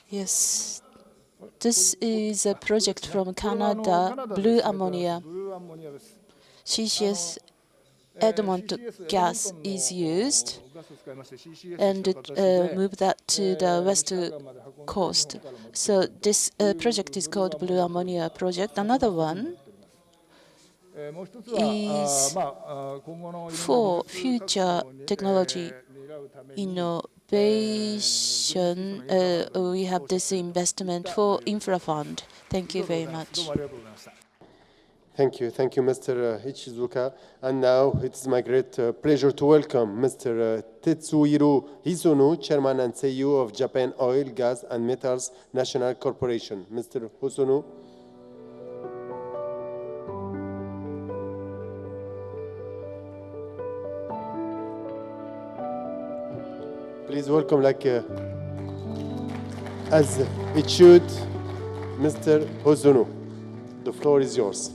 Yes, this is a project from Canada, blue ammonia. CCS Edmont gas is used, and move that to the west coast. So this project is called Blue Ammonia Project. Another one is for future technology innovation. We have this investment for infra fund. Thank you very much. Thank you, Mr. Ichizuka. And now it's my great pleasure to welcome Mr. Tetsuhiro Hisono, Chairman and CEO of Japan Oil, Gas and Metals National Corporation. Mr. Hisono. Please welcome, as it should, Mr. Hisono. The floor is yours.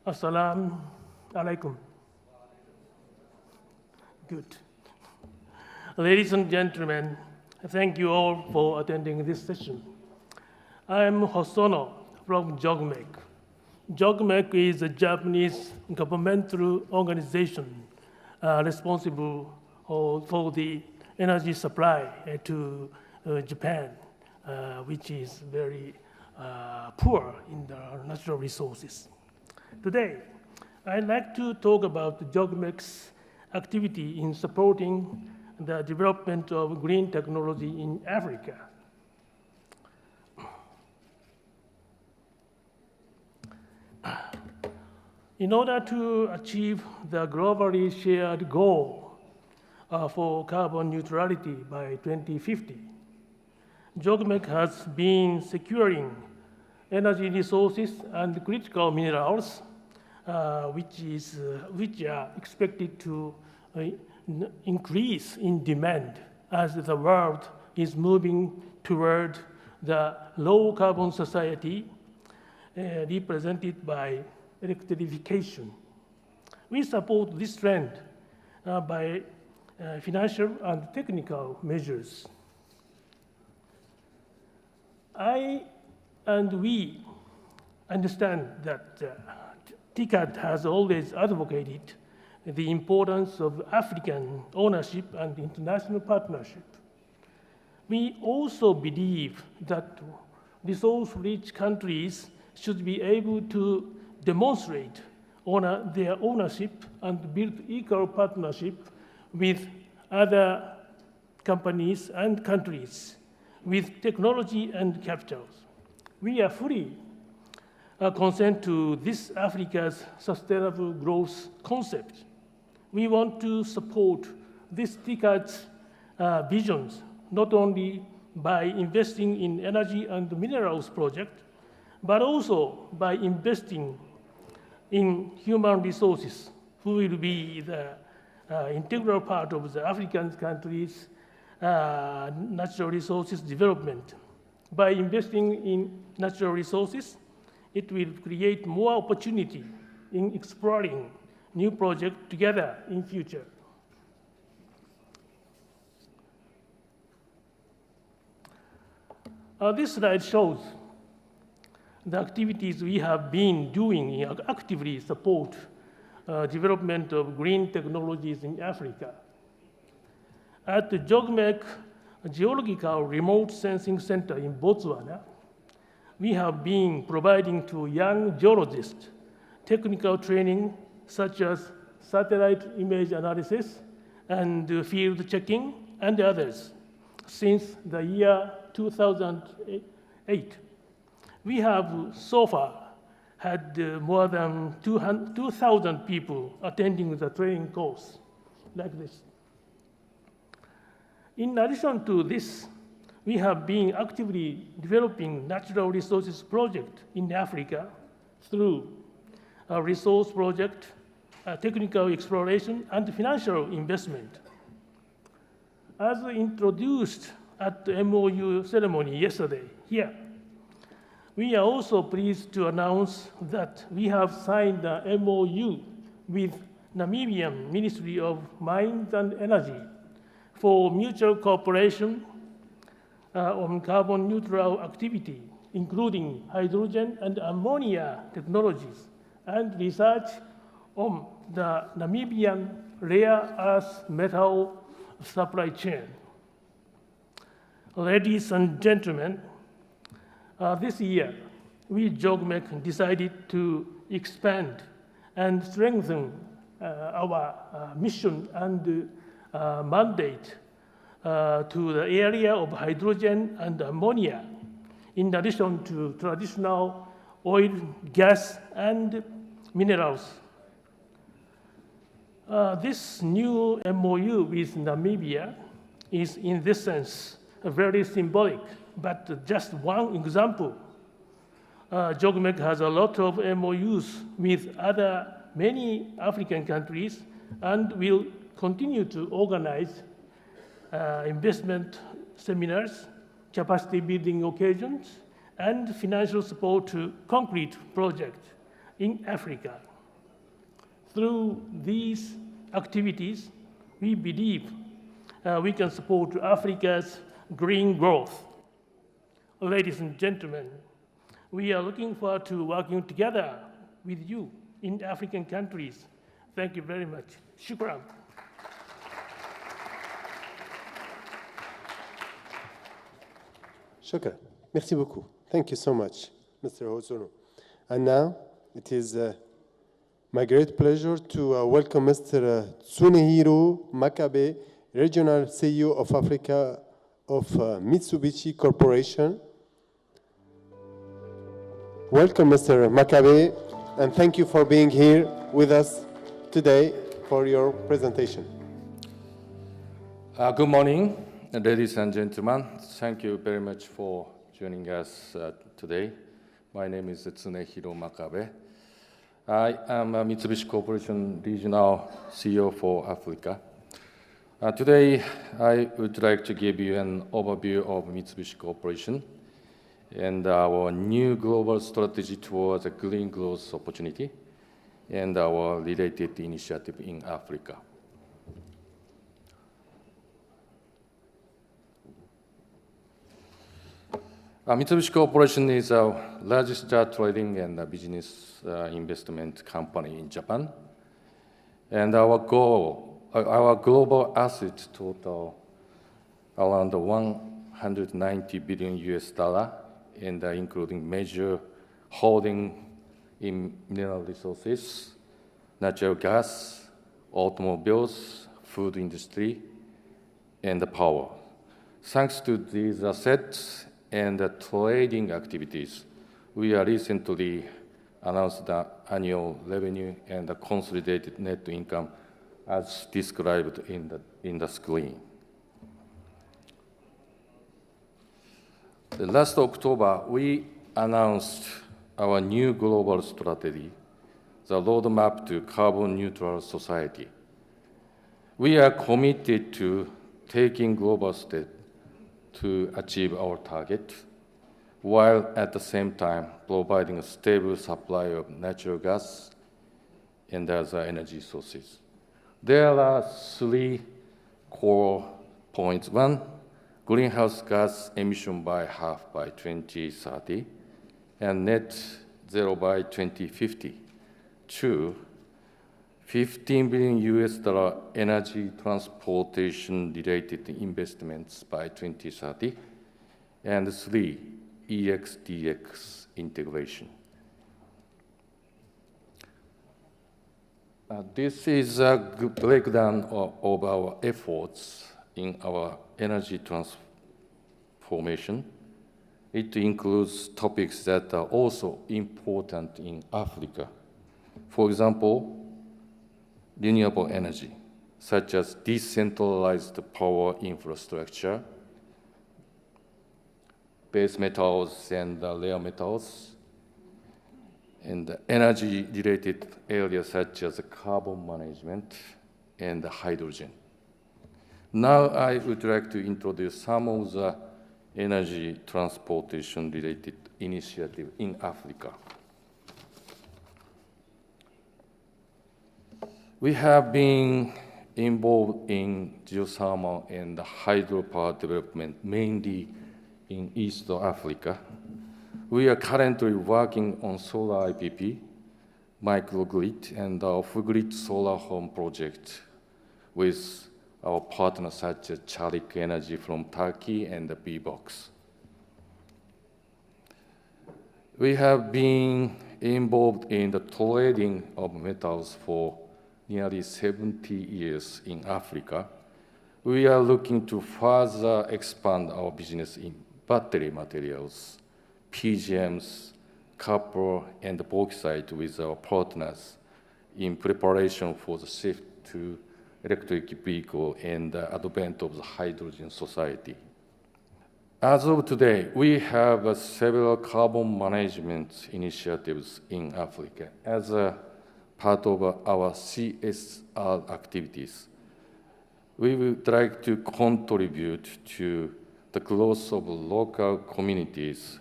Assalamu alaikum. Good. Ladies and gentlemen, thank you all for attending this session. I'm Hosono from JOGMEC. JOGMEC is a Japanese governmental organization responsible for the energy supply to Japan, which is very poor in the natural resources. Today, I'd like to talk about JOGMEC's activity in supporting the development of green technology in Africa. In order to achieve the globally shared goal for carbon neutrality by 2050, JOGMEC has been securing energy resources and critical minerals, which are expected to increase in demand as the world is moving toward the low-carbon society represented by electrification. We support this trend by financial and technical measures. I and we understand that TICAD has always advocated the importance of African ownership and international partnership. We also believe that resource-rich countries should be able to demonstrate their ownership and build equal partnership with other companies and countries with technology and capitals. We are fully consent to this Africa's sustainable growth concept. We want to support this TICAD's visions, not only by investing in energy and minerals project, but also by investing in human resources, who will be the integral part of the African countries' natural resources development. By investing in natural resources, it will create more opportunity in exploring new projects together in future. This slide shows the activities we have been doing actively support development of green technologies in Africa. At the JOGMEC Geological Remote Sensing Center in Botswana, we have been providing to young geologists technical training such as satellite image analysis and field checking and others since the year 2008. We have so far had more than 2,000 people attending the training course like this. In addition to this, we have been actively developing natural resources project in Africa through a resource project, technical exploration, and financial investment. As introduced at the MOU ceremony yesterday here, we are also pleased to announce that we have signed a MOU with Namibian Ministry of Mines and Energy for mutual cooperation on carbon neutral activity, including hydrogen and ammonia technologies, and research on the Namibian rare earth metal supply chain. Ladies and gentlemen, this year, we JOGMEC decided to expand and strengthen our mission and mandate to the area of hydrogen and ammonia, in addition to traditional oil, gas, and minerals. This new MOU with Namibia is, in this sense, very symbolic, but just one example. JOGMEC has a lot of MOUs with many African countries and will continue to organize investment seminars, capacity building occasions, and financial support to concrete projects in Africa. Through these activities, we believe we can support Africa's green growth. Ladies and gentlemen, we are looking forward to working together with you in African countries. Thank you very much. Shukran. Shukran. Merci beaucoup. Thank you so much, Mr. Hosono. And now it is My great pleasure to welcome Mr. Tsunehiro Makabe, Regional CEO of Africa of Mitsubishi Corporation. Welcome, Mr. Makabe, and thank you for being here with us today for your presentation. Good morning, ladies and gentlemen. Thank you very much for joining us today. My name is Tsunehiro Makabe. I am a Mitsubishi Corporation Regional CEO for Africa. Today, I would like to give you an overview of Mitsubishi Corporation and our new global strategy towards a green growth opportunity and our related initiative in Africa. Mitsubishi Corporation is our largest trading and business investment company in Japan. And our global assets total around 190 billion US dollar, and including major holding in mineral resources, natural gas, automobiles, food industry, and power. Thanks to these assets and trading activities, we are recently announced the annual revenue and the consolidated net income as described in the screen. Last October, we announced our new global strategy, the roadmap to carbon neutral society. We are committed to taking global steps to achieve our target, while at the same time providing a stable supply of natural gas and other energy sources. There are three core points. One, greenhouse gas emission by half by 2030 and net zero by 2050. Two, 15 billion US dollar energy transportation related investments by 2030. And three, EX-DX integration. This is a good breakdown of our efforts in our energy transformation. It includes topics that are also important in Africa. For example, renewable energy, such as decentralized power infrastructure, base metals and rare metals, and energy-related areas such as carbon management and hydrogen. Now I would like to introduce some of the energy transportation-related initiatives in Africa. We have been involved in geothermal and hydropower development, mainly in East Africa. We are currently working on solar IPP, microgrid, and off-grid solar home project with our partners such as Çelik Energy from Turkey and the B-Box. We have been involved in the trading of metals for nearly 70 years in Africa. We are looking to further expand our business in battery materials, PGMs, copper, and bauxite with our partners in preparation for the shift to electric vehicle and the advent of the hydrogen society. As of today, we have several carbon management initiatives in Africa as a part of our CSR activities. We would like to contribute to the growth of local communities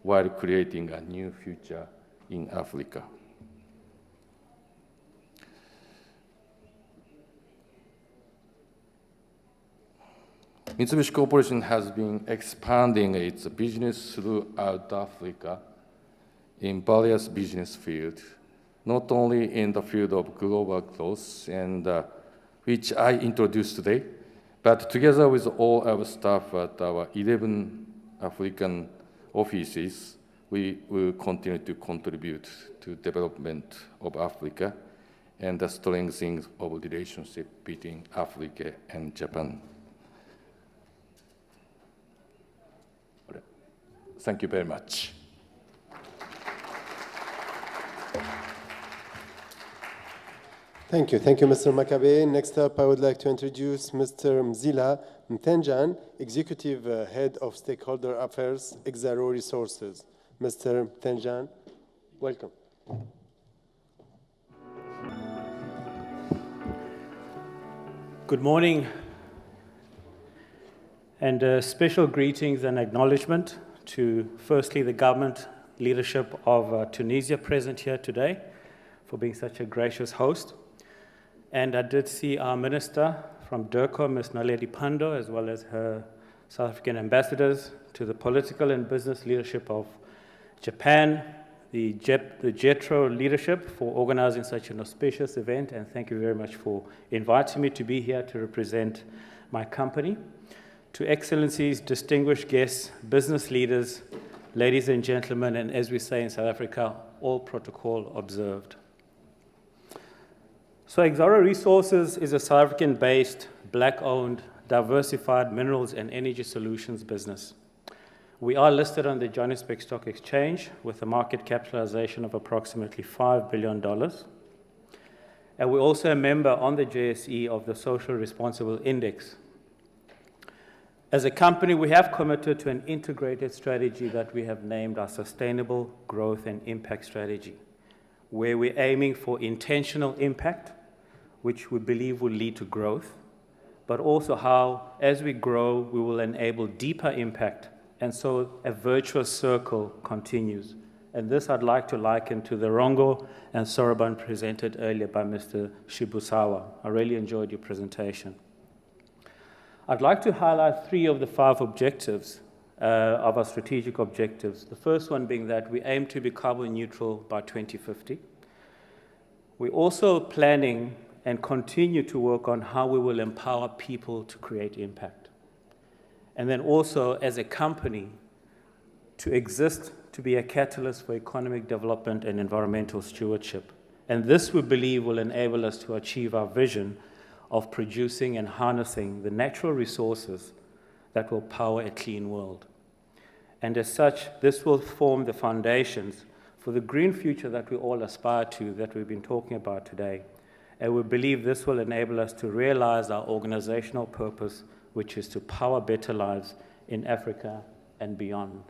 while creating a new future in Africa. Mitsubishi Corporation has been expanding its business throughout Africa in various business fields, not only in the field of global growth, and which I introduced today, but together with all our staff at our 11 African offices, we will continue to contribute to development of Africa and the strengthening of relationship between Africa and Japan. Thank you very much. Thank you, Mr. Makabe. Next up, I would like to introduce Mr. Mzila Mtenjan, Executive Head of Stakeholder Affairs, Exaro Resources. Mr. Mtenjan, welcome. Good morning, and special greetings and acknowledgement to, firstly, the government leadership of Tunisia present here today for being such a gracious host. And I did see our minister from DIRCO, Ms. Naledi Pandor, as well as her South African ambassadors, to the political and business leadership of Japan, the JETRO leadership for organizing such an auspicious event, and thank you very much for inviting me to be here to represent my company. To Excellencies, distinguished guests, business leaders, ladies and gentlemen, and as we say in South Africa, all protocol observed. So Exaro Resources is a South African-based, black-owned, diversified minerals and energy solutions business. We are listed on the Johannesburg Stock Exchange with a market capitalization of approximately $5 billion. And we're also a member on the JSE of the Social Responsible Index. As a company, we have committed to an integrated strategy that we have named our Sustainable Growth and Impact Strategy, where we're aiming for intentional impact, which we believe will lead to growth, but also how, as we grow, we will enable deeper impact, and so a virtuous circle continues. And this I'd like to liken to the Rongo and Soroban presented earlier by Mr. Shibusawa. I really enjoyed your presentation. I'd like to highlight 3 of the 5 objectives of our strategic objectives. The first one being that we aim to be carbon neutral by 2050. We're also planning and continue to work on how we will empower people to create impact. And then also, as a company, to exist to be a catalyst for economic development and environmental stewardship. And this, we believe, will enable us to achieve our vision of producing and harnessing the natural resources that will power a clean world. And as such, this will form the foundations for the green future that we all aspire to, that we've been talking about today. And we believe this will enable us to realize our organizational purpose, which is to power better lives in Africa and beyond.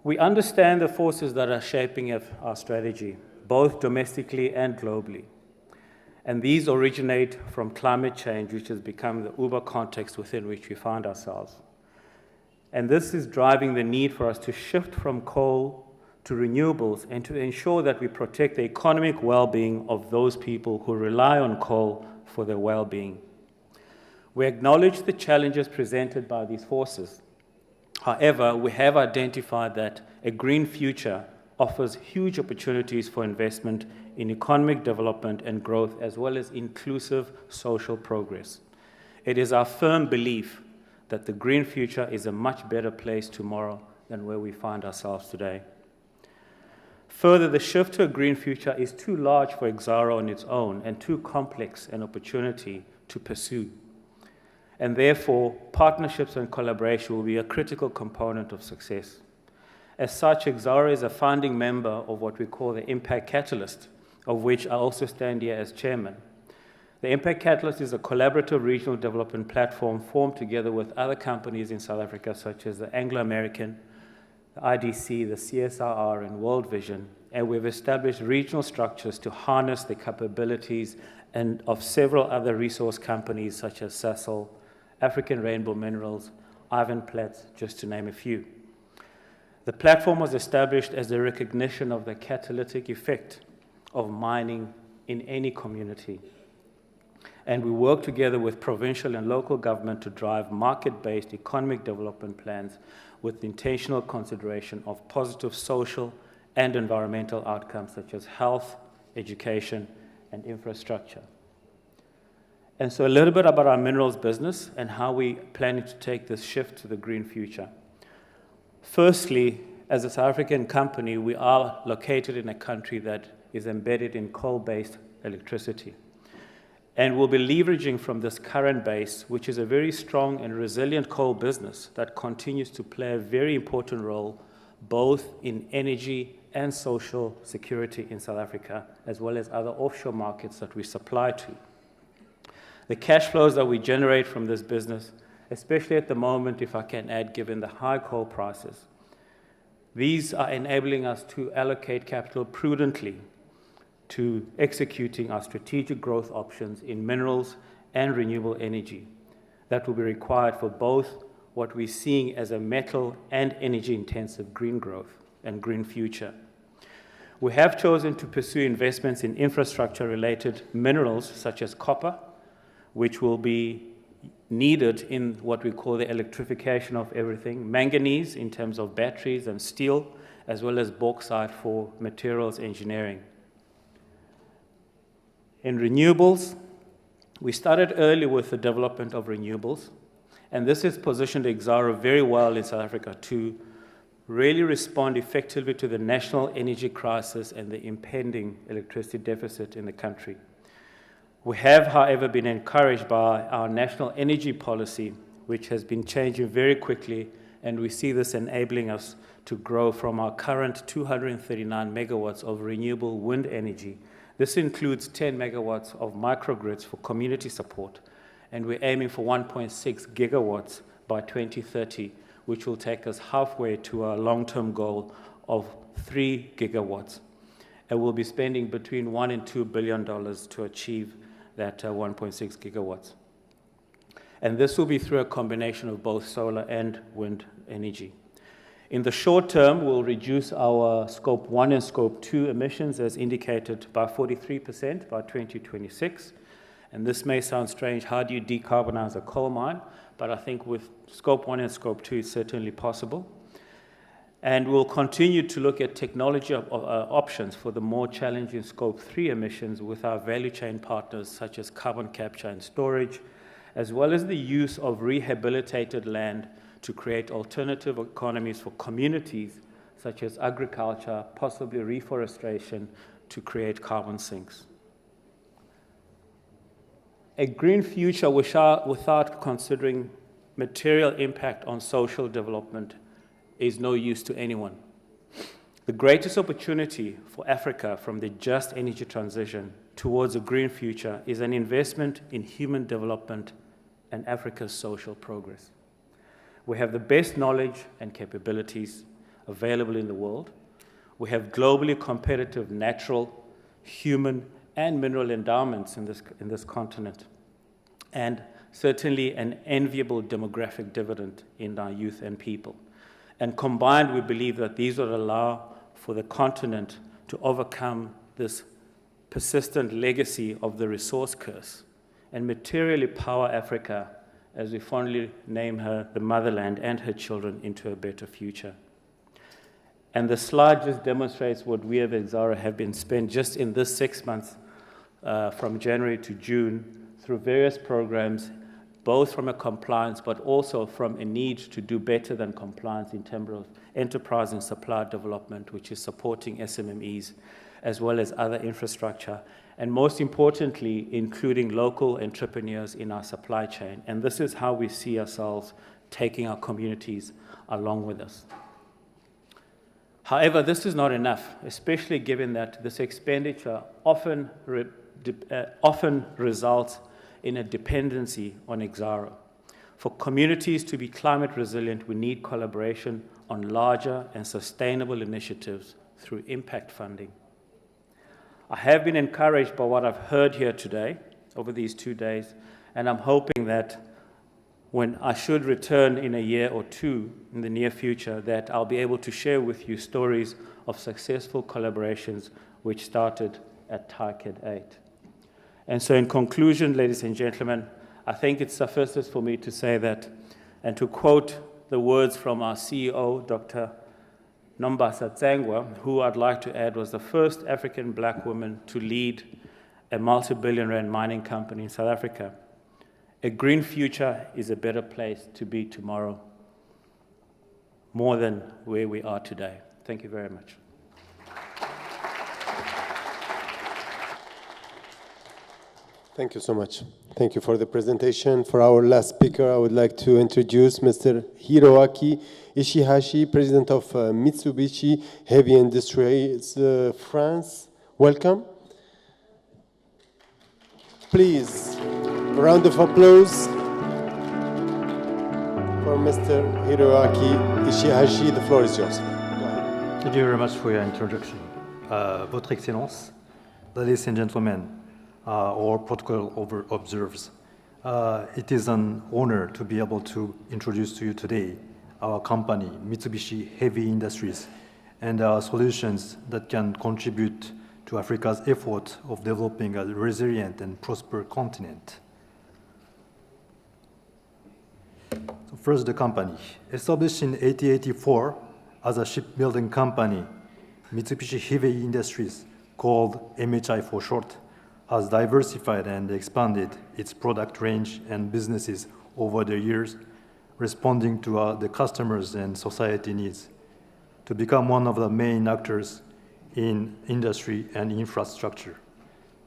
We understand the forces that are shaping our strategy, both domestically and globally. And these originate from climate change, which has become the uber context within which we find ourselves. And this is driving the need for us to shift from coal to renewables and to ensure that we protect the economic well-being of those people who rely on coal for their well-being. We acknowledge the challenges presented by these forces. However, we have identified that a green future offers huge opportunities for investment in economic development and growth, as well as inclusive social progress. It is our firm belief that the green future is a much better place tomorrow than where we find ourselves today. Further, the shift to a green future is too large for Exaro on its own and too complex an opportunity to pursue. And therefore, partnerships and collaboration will be a critical component of success. As such, Exaro is a founding member of what we call the Impact Catalyst, of which I also stand here as chairman. The Impact Catalyst is a collaborative regional development platform formed together with other companies in South Africa, such as the Anglo-American, the IDC, the CSIR, and World Vision, and we've established regional structures to harness the capabilities and of several other resource companies such as Sasol, African Rainbow Minerals, Ivan Platts, just to name a few. The platform was established as a recognition of the catalytic effect of mining in any community. And we work together with provincial and local government to drive market-based economic development plans with intentional consideration of positive social and environmental outcomes such as health, education, and infrastructure. And so a little bit about our minerals business and how we planning to take this shift to the green future. Firstly, as a South African company, we are located in a country that is embedded in coal-based electricity. And we'll be leveraging from this current base, which is a very strong and resilient coal business that continues to play a very important role both in energy and social security in South Africa, as well as other offshore markets that we supply to. The cash flows that we generate from this business, especially at the moment, if I can add, given the high coal prices, these are enabling us to allocate capital prudently to executing our strategic growth options in minerals and renewable energy that will be required for both what we're seeing as a metal and energy-intensive green growth and green future. We have chosen to pursue investments in infrastructure-related minerals such as copper, which will be needed in what we call the electrification of everything, manganese in terms of batteries and steel, as well as bauxite for materials engineering. In renewables, we started early with the development of renewables, and this has positioned Exxaro very well in South Africa to really respond effectively to the national energy crisis and the impending electricity deficit in the country. We have, however, been encouraged by our national energy policy, which has been changing very quickly, and we see this enabling us to grow from our current 239 megawatts of renewable wind energy. This includes 10 megawatts of microgrids for community support, and we're aiming for 1.6 gigawatts by 2030, which will take us halfway to our long-term goal of 3 gigawatts. And we'll be spending between $1 and $2 billion to achieve that 1.6 gigawatts. And this will be through a combination of both solar and wind energy. In the short term, we'll reduce our Scope 1 and Scope 2 emissions as indicated by 43% by 2026. And this may sound strange, how do you decarbonize a coal mine? But I think with Scope 1 and Scope 2, it's certainly possible. And we'll continue to look at technology options for the more challenging Scope 3 emissions with our value chain partners such as carbon capture and storage, as well as the use of rehabilitated land to create alternative economies for communities such as agriculture, possibly reforestation, to create carbon sinks. A green future without considering material impact on social development is no use to anyone. The greatest opportunity for Africa from the just energy transition towards a green future is an investment in human development and Africa's social progress. We have the best knowledge and capabilities available in the world. We have globally competitive natural, human, and mineral endowments in this continent, and certainly an enviable demographic dividend in our youth and people. And combined, we believe that these will allow for the continent to overcome this persistent legacy of the resource curse and materially power Africa, as we fondly name her, the motherland, and her children into a better future. And the slide just demonstrates what we at Exxaro have been spent just in this 6 months, from January to June, through various programs, both from a compliance, but also from a need to do better than compliance in terms of enterprise and supply development, which is supporting SMMEs, as well as other infrastructure, and most importantly, including local entrepreneurs in our supply chain. And this is how we see ourselves taking our communities along with us. However, this is not enough, especially given that this expenditure often results in a dependency on Exxaro. For communities to be climate resilient, we need collaboration on larger and sustainable initiatives through impact funding. I have been encouraged by what I've heard here today over these 2 days, and I'm hoping that when I should return in a year or two in the near future, that I'll be able to share with you stories of successful collaborations which started at TICAD8. And so in conclusion, ladies and gentlemen, I think it suffices for me to say that, and to quote the words from our CEO, Dr. Nombasa Tsengwa, who I'd like to add was the first African black woman to lead a multi-billion rand mining company in South Africa. A green future is a better place to be tomorrow. more than where we are today. Thank you very much. Thank you so much. Thank you for the presentation. For our last speaker, I would like to introduce Mr. Hiroaki Ishihashi, President of Mitsubishi Heavy Industries France. Welcome. Please, a round of applause for Mr. Hiroaki Ishihashi. The floor is yours. Thank you very much for your introduction. Votre Excellence, ladies and gentlemen, all protocol observers, it is an honor to be able to introduce to you today our company, Mitsubishi Heavy Industries, and our solutions that can contribute to Africa's effort of developing a resilient and prosperous continent. So first, the company. Established in 1884 as a shipbuilding company, Mitsubishi Heavy Industries, called MHI for short, has diversified and expanded its product range and businesses over the years, responding to the customers' and society needs to become one of the main actors in industry and infrastructure.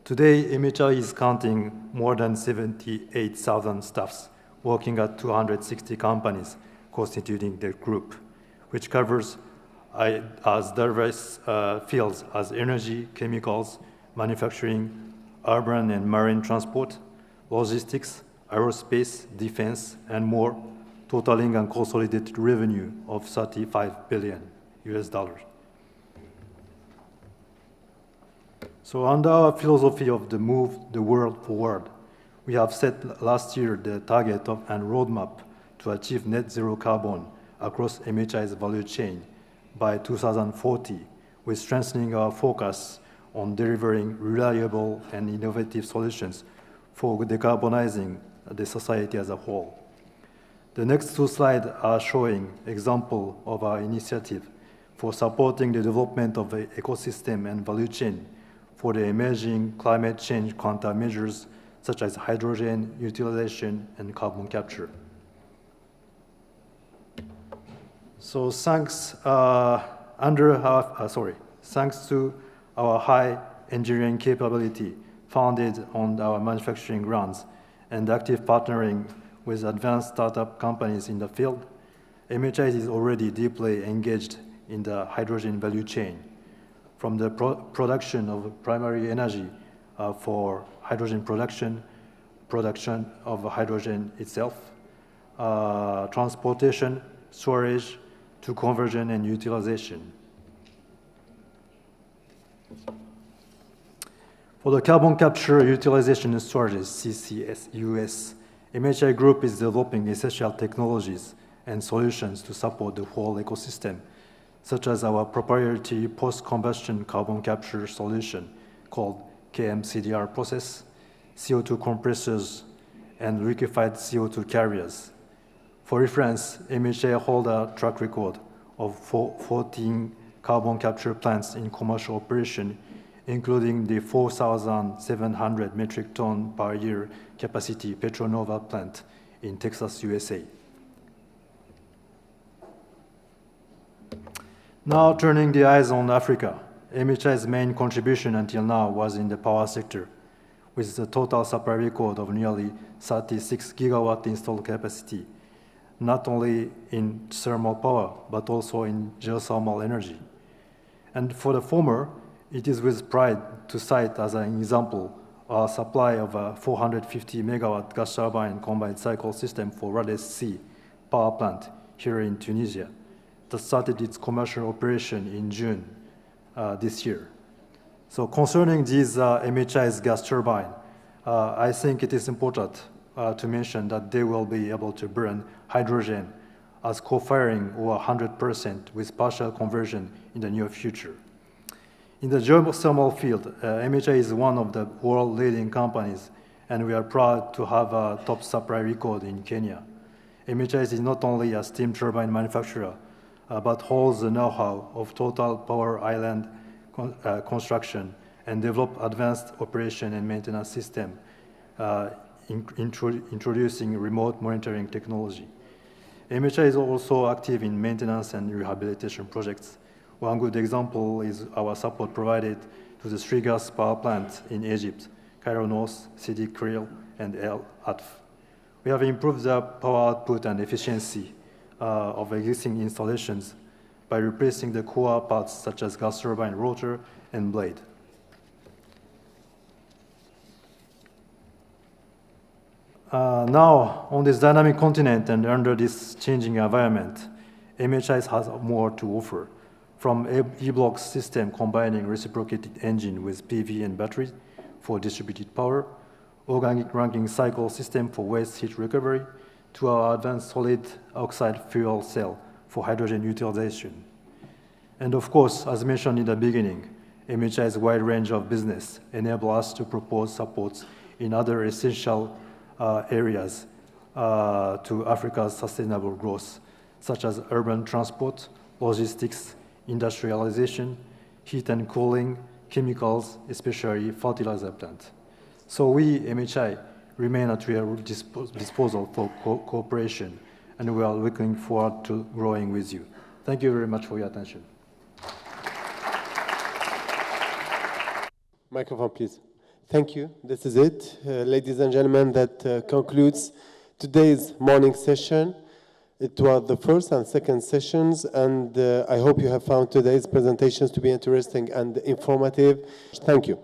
Today, MHI is counting more than 78,000 staffs working at 260 companies constituting the group, which covers as diverse fields as energy, chemicals, manufacturing, urban and marine transport, logistics, aerospace, defense, and more, totaling a consolidated revenue of $35 billion. So under our philosophy of the move the world forward, we have set last year the target of and roadmap to achieve net zero carbon across MHI's value chain by 2040, with strengthening our focus on delivering reliable and innovative solutions for decarbonizing the society as a whole. The next two slides are showing example of our initiative for supporting the development of the ecosystem and value chain for the emerging climate change countermeasures such as hydrogen utilization and carbon capture. So thanks to our high engineering capability founded on our manufacturing grounds and active partnering with advanced startup companies in the field, MHI is already deeply engaged in the hydrogen value chain, from the production of primary energy for hydrogen production of hydrogen itself, transportation, storage, to conversion and utilization. For the carbon capture, utilization, and storage, CCS, MHI Group is developing essential technologies and solutions to support the whole ecosystem, such as our proprietary post-combustion carbon capture solution called KMCDR process, CO2 compressors, and liquefied CO2 carriers. For reference, MHI holds a track record of 14 carbon capture plants in commercial operation, including the 4,700 metric ton per year capacity Petronova plant in Texas, USA. Now turning the eyes on Africa, MHI's main contribution until now was in the power sector, with the total supply record of nearly 36 gigawatt installed capacity, not only in thermal power, but also in geothermal energy. And for the former, it is with pride to cite as an example our supply of a 450 megawatt gas turbine combined cycle system for Rades C power plant here in Tunisia that started its commercial operation in June this year. So concerning these MHI's gas turbine, I think it is important to mention that they will be able to burn hydrogen as co-firing or 100% with partial conversion in the near future. In the geothermal field, MHI is one of the world leading companies, and we are proud to have a top supply record in Kenya. MHI is not only a steam turbine manufacturer, but holds the know-how of total power island construction and develop advanced operation and maintenance system, introducing remote monitoring technology. MHI is also active in maintenance and rehabilitation projects. One good example is our support provided to the three gas power plant in Egypt, Cairo North, Sidi Kril, and El Atf. We have improved the power output and efficiency of existing installations by replacing the core parts such as gas turbine rotor and blade. Now, on this dynamic continent and under this changing environment, MHI has more to offer, from E-block system combining reciprocated engine with PV and battery for distributed power, organic ranking cycle system for waste heat recovery, to our advanced solid oxide fuel cell for hydrogen utilization. And of course, as mentioned in the beginning, MHI's wide range of business enable us to propose supports in other essential areas to Africa's sustainable growth, such as urban transport, logistics, industrialization, heat and cooling, chemicals, especially fertilizer plant. So we, MHI, remain at your disposal for cooperation, and we are looking forward to growing with you. Thank you very much for your attention. Microphone, please. Thank you. This is it. Ladies and gentlemen, that concludes today's morning session. It was the first and second sessions, and I hope you have found today's presentations to be interesting and informative. Thank you.